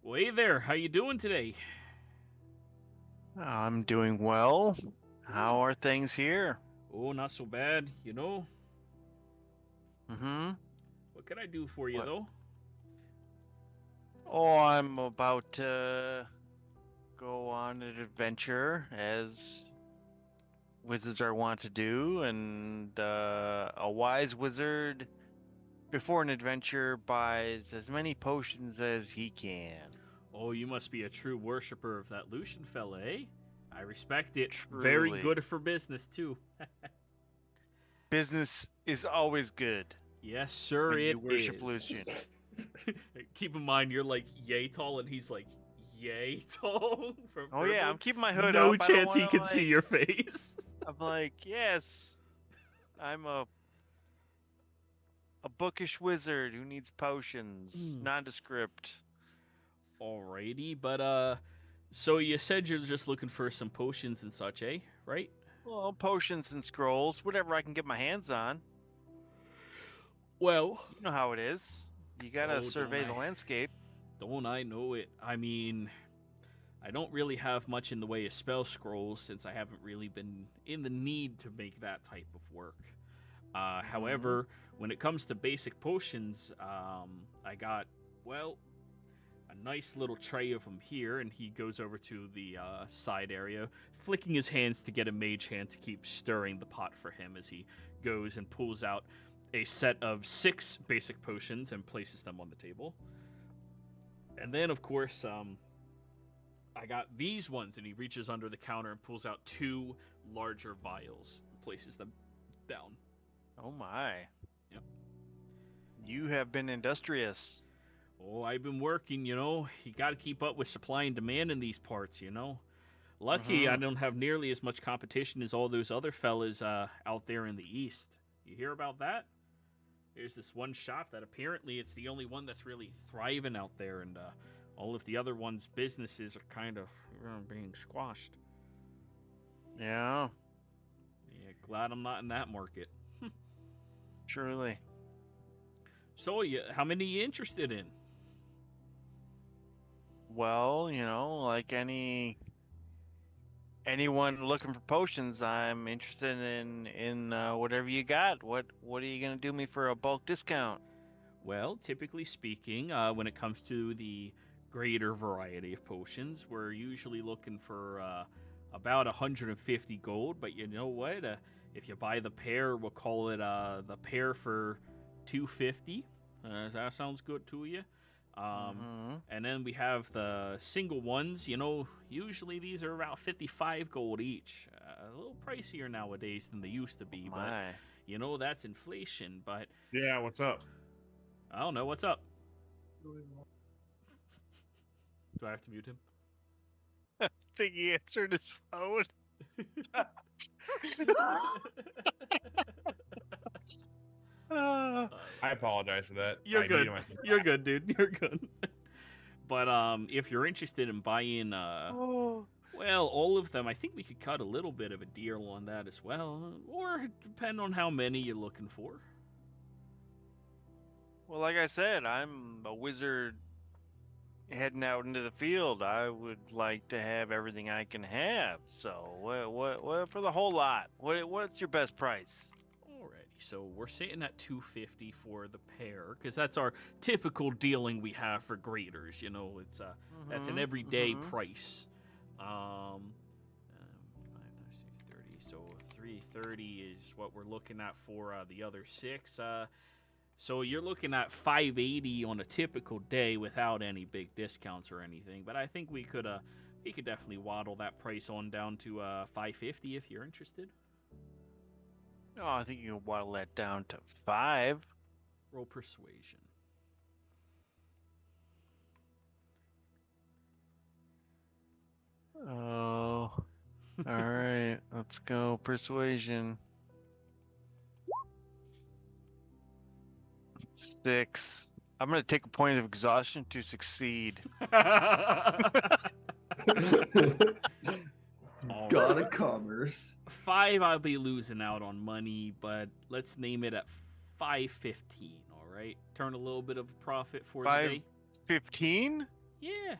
Well, hey there, how you doing today? I'm doing well. How are things here? Oh, not so bad, you know. Mm-hmm. What can I do for you, What? though? Oh, I'm about to go on an adventure, as wizards are wont to do, and a wise wizard, before an adventure, buys as many potions as he can. Oh, you must be a true worshiper of that Lucian fella, eh? I respect it. Very Truly. good for business, too. Business is always good Yes, sir, when it you worship is. Lucian. Keep in mind, you're like yay tall, and he's like yay tall. Oh yeah, I'm keeping my hood no up. I don't chance he wanna, can see your face. I'm like, yes, I'm a bookish wizard who needs potions, nondescript. Alrighty, but so you said you're just looking for some potions and such, eh? Right? Well, potions and scrolls, whatever I can get my hands on. Well, You know how it is. You gotta Oh, survey don't the I. landscape. don't I know it? I mean, I don't really have much in the way of spell scrolls since I haven't really been in the need to make that type of work. However, when it comes to basic potions, I got, well, a nice little tray of them here, and he goes over to the side area, flicking his hands to get a mage hand to keep stirring the pot for him as he goes and pulls out a set of 6 basic potions and places them on the table. And then, of course, I got these ones, and he reaches under the counter and pulls out 2 larger vials and places them down. Oh my. Yep. You have been industrious. Oh, I've been working, you know. You got to keep up with supply and demand in these parts, you know. Lucky I don't have nearly as much competition as all those other fellas out there in the east. You hear about that? There's this one shop that apparently it's the only one that's really thriving out there, and all of the other ones' businesses are kind of being squashed. Yeah, Yeah, glad I'm not in that market. truly. So, how many you interested in? Well, like anyone looking for potions, I'm interested in whatever you got. What are you gonna do me for a bulk discount? Well, typically speaking, when it comes to the greater variety of potions, we're usually looking for about 150 gold. But you know what? If you buy the pair, we'll call it the pair for 250. That sounds good to you? And then we have the single ones. You know, usually these are about 55 gold each. A little pricier nowadays than they used to be, but you know that's inflation. But Yeah, what's up? I don't know what's up. Do I have to mute him? I think he answered his phone. I apologize for that. You're I good. muted myself. You're good, dude. You're good. But if you're interested in buying, well, all of them, I think we could cut a little bit of a deal on that as well, or depend on how many you're looking for. Well, like I said, I'm a wizard heading out into the field. I would like to have everything I can have. So, what for the whole lot? What's your best price? So we're sitting at 250 for the pair, because that's our typical dealing we have for graders. You know, it's that's an everyday price. 5 times 6, 30. So 330 is what we're looking at for the other 6. So you're looking at 580 on a typical day without any big discounts or anything. But I think we could definitely waddle that price on down to 550 if you're interested. Oh, I think you can waddle that down to 5. Roll persuasion. Oh, all right. Let's go persuasion. 6. I'm gonna take a point of exhaustion to succeed. God of commerce. 5, I'll be losing out on money, but let's name it at 515. All right, turn a little bit of a profit for the day. 15? Yeah.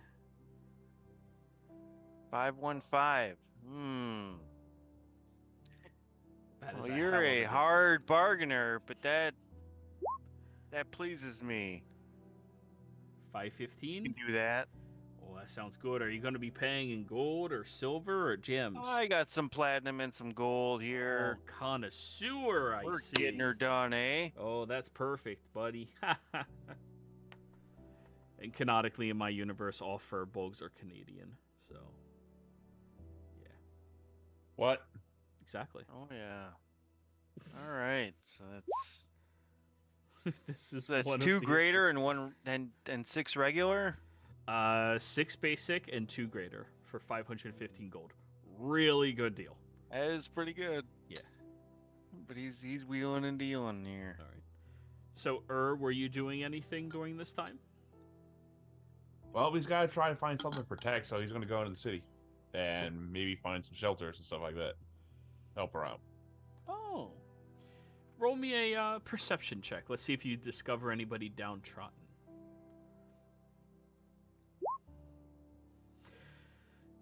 515. That is Well, a you're hell of a discount. hard bargainer, but that pleases me. 515. You can do that. Well, that sounds good. Are you going to be paying in gold or silver or gems? I got some platinum and some gold here. Oh, connoisseur, I We're see. getting her done, eh? Oh, that's perfect, buddy. And canonically in my universe, all furbolgs are Canadian. So, yeah. What? Exactly. Oh yeah. All right. So This is that's one 2 of the greater and 1 and 6 regular. 6 basic and 2 greater for 515 gold. Really good deal. That is pretty good. Yeah. But he's wheeling and dealing here. All right. So, were you doing anything during this time? Well, he's got to try and find something to protect, so he's going to go into the city and maybe find some shelters and stuff like that. Help her out. Oh. Roll me a perception check. Let's see if you discover anybody downtrodden.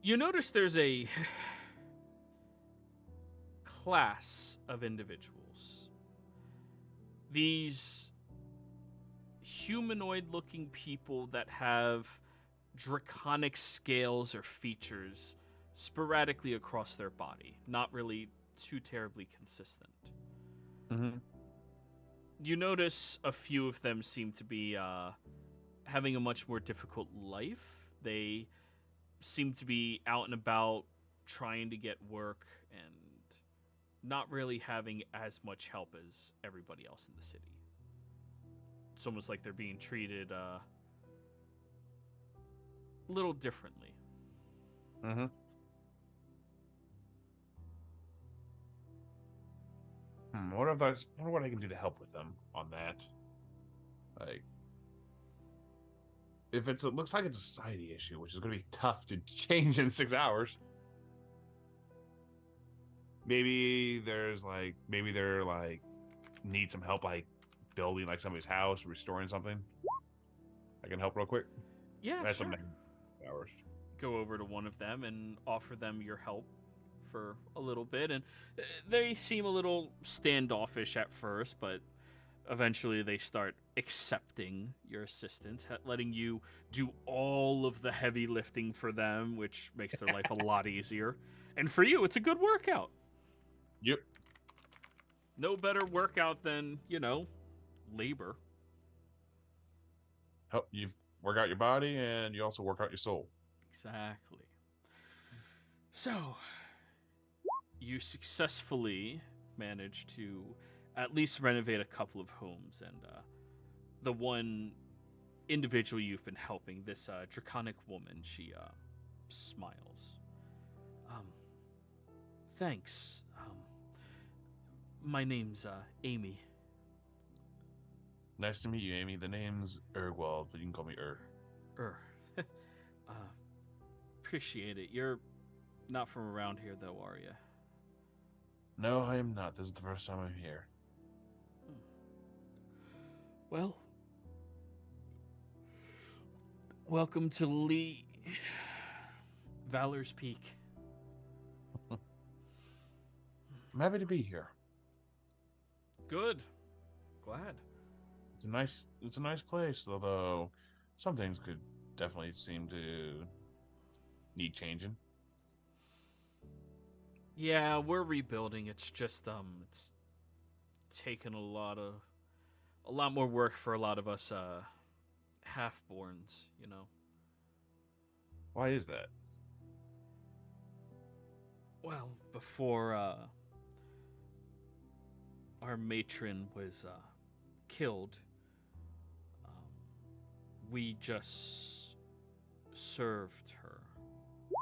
You notice there's a class of individuals. These humanoid-looking people that have draconic scales or features sporadically across their body, not really too terribly consistent. Mm-hmm. You notice a few of them seem to be having a much more difficult life. They seem to be out and about trying to get work and not really having as much help as everybody else in the city. It's almost like they're being treated a little differently. Mm-hmm. I wonder what I can do to help with them on that. Like, if it looks like it's a society issue, which is going to be tough to change in 6 hours. Maybe they're need some help, like building like somebody's house, restoring something. I can help real quick. Yeah, That's sure. some hours. Go over to one of them and offer them your help for a little bit, and they seem a little standoffish at first, but eventually they start accepting your assistance, letting you do all of the heavy lifting for them, which makes their life a lot easier. And for you, it's a good workout. Yep. No better workout than, labor. Help you work out your body, and you also work out your soul. Exactly. So, you successfully managed to at least renovate a couple of homes, and the one individual you've been helping, this draconic woman, she smiles. Thanks. My name's Amy. Nice to meet you, Amy. The name's Ergwald, but you can call me Appreciate it. You're not from around here, though, are you? No, I am not. This is the first time I'm here. Well, welcome to Lee Valor's Peak. I'm happy to be here. Good. Glad. It's a nice place, although some things could definitely seem to need changing. Yeah, we're rebuilding. It's just it's taken a lot more work for a lot of us half-borns, you know. Why is that? Well, before our matron was killed, we just served her.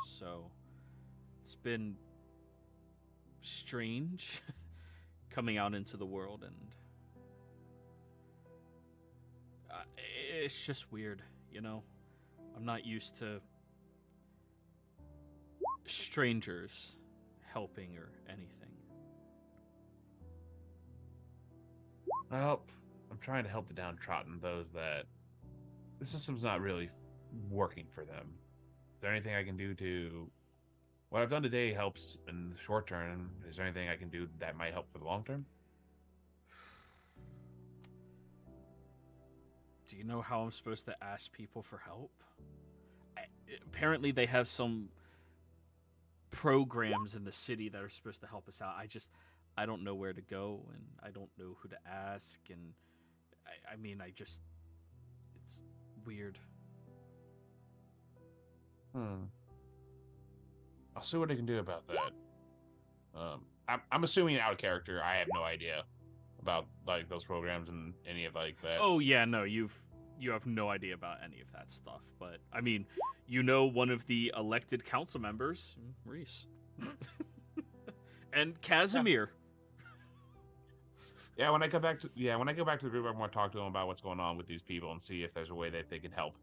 So it's been strange coming out into the world, and it's just weird, you know. I'm not used to strangers helping or anything. Well, I'm trying to help the downtrodden, those that the system's not really working for them. Is there anything I can do to... What I've done today helps in the short term. Is there anything I can do that might help for the long term? Do you know how I'm supposed to ask people for help? Apparently they have some programs in the city that are supposed to help us out. I don't know where to go, and I don't know who to ask, and it's weird. I'll see what I can do about that. I'm assuming out of character. I have no idea about like those programs and any of like that. Oh yeah, no, you have no idea about any of that stuff. But I mean, you know, one of the elected council members, Reese, and Casimir. Yeah, when I go back to the group, I want to talk to them about what's going on with these people and see if there's a way that they can help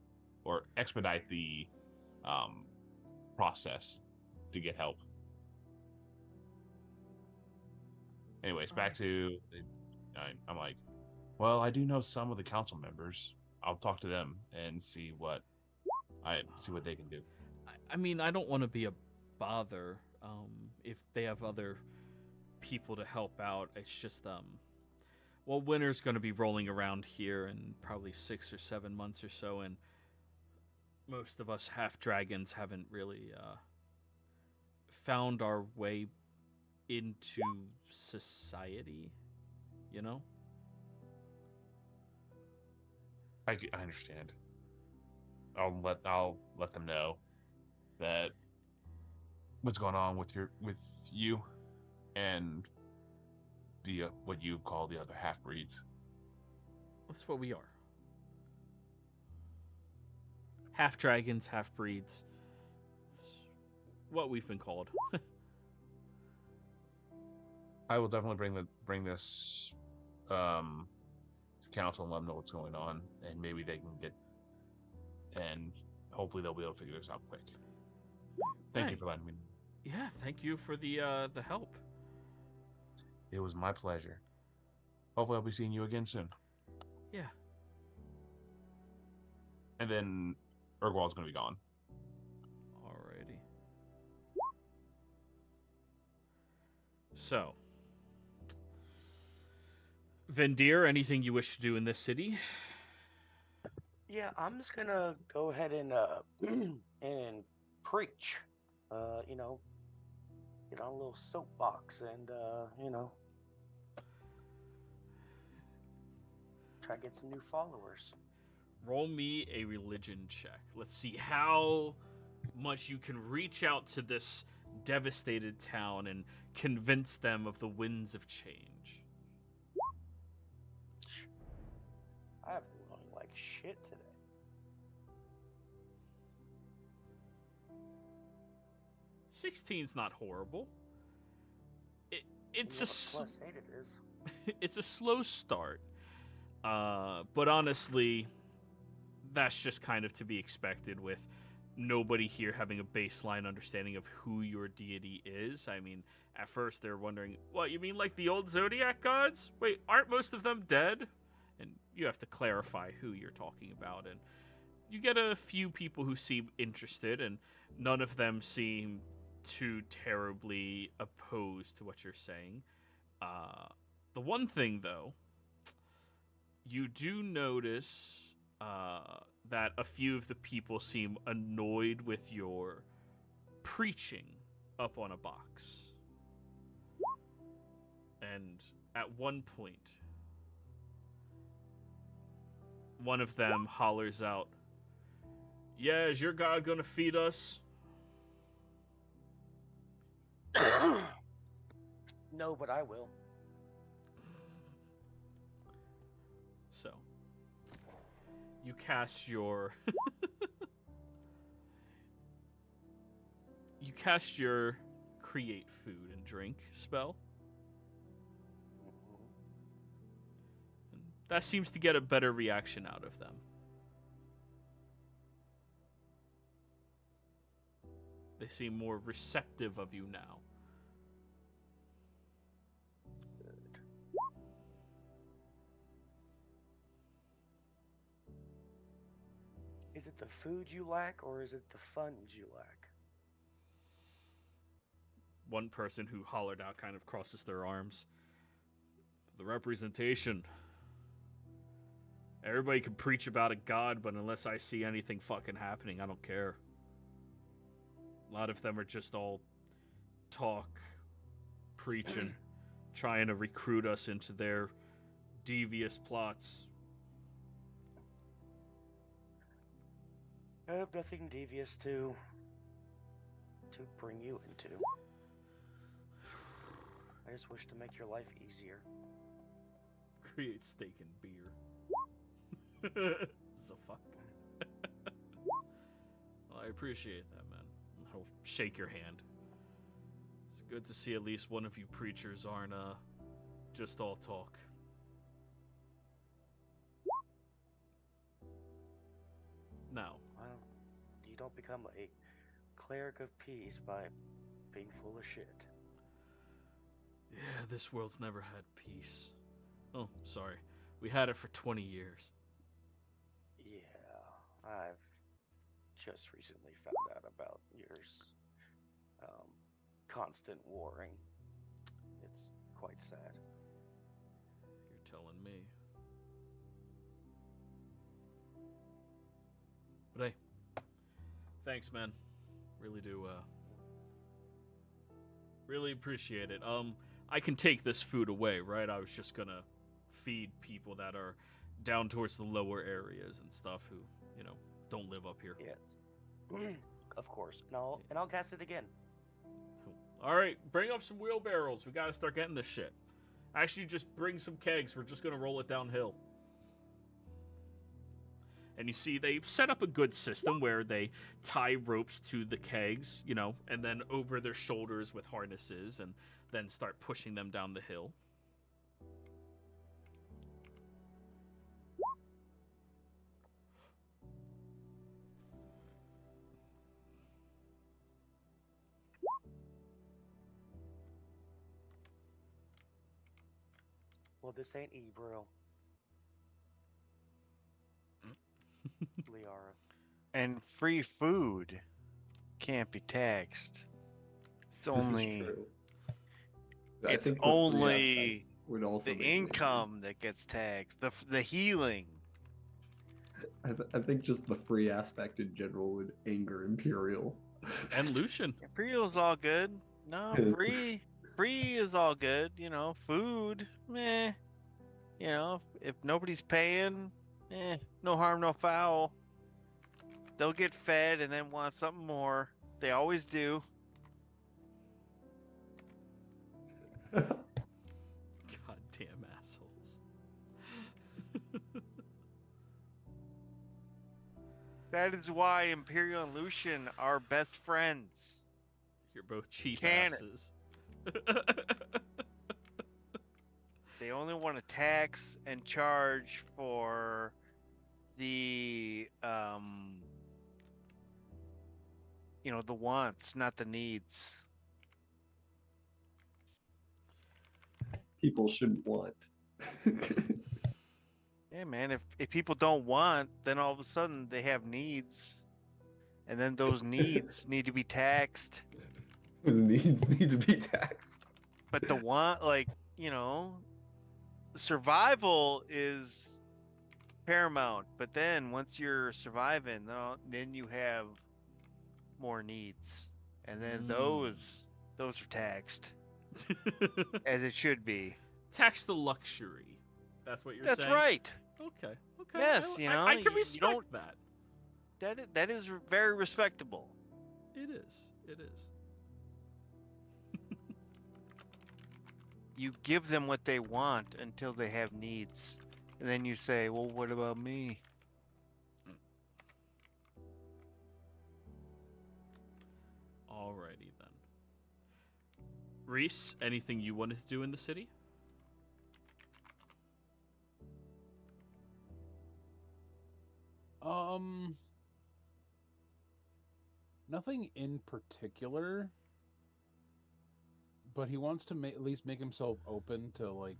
or expedite the process to get help. Anyways, back to I'm like, well, I do know some of the council members. I'll talk to them and see what they can do. I mean, I don't want to be a bother. If they have other people to help out, it's just well, winter's going to be rolling around here in probably 6 or 7 months or so, and most of us half dragons haven't really found our way into society, you know? I understand. I'll let them know that what's going on with you and the what you call the other half breeds. That's what we are. Half dragons, half breeds. It's what we've been called. I will definitely bring this to council and let them know what's going on, and maybe they can and hopefully they'll be able to figure this out quick. Thank you for letting me know. Yeah, thank you for the help. It was my pleasure. Hopefully I'll be seeing you again soon. Yeah. And then Urgwald's going to be gone. Alrighty. So, Vendir, anything you wish to do in this city? Yeah, I'm just gonna go ahead and and preach. You know, get on a little soapbox and you know, try to get some new followers. Roll me a religion check. Let's see how much you can reach out to this devastated town and convince them of the winds of change. I've been rolling like shit today. 16's not horrible. It's plus 8 it is. it's a slow start, but honestly, that's just kind of to be expected with nobody here having a baseline understanding of who your deity is. I mean, at first they're wondering, what, you mean like the old Zodiac gods? Wait, aren't most of them dead? And you have to clarify who you're talking about, and you get a few people who seem interested, and none of them seem too terribly opposed to what you're saying. The one thing, though, you do notice that a few of the people seem annoyed with your preaching up on a box. And at one point, one of them hollers out, "Yeah, is your God gonna feed us?" No, but I will. So, you cast your you cast your create food and drink spell. And that seems to get a better reaction out of them. They seem more receptive of you now. Good. Is it the food you lack, or is it the funds you lack? One person who hollered out kind of crosses their arms. The representation. Everybody can preach about a god, but unless I see anything fucking happening, I don't care. A lot of them are just all talk, preaching, trying to recruit us into their devious plots. I have nothing devious to bring you into. I just wish to make your life easier. Create steak and beer. So fuck. Well, I appreciate that, man. I'll shake your hand. It's good to see at least one of you preachers aren't just all talk. Now, Well, you don't become a cleric of peace by being full of shit. yeah, this world's never had peace. Oh, sorry. We had it for 20 years. Yeah, I've just recently found out about your constant warring. It's quite sad. You're telling me. But hey, thanks, man. Really do, really appreciate it. I can take this food away, right? I was just gonna feed people that are down towards the lower areas and stuff who, you know, don't live up here. Yes. Of course. And I'll cast it again. All right, bring up some wheelbarrows. We gotta start getting this shit. Actually, just bring some kegs. We're just gonna roll it downhill. And you see they set up a good system where they tie ropes to the kegs, you know, and then over their shoulders with harnesses, and then start pushing them down the hill. Well, this ain't Ebro. Liara. And free food can't be taxed. It's This is only true. I it's think the free only aspect would also the make an issue. income that gets taxed. The healing. I think just the free aspect in general would anger Imperial. And Lucian. Imperial's all good. No, free is all good. You know, food, meh. You know, if nobody's paying, no harm, no foul. They'll get fed and then want something more. They always do. Goddamn assholes. That is why Imperial and Lucian are best friends. You're both cheap Can- asses. They only want to tax and charge for the the wants, not the needs. People shouldn't want. Yeah, man, if people don't want, then all of a sudden they have needs. And then those needs need to be taxed. Those needs need to be taxed. But the want, like, survival is paramount, but then once you're surviving, then you have more needs, and then those are taxed as it should be. Tax the luxury. That's what you're That's saying? right. Okay. Yes, I can respect that. That is very respectable. It is. It is. You give them what they want until they have needs, and then you say, "Well, what about me?" Alrighty then. Reese, anything you wanted to do in the city? Nothing in particular, but he wants to at least make himself open to like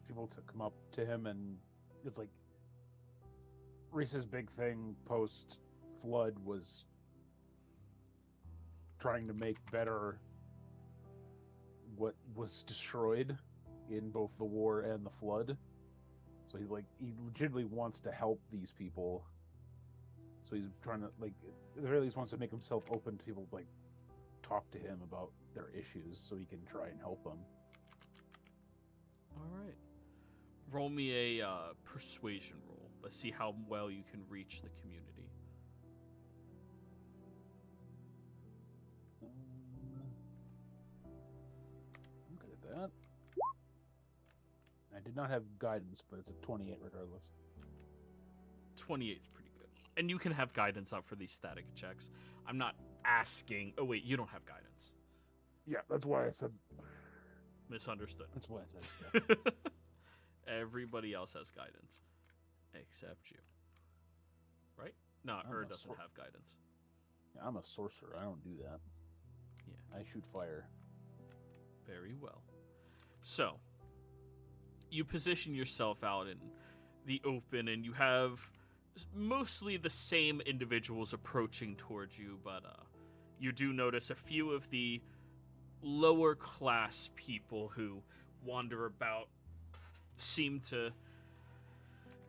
people to come up to him, and it's like Reese's big thing post flood was trying to make better what was destroyed in both the war and the flood. So he's like, he legitimately wants to help these people. So he's trying to, like, at the very least wants to make himself open to people, like, talk to him about their issues so he can try and help them. Alright. Roll me a persuasion roll. Let's see how well you can reach the community. I'm good at that. I did not have guidance, but it's a 28 regardless. 28's pretty good. And you can have guidance up for these static checks. I'm not asking... Oh, wait, you don't have guidance. Yeah, that's why I said... Misunderstood. That's why I said yeah. Everybody else has guidance. Except you. Right? No, Ur doesn't have guidance. Yeah, I'm a sorcerer. I don't do that. Yeah. I shoot fire. Very well. So, you position yourself out in the open, and you have mostly the same individuals approaching towards you, but you do notice a few of the lower class people who wander about seem to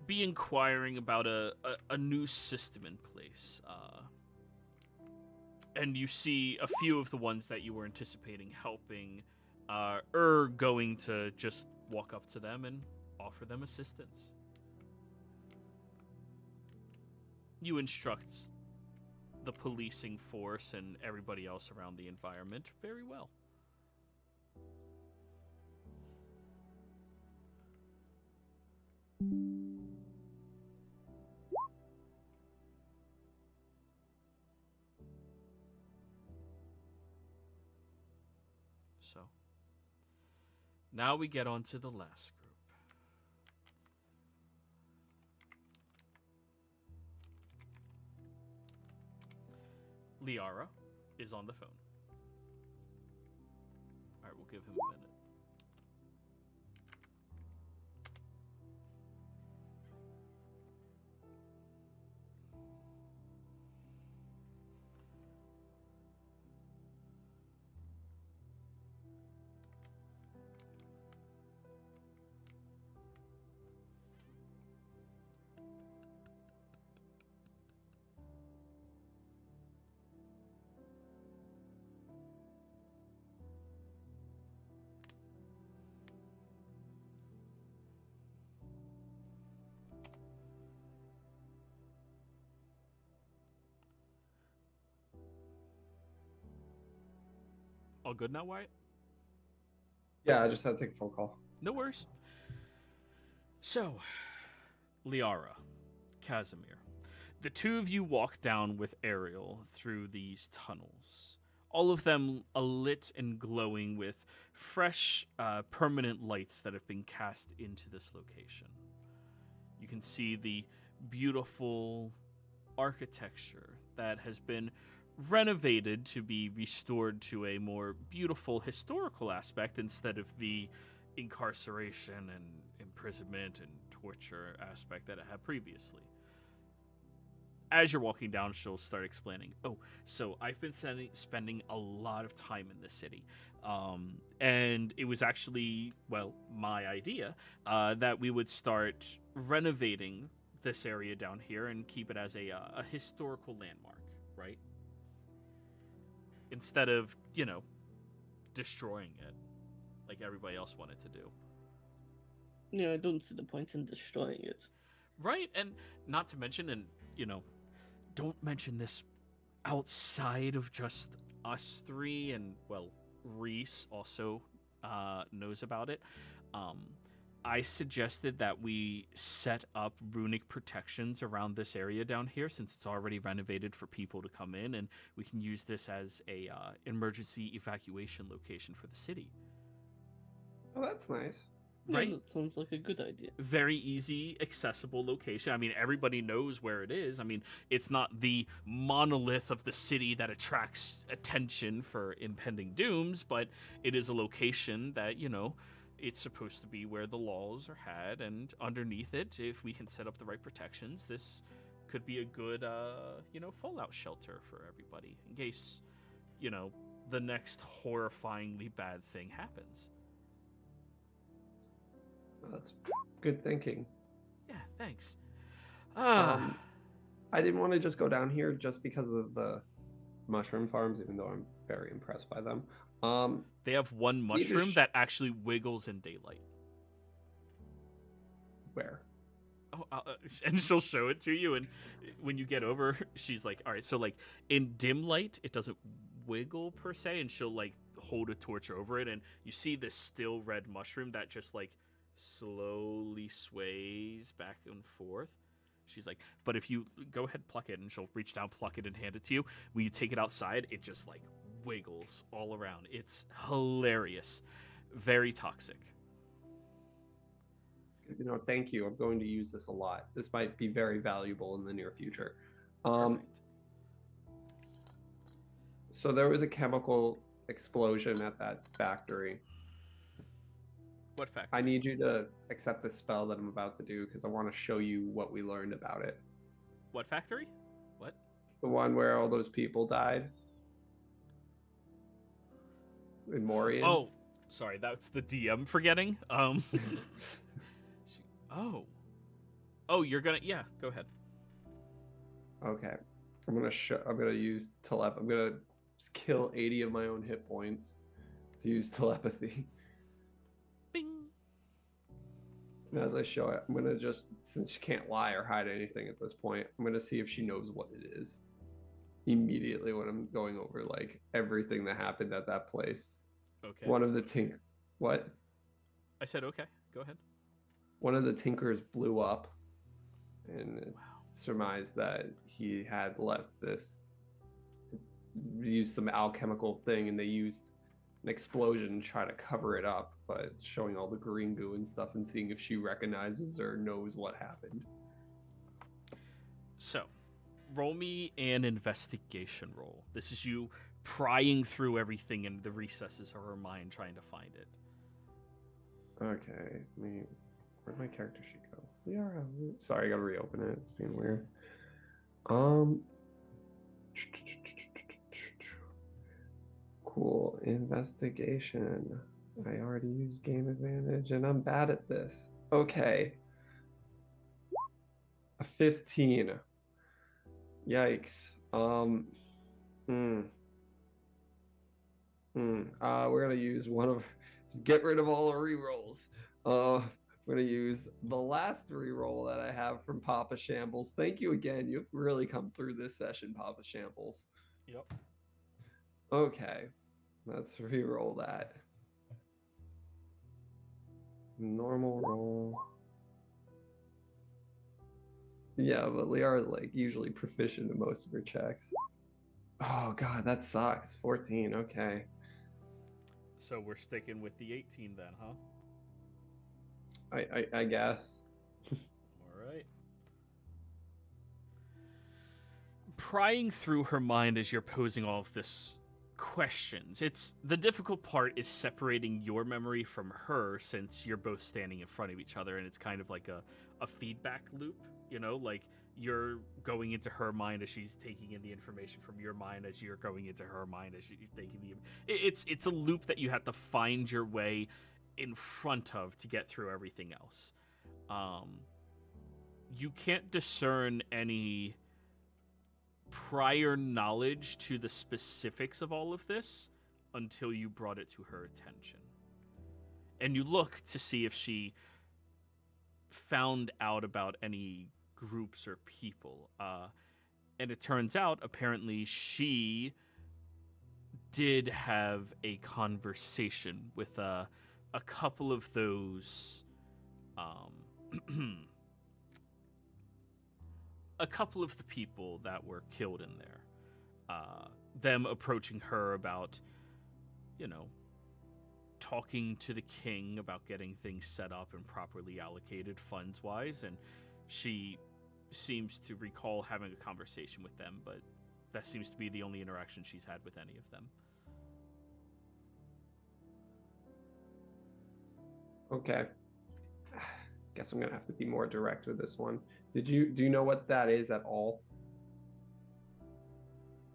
be inquiring about a new system in place. And you see a few of the ones that you were anticipating helping going to just walk up to them and offer them assistance. You instruct the policing force and everybody else around the environment very well. So, now we get on to the last group. Liara is on the phone. Alright, we'll give him a minute. All good now, Wyatt? Yeah, I just had to take a phone call. No worries. So, Liara, Casimir, the two of you walk down with Ariel through these tunnels, all of them lit and glowing with fresh, permanent lights that have been cast into this location. You can see the beautiful architecture that has been renovated to be restored to a more beautiful historical aspect instead of the incarceration and imprisonment and torture aspect that it had previously. as you're walking down, she'll start explaining. Oh, so I've been spending a lot of time in this city. And it was actually, well, my idea that we would start renovating this area down here and keep it as a historical landmark, right? Instead of, destroying it like everybody else wanted to do. Yeah, I don't see the point in destroying it. Right, and not to mention, and, don't mention this outside of just us three, and, well, Reese also knows about it. I suggested that we set up runic protections around this area down here, since it's already renovated for people to come in, and we can use this as a emergency evacuation location for the city. Oh, that's nice. Right? Yeah, that sounds like a good idea. Very easy, accessible location. I mean, everybody knows where it is. I mean, it's not the monolith of the city that attracts attention for impending dooms, but it is a location that, it's supposed to be where the laws are had, and underneath it, if we can set up the right protections, this could be a good, fallout shelter for everybody in case, the next horrifyingly bad thing happens. Well, that's good thinking. Yeah, thanks. I didn't want to just go down here just because of the mushroom farms, even though I'm very impressed by them. They have one mushroom that actually wiggles in daylight. Where? Oh, and she'll show it to you, and when you get over, she's like, all right, so, like, in dim light, it doesn't wiggle per se, and she'll, like, hold a torch over it, and you see this still red mushroom that just, like, slowly sways back and forth. She's like, but if you go ahead, pluck it, and she'll reach down, pluck it, and hand it to you. When you take it outside, it just, like, wiggles all around. It's hilarious. Very toxic. Thank you. I'm going to use this a lot. This might be very valuable in the near future. Perfect. So there was a chemical explosion at that factory. What factory? I need you to accept the spell that I'm about to do because I want to show you what we learned about it. What factory? What? The one where all those people died? In Morian? Oh, sorry, that's the DM forgetting. Oh, you're gonna, yeah, go ahead. Okay. I'm gonna use telepathy. I'm gonna kill 80 of my own hit points to use telepathy. Bing. And as I show it, I'm gonna just, since she can't lie or hide anything at this point, I'm gonna see if she knows what it is. Immediately when I'm going over like everything that happened at that place. Okay. One of the what? I said okay. Go ahead. One of the tinkers blew up and Wow. surmised that he had left this, used some alchemical thing, and they used an explosion to try to cover it up, but showing all the green goo and stuff and seeing if she recognizes or knows what happened. So, roll me an investigation roll. This is you prying through everything in the recesses of her mind, trying to find it. Okay, where'd my character sheet go? Yeah, sorry, I gotta reopen it. It's being weird. Cool. Investigation. I already used game advantage, and I'm bad at this. Okay. A 15. Yikes. We're gonna use one of. Get rid of all the rerolls. We're gonna use the last reroll that I have from Papa Shambles. Thank you again. You've really come through this session, Papa Shambles. Yep. Okay, let's reroll that. Normal roll. Yeah, but Liara's like usually proficient in most of her checks. Oh god, that sucks. 14. Okay. So we're sticking with the 18 then, huh? I guess. All right. Prying through her mind as you're posing all of this questions. It's the difficult part is separating your memory from her, since you're both standing in front of each other, and it's kind of like a feedback loop, like you're going into her mind as she's taking in the information from your mind as you're going into her mind as she's taking the. It's a loop that you have to find your way in front of to get through everything else. You can't discern any prior knowledge to the specifics of all of this until you brought it to her attention. And you look to see if she found out about any groups or people. And it turns out, apparently, she did have a conversation with a couple of those... a couple of the people that were killed in there. Them approaching her about, talking to the king about getting things set up and properly allocated funds-wise, and she seems to recall having a conversation with them, but that seems to be the only interaction she's had with any of them. Okay. Guess I'm gonna have to be more direct with this one. Do you know what that is at all?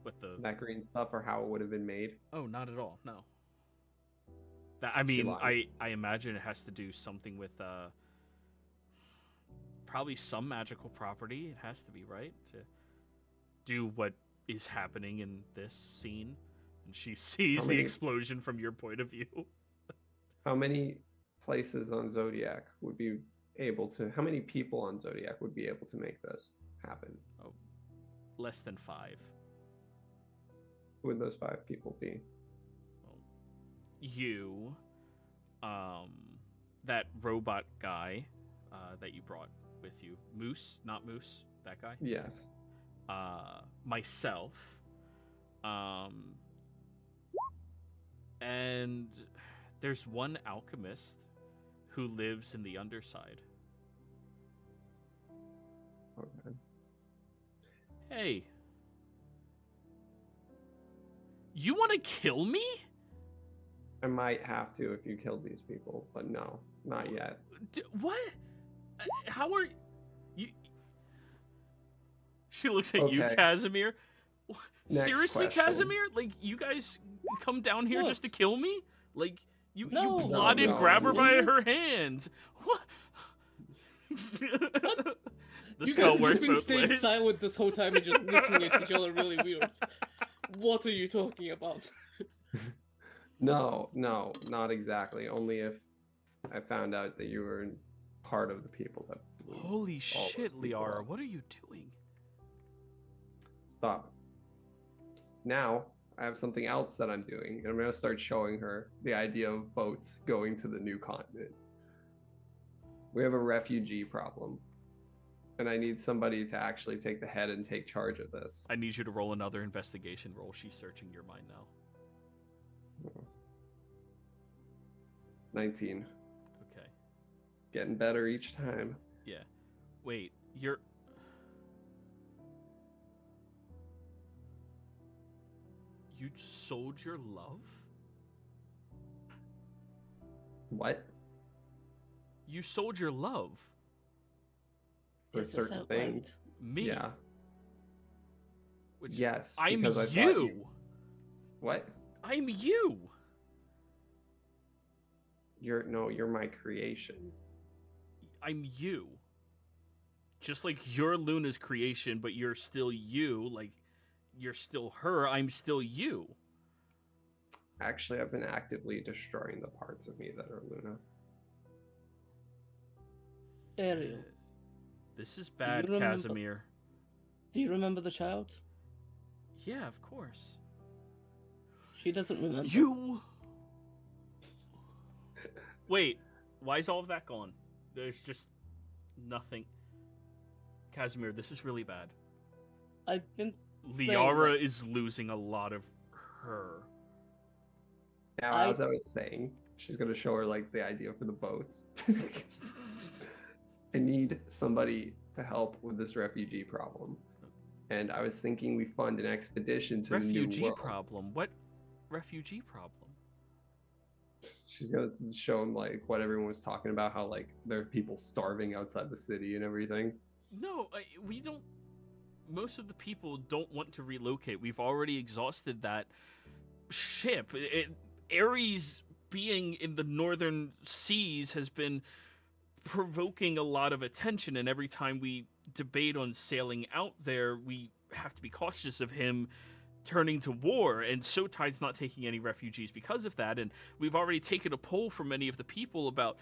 What that green stuff, or how it would have been made? Oh, not at all. No. That, I mean, I imagine it has to do something with probably some magical property. It has to be, right, to do what is happening in this scene. And she sees the explosion from your point of view. How many places on Zodiac would be able to? How many people on Zodiac would be able to make this happen? Oh, less than 5. Who would those 5 people be? Well, you, that robot guy that you brought with you, Moose, not Moose, that guy. Yes. Myself, and there's one alchemist who lives in the underside. Okay. Hey. You want to kill me? I might have to if you killed these people, but no, not yet. What? How are you? She looks at you, Casimir. Seriously, question. Casimir? Like, you guys come down here just to kill me? Like, you plotted No. grab her by her hands. What? What? The You spell guys have works just been both staying ways. silent this whole time and just looking at each other really weird. What are you talking about? No, not exactly. Only if I found out that you were part of the people that blew Holy all shit, those people Liara, up. what are you doing? Stop. Now, I have something else that I'm doing, and I'm going to start showing her the idea of boats going to the new continent. We have a refugee problem, and I need somebody to actually take the head and take charge of this. I need you to roll another investigation roll. She's searching your mind now. 19. Okay. Getting better each time. Yeah. Wait, you sold your love? What? You sold your love? For Is this certain outright? things. Me? Yeah. Which, Yes. I'm because I thought you. What? I'm you. You're my creation. I'm you. Just like you're Luna's creation, but you're still you. Like, you're still her. I'm still you. Actually, I've been actively destroying the parts of me that are Luna. Ariel, This is bad, remember- Casimir. do you remember the child? Yeah, of course. She doesn't remember. You. Wait, why is all of that gone? There's just nothing. Casimir, this is really bad. I've been saying Liara that. is losing a lot of her. Now, as I was saying, she's gonna show her like the idea for the boats. I need somebody to help with this refugee problem, and I was thinking we fund an expedition to the new Refugee world. problem? What refugee problem? She's gonna show him like what everyone was talking about, how like there are people starving outside the city and everything. No, we don't. Most of the people don't want to relocate. We've already exhausted that ship. Ares being in the northern seas has been provoking a lot of attention, and every time we debate on sailing out there, we have to be cautious of him turning to war, and Sotide's not taking any refugees because of that, and we've already taken a poll from many of the people about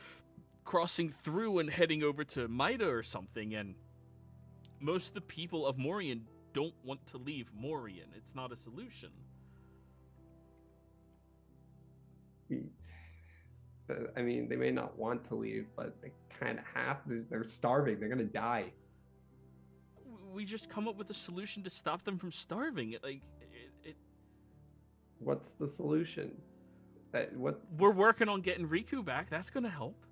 crossing through and heading over to Maida or something, and most of the people of Morian don't want to leave Morian. It's not a solution. I mean, they may not want to leave, but they kind of have. They're starving. They're gonna die. We just come up with a solution to stop them from starving. What's the solution? What? We're working on getting Riku back. That's gonna help.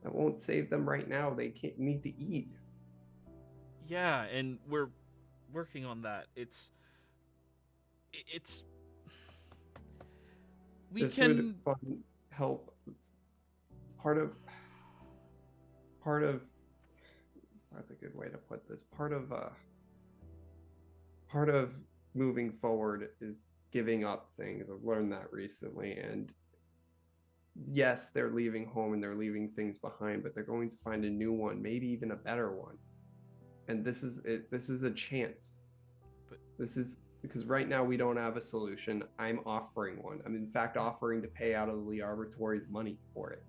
That won't save them right now. They can't need to eat. Yeah, and we're working on that. It's we This can would help. Part of. That's a good way to put this. Part of moving forward is giving up things. I've learned that recently, and yes, they're leaving home and they're leaving things behind, but they're going to find a new one, maybe even a better one. And this is it. This is a chance. But this is because right now we don't have a solution. I'm offering one. I'm in fact offering to pay out of the Lee Arbitratory's money for it.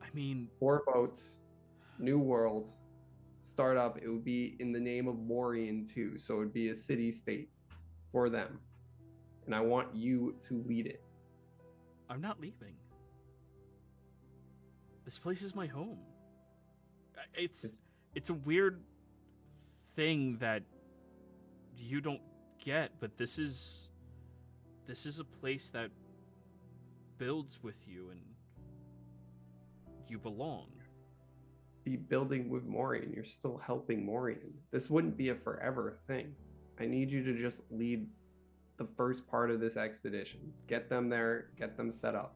I mean, 4 boats, new world, startup. It would be in the name of Morian too, so it would be a city-state for them. And I want you to lead it. I'm not leaving. This place is my home. It's a weird thing that you don't get, but this is a place that builds with you and you belong. Be building with Morian. You're still helping Morian. This wouldn't be a forever thing. I need you to just lead the first part of this expedition. Get them there, get them set up.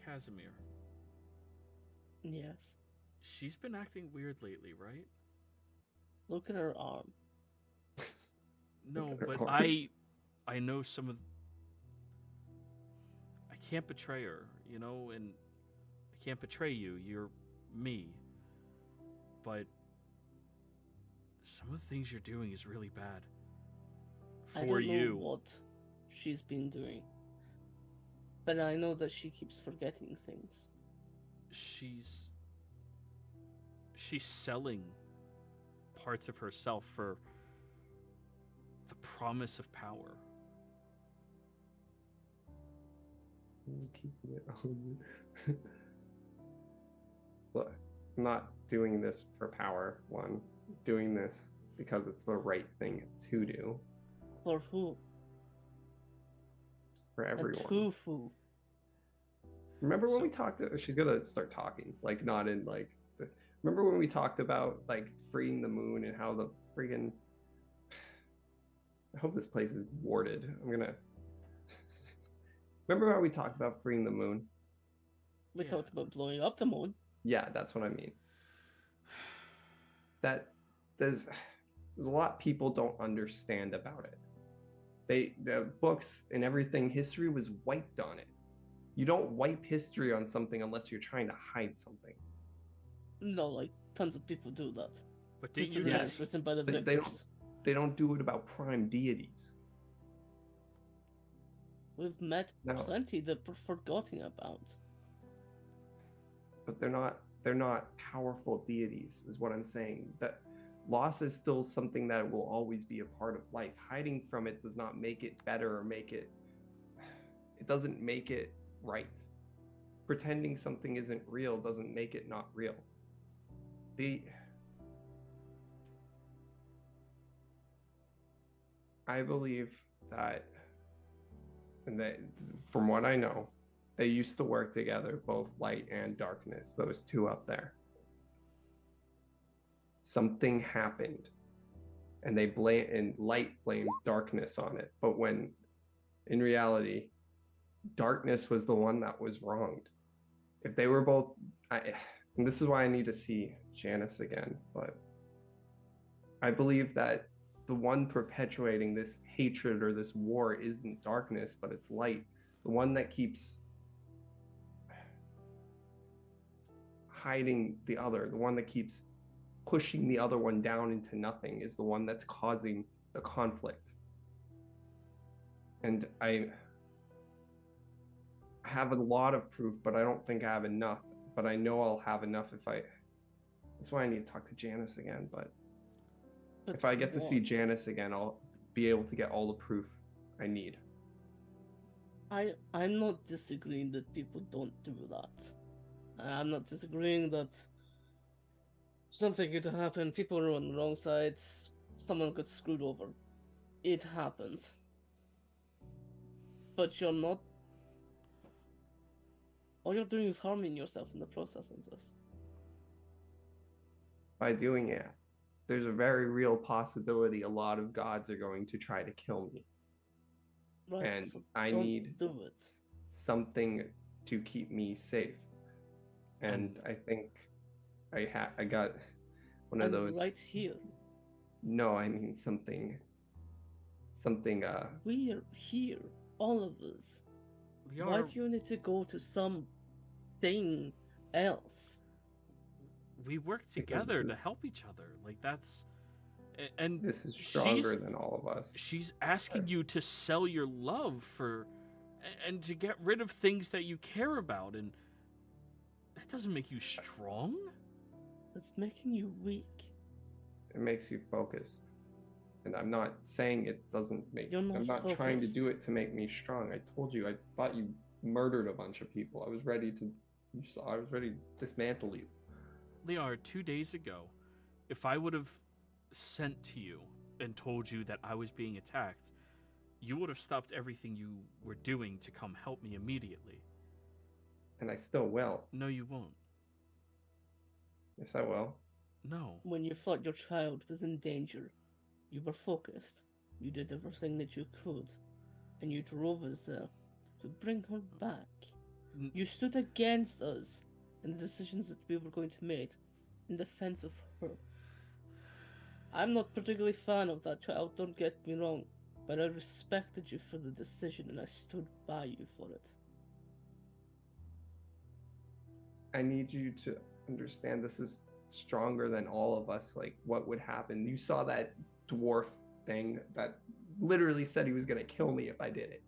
Casimir. Yes. She's been acting weird lately, right? Look at her arm. No, Look at her but arm. I know some of. I can't betray her, you know, and I can't betray you. You're me. But some of the things you're doing is really bad. I For don't know you. what she's been doing, but I know that she keeps forgetting things. She's selling parts of herself for the promise of power. I'm keeping it on. Look, I'm not doing this for power, one. I'm doing this because it's the right thing to do. For who? For And everyone. to who? Remember when we talked to, she's gonna start talking, like not in like remember when we talked about like freeing the moon and how the friggin' I hope this place is warded. I'm gonna remember how we talked about freeing the moon? We Yeah. talked about blowing up the moon. Yeah, that's what I mean. That there's a lot people don't understand about it. The books and everything, history was wiped on it. You don't wipe history on something unless you're trying to hide something. No, like tons of people do that. But This didn't is you Yes. just written by the They don't- victors. They don't do it about prime deities. We've met No. plenty that we're forgotten about. But they're not powerful deities, is what I'm saying. That loss is still something that will always be a part of life. Hiding from it does not make it better or it doesn't make it right. Pretending something isn't real doesn't make it not real. I believe that, and that from what I know, they used to work together, both light and darkness, those two up there. Something happened, and light blames darkness on it. But when in reality, darkness was the one that was wronged. if they were both, and this is why I need to see Janice again, but I believe that the one perpetuating this hatred or this war isn't darkness, but it's light. The one that keeps hiding the other, the one that keeps pushing the other one down into nothing, is the one that's causing the conflict. And I have a lot of proof, but I don't think I have enough. But I know I'll have enough if I... That's why I need to talk to Janice again, but if I get to see Janice again, I'll be able to get all the proof I need. I'm not disagreeing that people don't do that. I'm not disagreeing that something could happen, people are on the wrong sides, someone got screwed over. It happens. But you're not... All you're doing is harming yourself in the process of this. By doing it, there's a very real possibility a lot of gods are going to try to kill me. Right, And so I don't need do it. something to keep me safe. And I think I got one of I'm those... right here. No, I mean something... We're here, all of us. Why do you need to go to something else? We work together to help each other. Like, that's... And this is stronger than all of us. She's asking you to sell your love for... And to get rid of things that you care about, and... That doesn't make you strong. It's making you weak. It makes you focused. And I'm not saying it doesn't make... You're not I'm not focused. trying to do it to make me strong. I told you, I thought you murdered a bunch of people. I was ready to... I was ready to dismantle you. Liar, 2 days ago, if I would have sent to you and told you that I was being attacked, you would have stopped everything you were doing to come help me immediately. And I still will. No, you won't. Yes, I will. No. When you thought your child was in danger, you were focused. You did everything that you could. And you drove us there to bring her back. You stood against us and the decisions that we were going to make in defense of her. I'm not particularly a fan of that child, don't get me wrong, but I respected you for the decision and I stood by you for it. I need you to understand this is stronger than all of us. Like, what would happen? You saw that dwarf thing that literally said he was going to kill me if I did it.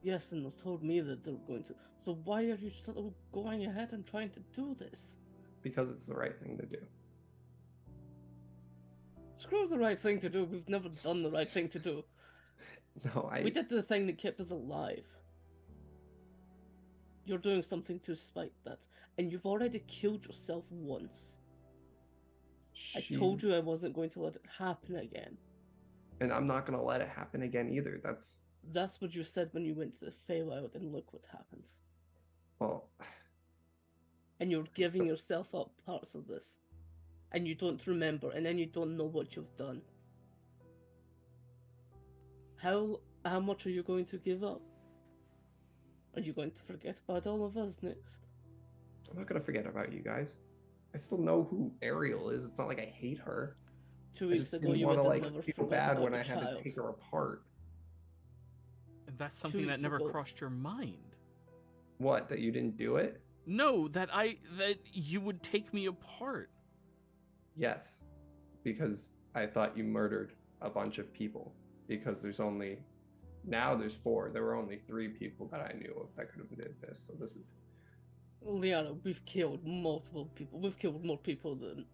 Yes, and was told me that they were going to. So why are you still going ahead and trying to do this? Because it's the right thing to do. Screw the right thing to do. We've never done the right thing to do. No, We did the thing that kept us alive. You're doing something to spite that. And you've already killed yourself once. I told you I wasn't going to let it happen again. And I'm not going to let it happen again either. That's what you said when you went to the Feywild, and look what happened. Well... And you're giving yourself up parts of this. And you don't remember, and then you don't know what you've done. How much are you going to give up? Are you going to forget about all of us next? I'm not going to forget about you guys. I still know who Ariel is. It's not like I hate her. 2 weeks ago, you would would have have never feel forgot bad about when your I had child. to take her apart. And that's something that never crossed your mind. What? That you didn't do it? No, that you would take me apart. Yes, because I thought you murdered a bunch of people. Because now there's 4. There were only 3 people that I knew of that could have did this. So this is... Liana, we've killed multiple people. We've killed more people than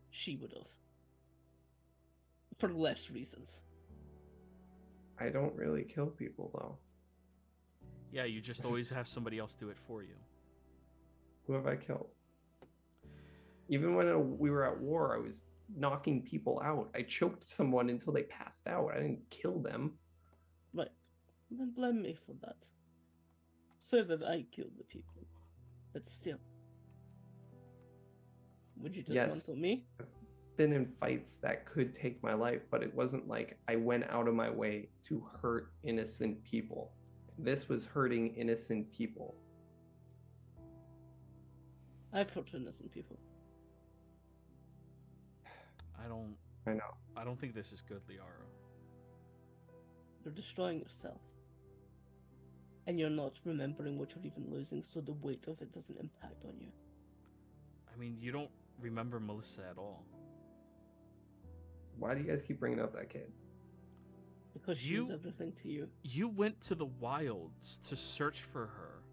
she would have. For less reasons. I don't really kill people, though. Yeah, you just always have somebody else do it for you. Who have I killed? Even when we were at war, I was knocking people out. I choked someone until they passed out. I didn't kill them. Right. Then blame me for that. Say that I killed the people. But still. Would you dismantle me? I've been in fights that could take my life, but it wasn't like I went out of my way to hurt innocent people. This was hurting innocent people. I've hurt innocent people. I don't. I know. I don't think this is good, Liara. You're destroying yourself. And you're not remembering what you're even losing, so the weight of it doesn't impact on you. I mean, you don't remember Melissa at all. Why do you guys keep bringing up that kid? Because she was everything to you. You went to the wilds to search for her.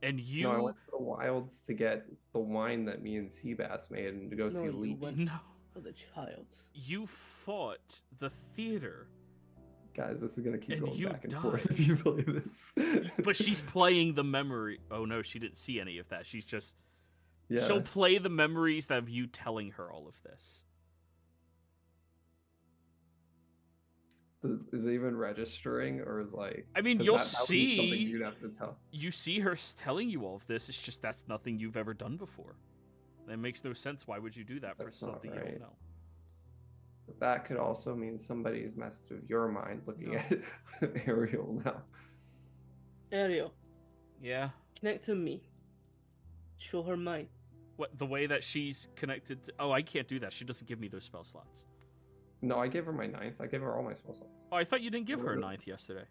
And you... No, I went to the wilds to get the wine that me and Seabass made and to go see Lee. No. For the child. You fought the theater. Guys, this is gonna keep And going you back and died. forth if you believe this. But she's playing the memory. Oh no, she didn't see any of that. She's just... Yeah. She'll play the memories of you telling her all of this. Is it even registering, or is like? I mean, 'cause you'll that would be something see. you'd have to tell. You see her telling you all of this. It's just that's nothing you've ever done before. That makes no sense. Why would you do that for That's not something you right. don't know? But that could also mean somebody's messed with your mind looking at Ariel now. Ariel, Yeah. connect to me. Show her mine. What, the way that she's connected to... Oh, I can't do that. She doesn't give me those spell slots. No, I gave her my 9th. I gave her all my spell slots. Oh, I thought you didn't give her a 9th yesterday.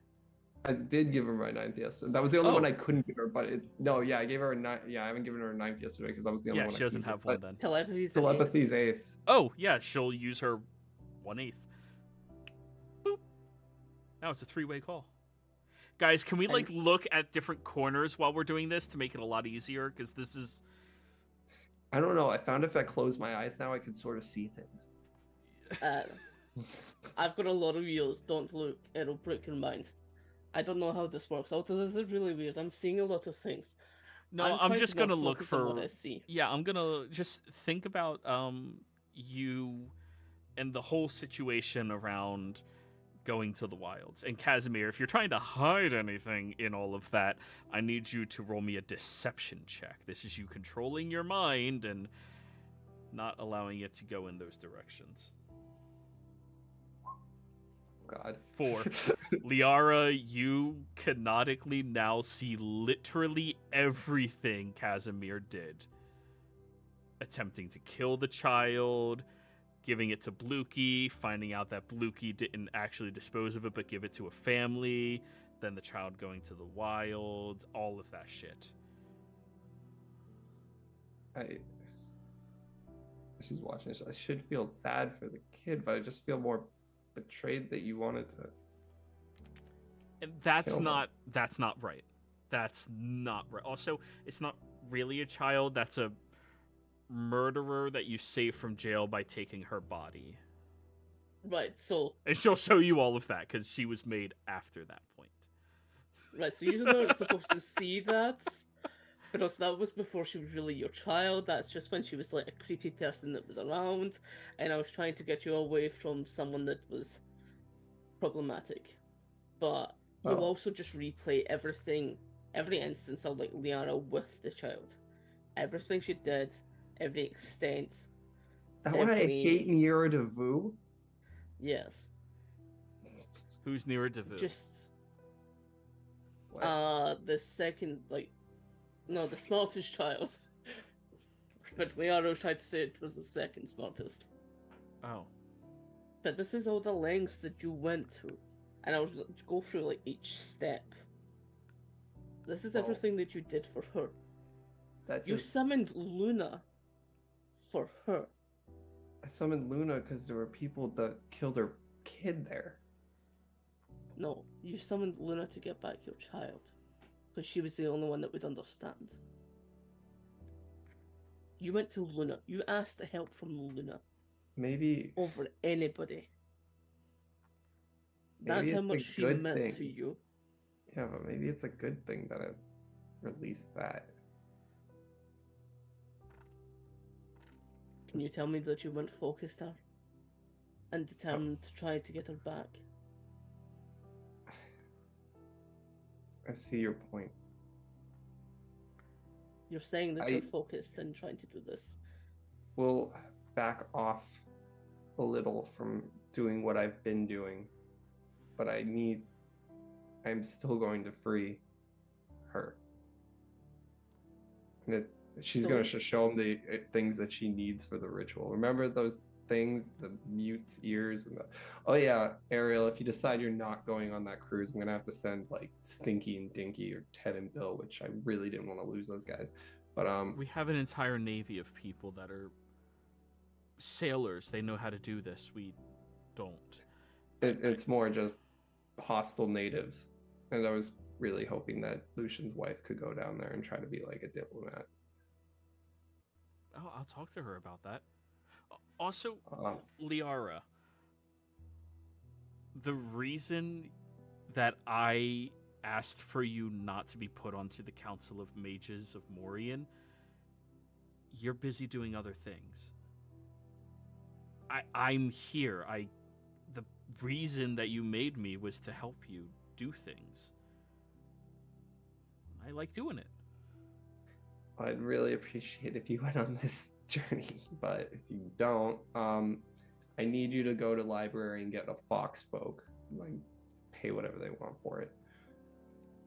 I did give her my 9th yesterday. That was the only Oh. one I couldn't give her, but no, yeah, I gave her a 9th. Yeah, I haven't given her a 9th yesterday because that was the only Yeah, one. she doesn't have one then. Telepathy's Telepathy's 8th. Oh, yeah, she'll use her 1/8. Boop. Now it's a 3-way call. Guys, can we, like, look at different corners while we're doing this to make it a lot easier? Because this is... I don't know. I found if I close my eyes now, I can sort of see things. I've got a lot of wheels. Don't look. It'll break your mind. I don't know how this works. Although this is really weird. I'm seeing a lot of things. No, I'm trying just to not gonna look focus on for... what I see. Yeah, I'm gonna just think about you and the whole situation around going to the wilds. And Casimir, if you're trying to hide anything in all of that, I need you to roll me a deception check. This is you controlling your mind and not allowing it to go in those directions. God. 4. Liara, you canonically now see literally everything Casimir did. Attempting to kill the child, giving it to Blukey, finding out that Blukey didn't actually dispose of it but give it to a family, then the child going to the wilds, all of that shit. She's watching this. I should feel sad for the kid, but I just feel more betrayed that you wanted to. And that's Kill not right. That's not right. Also, it's not really a child. That's a murderer that you saved from jail by taking her body. Right, so... And she'll show you all of that, because she was made after that point. Right, so you weren't supposed to see that. But also, that was before she was really your child. That's just when she was like a creepy person that was around. And I was trying to get you away from someone that was problematic. But you'll also just replay everything, every instance of like Liara with the child. Everything she did, every extent. Is that why I hate Niera Devu? Yes. Who's Niera Devu? Just... What? the second, like... No, the smartest child. But Liara tried to say it was the second smartest. Oh. But this is all the lengths that you went to. And I was go through like each step. This is everything that you did for her. You summoned Luna for her. I summoned Luna because there were people that killed her kid there. No, you summoned Luna to get back your child. Because she was the only one that would understand. You went to Luna. You asked for help from Luna. Maybe... Over anybody. That's how much she meant to you. Yeah, but maybe it's a good thing that I released that. Can you tell me that you weren't focused her? And determined to try to get her back? I see your point. You're saying that you're focused and trying to do this. We'll back off a little from doing what I've been doing. But I'm still going to free her. I'm going to She's So gonna it's- show him the things that she needs for the ritual. Remember those things, the mute ears and the. Oh yeah, Ariel. If you decide you're not going on that cruise, I'm gonna have to send like Stinky and Dinky or Ted and Bill, which I really didn't want to lose those guys. But We have an entire navy of people that are sailors. They know how to do this. We don't. it's more just hostile natives, and I was really hoping that Lucian's wife could go down there and try to be like a diplomat. Oh, I'll talk to her about that. Also, Um, Liara, the reason that I asked for you not to be put onto the Council of Mages of Morian, you're busy doing other things. I'm here. The reason that you made me was to help you do things. I like doing it. I'd really appreciate if you went on this journey, but if you don't, I need you to go to library and get a fox folk. Like, pay whatever they want for it,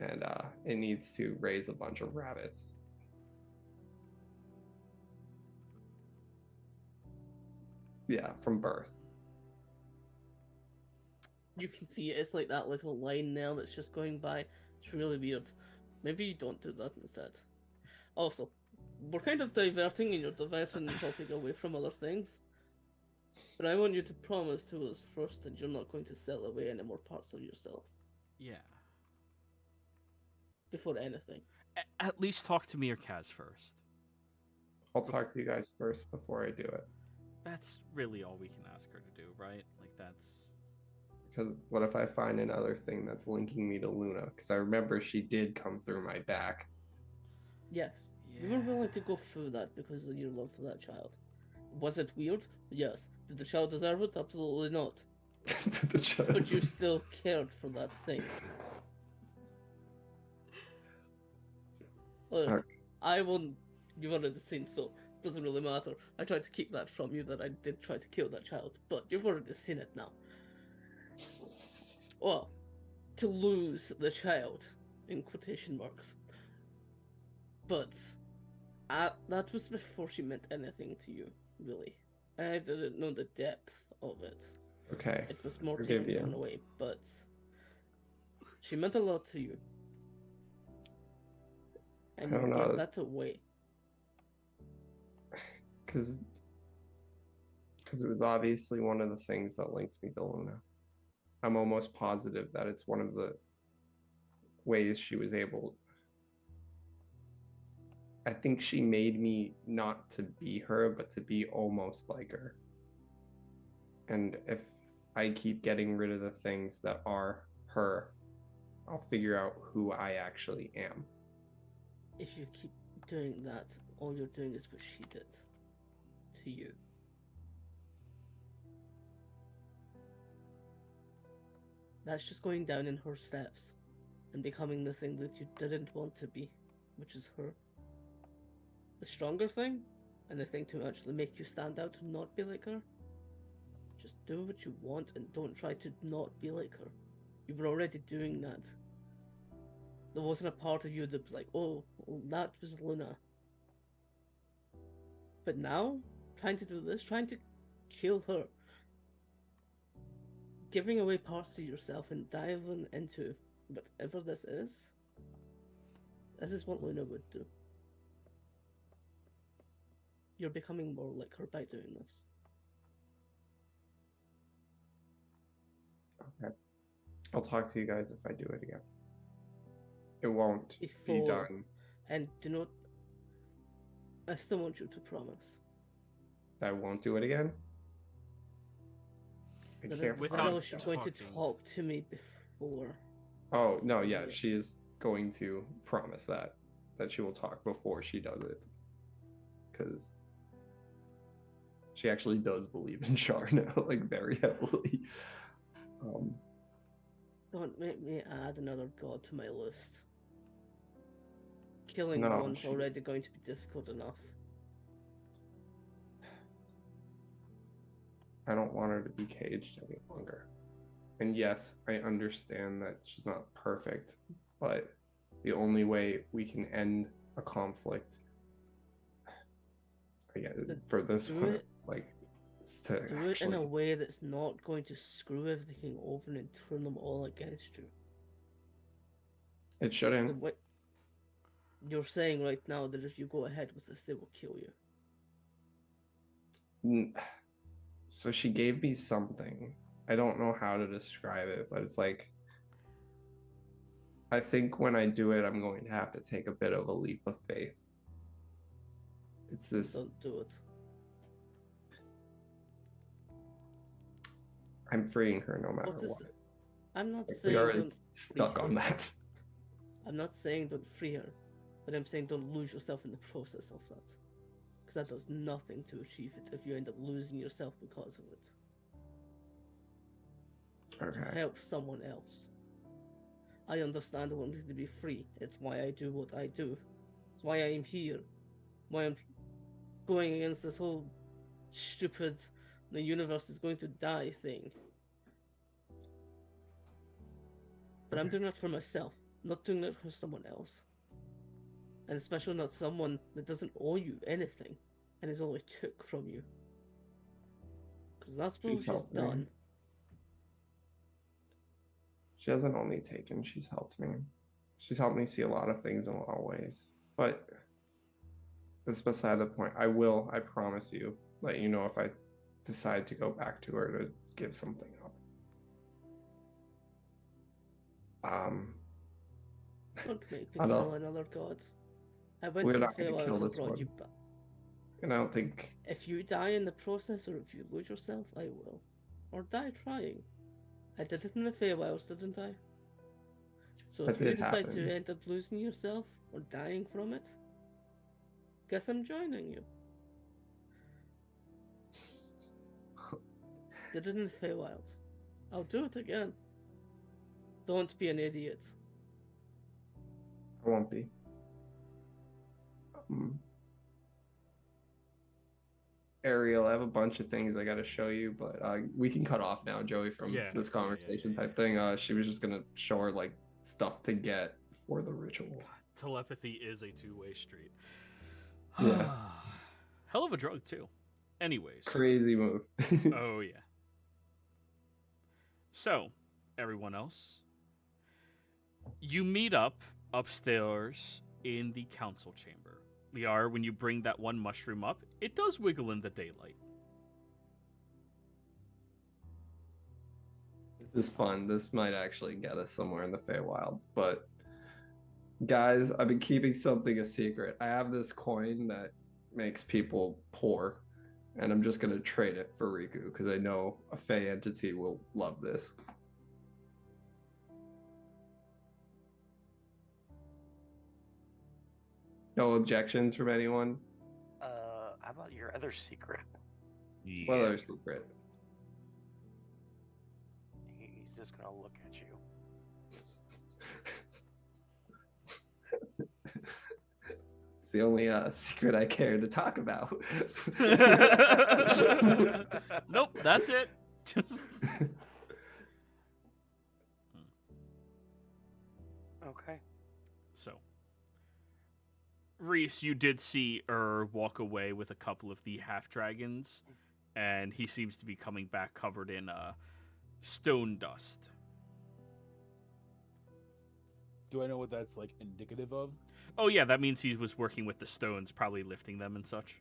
and it needs to raise a bunch of rabbits. Yeah, from birth. You can see it's like that little line there that's just going by. It's really weird. Maybe you don't do that instead. Also, we're kind of diverting and you're diverting the topic away from other things. But I want you to promise to us first that you're not going to sell away any more parts of yourself Yeah. before anything. At least talk to me or Kaz first. I'll talk to you guys first before I do it. That's really all we can ask her to do, right? Like, that's... Because what if I find another thing that's linking me to Luna? Because I remember she did come through my back. Yes, you were willing to go through that because of your love for that child. Was it weird? Yes. Did the child deserve it? Absolutely not. But you still cared for that thing. Look, Okay. I won't. You've already seen, so it doesn't really matter. I tried to keep that from you that I did try to kill that child, but you've already seen it now. Well, to lose the child, in quotation marks. But that was before she meant anything to you, really. I didn't know the depth of it. Okay. It was more Forgive taking you. someone away, but she meant a lot to you. And I don't you know. gave that away. Because it was obviously one of the things that linked me to Luna. I'm almost positive that it's one of the ways she was able. I think she made me not to be her, but to be almost like her. And if I keep getting rid of the things that are her, I'll figure out who I actually am. If you keep doing that, all you're doing is what she did to you. That's just going down in her steps and becoming the thing that you didn't want to be, which is her. The stronger thing, and the thing to actually make you stand out and not be like her, just do what you want and don't try to not be like her. You were already doing that. There wasn't a part of you that was like, oh, well, that was Luna. But now, trying to do this, trying to kill her, giving away parts of yourself and diving into whatever this is what Luna would do. You're becoming more like her by doing this. Okay. I'll talk to you guys if I do it again. It won't be Before- done. And do not. I still want you to promise. I won't do it again. I That can't without I know promise she's that. going to talking. talk to me before. Oh no, yeah, she Yes. is going to promise that she will talk before she does it, because she actually does believe in Char now, like very heavily. Don't make me add another god to my list. Killing No, one's she- already going to be difficult enough. I don't want her to be caged any longer. And yes, I understand that she's not perfect, but the only way we can end a conflict for this do one, it- it's like it's to Do it in actually. a way that's not going to screw everything over and turn them all against you. It 'Cause shouldn't. the way you're saying right now that if you go ahead with this, they will kill you. So she gave me something. I don't know how to describe it, but it's like I think when I do it, I'm going to have to take a bit of a leap of faith. It's this. Don't do it. I'm freeing her no matter What is what. it? I'm not Like, we saying are don't stuck free on her. that. I'm not saying don't free her, but I'm saying don't lose yourself in the process of that. Because that does nothing to achieve it if you end up losing yourself because of it. To Okay. help someone else. I understand wanting to be free. It's why I do what I do. It's why I'm here. Why I'm going against this whole stupid the universe is going to die thing. But I'm doing it for myself, not doing it for someone else. And especially not someone that doesn't owe you anything and is only took from you. Because that's what she's helped me. done. She hasn't only taken, she's helped me. She's helped me see a lot of things in a lot of ways. But that's beside the point. I promise you, let you know if I decide to go back to her to give something up. Don't make me I don't- kill another god. I went We're to the not gonna Feywild kill and this brought you one. back. And I don't think If you die in the process or if you lose yourself, I will. Or die trying. I did it in the Feywilds, didn't I? So That if you did decide happen. to end up losing yourself or dying from it, guess I'm joining you. Did it in the Feywild. I'll do it again. Don't be an idiot. I won't be. Ariel, I have a bunch of things I got to show you, but we can cut off now, Joey, from this conversation type thing. She was just gonna show her like stuff to get for the ritual. God, telepathy is a two-way street. Yeah. Hell of a drug too. Anyways. Crazy move. Oh yeah. So, everyone else, you meet up upstairs in the council chamber. Liara, when you bring that one mushroom up, it does wiggle in the daylight. This is fun. This might actually get us somewhere in the Feywilds. But guys, I've been keeping something a secret. I have this coin that makes people poor, and I'm just gonna trade it for Riku because I know a Fey entity will love this. No objections from anyone? How about your other secret? Yeah. What other secret? He's just gonna look at you. It's the only secret I care to talk about. Nope, that's it. Just Okay. so. Reese, you did see walk away with a couple of the half dragons, and he seems to be coming back covered in stone dust. Do I know what that's like indicative of? Oh yeah, that means he was working with the stones, probably lifting them and such.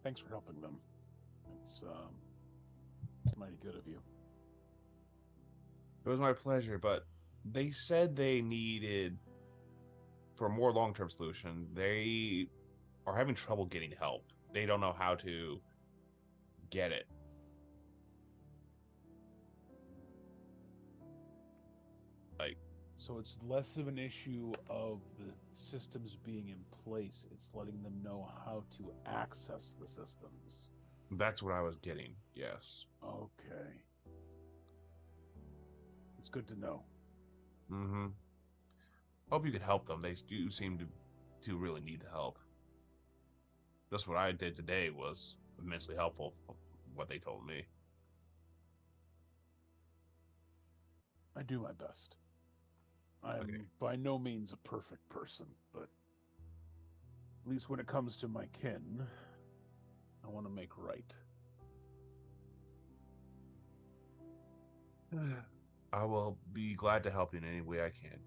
Thanks for helping them. It's mighty good of you. It was my pleasure, but they said they needed, for a more long-term solution, they are having trouble getting help. They don't know how to get it. So it's less of an issue of the systems being in place. It's letting them know how to access the systems. That's what I was getting, yes. Okay. It's good to know. Mm-hmm. Hope you could help them. They do seem to really need the help. Just what I did today was immensely helpful, what they told me. I do my best. I'm by no means a perfect person, but At least when it comes to my kin, I want to make right. I will be glad to help you in any way I can.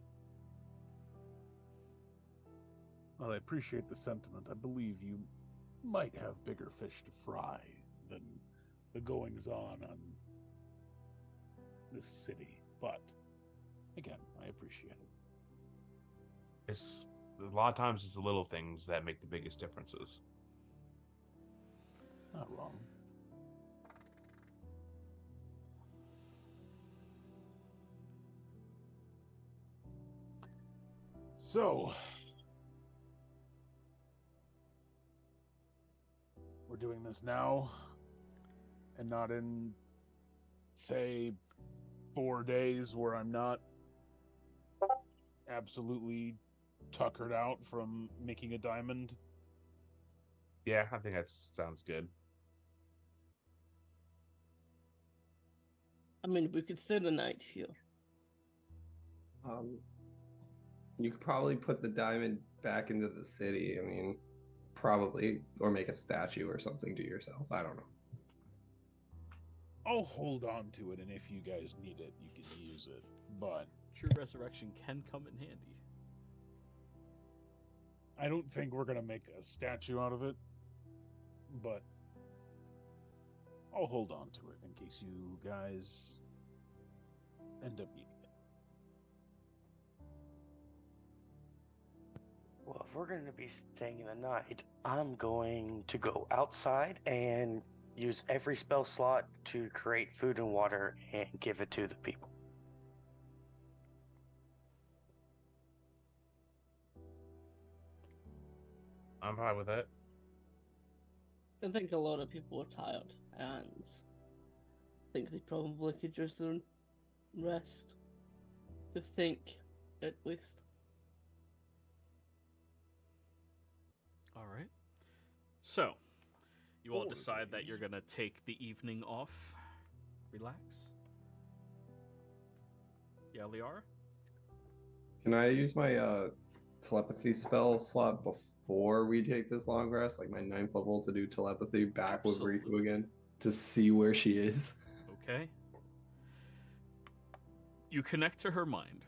Well, I appreciate the sentiment. I believe you might have bigger fish to fry than the goings-on this city. But, again, I appreciate it. It's a lot of times it's the little things that make the biggest differences. Not wrong. So, we're doing this now, and not in, say, 4 days where I'm not absolutely tuckered out from making a diamond. Yeah, I think that sounds good. I mean, we could stay the night here. You could probably put the diamond back into the city. I mean, probably, or make a statue or something to yourself. I don't know. I'll hold on to it, and if you guys need it, you can use it. But True resurrection can come in handy. I don't think we're going to make a statue out of it. But I'll hold on to it in case you guys end up needing it. Well, if we're going to be staying the night, I'm going to go outside and use every spell slot to create food and water and give it to the people. I'm fine with that. I think a lot of people are tired, and I think they probably could just rest. To think, at least. All right. So, you all decide that you're going to take the evening off. Relax. Yeah, Liara? Can I use my telepathy spell slot before we take this long rest, like my 9th level, to do telepathy back with Riku again to see where she is? Okay. You connect to her mind.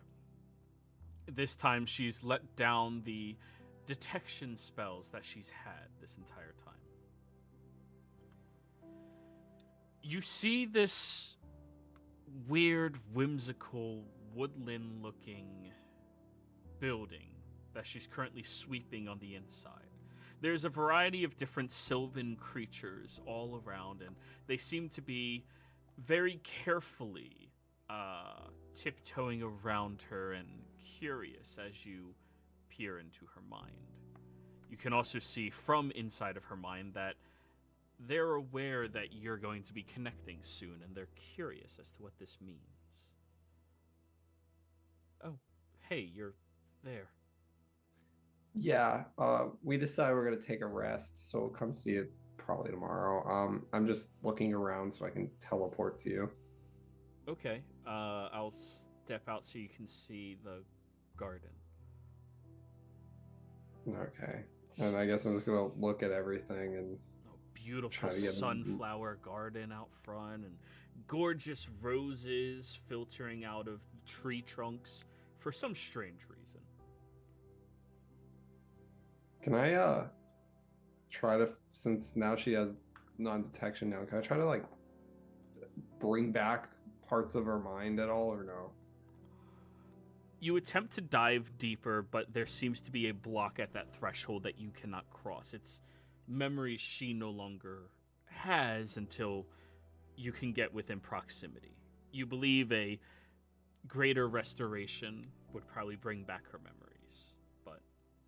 This time she's let down the detection spells that she's had this entire time. You see this weird, whimsical, woodland-looking building that she's currently sweeping on the inside. There's a variety of different sylvan creatures all around, and they seem to be very carefully tiptoeing around her and curious as you peer into her mind. You can also see from inside of her mind that they're aware that you're going to be connecting soon, and they're curious as to what this means. Oh, hey, you're there. Yeah, we decided we're gonna take a rest, so we'll come see it probably tomorrow. I'm just looking around so I can teleport to you. Okay, I'll step out so you can see the garden. Okay, and I guess I'm just gonna look at everything and Beautiful try to get sunflower garden out front, and gorgeous roses filtering out of tree trunks for some strange reason. Can I try to, since now she has non-detection now, can I try to like bring back parts of her mind at all, or no? You attempt to dive deeper, but there seems to be a block at that threshold that you cannot cross. It's memories she no longer has until you can get within proximity. You believe a greater restoration would probably bring back her memories, but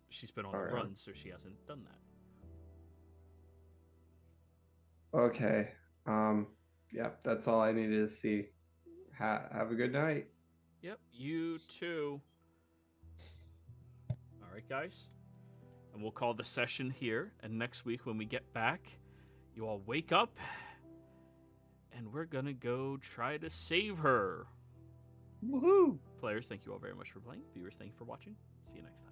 she's been on the run, so she hasn't done that. Okay. Yep, that's all I needed to see. Have a good night. Yep, you too. All right, guys. And we'll call the session here. And next week when we get back, you all wake up, and we're going to go try to save her. Woohoo! Players, thank you all very much for playing. Viewers, thank you for watching. See you next time.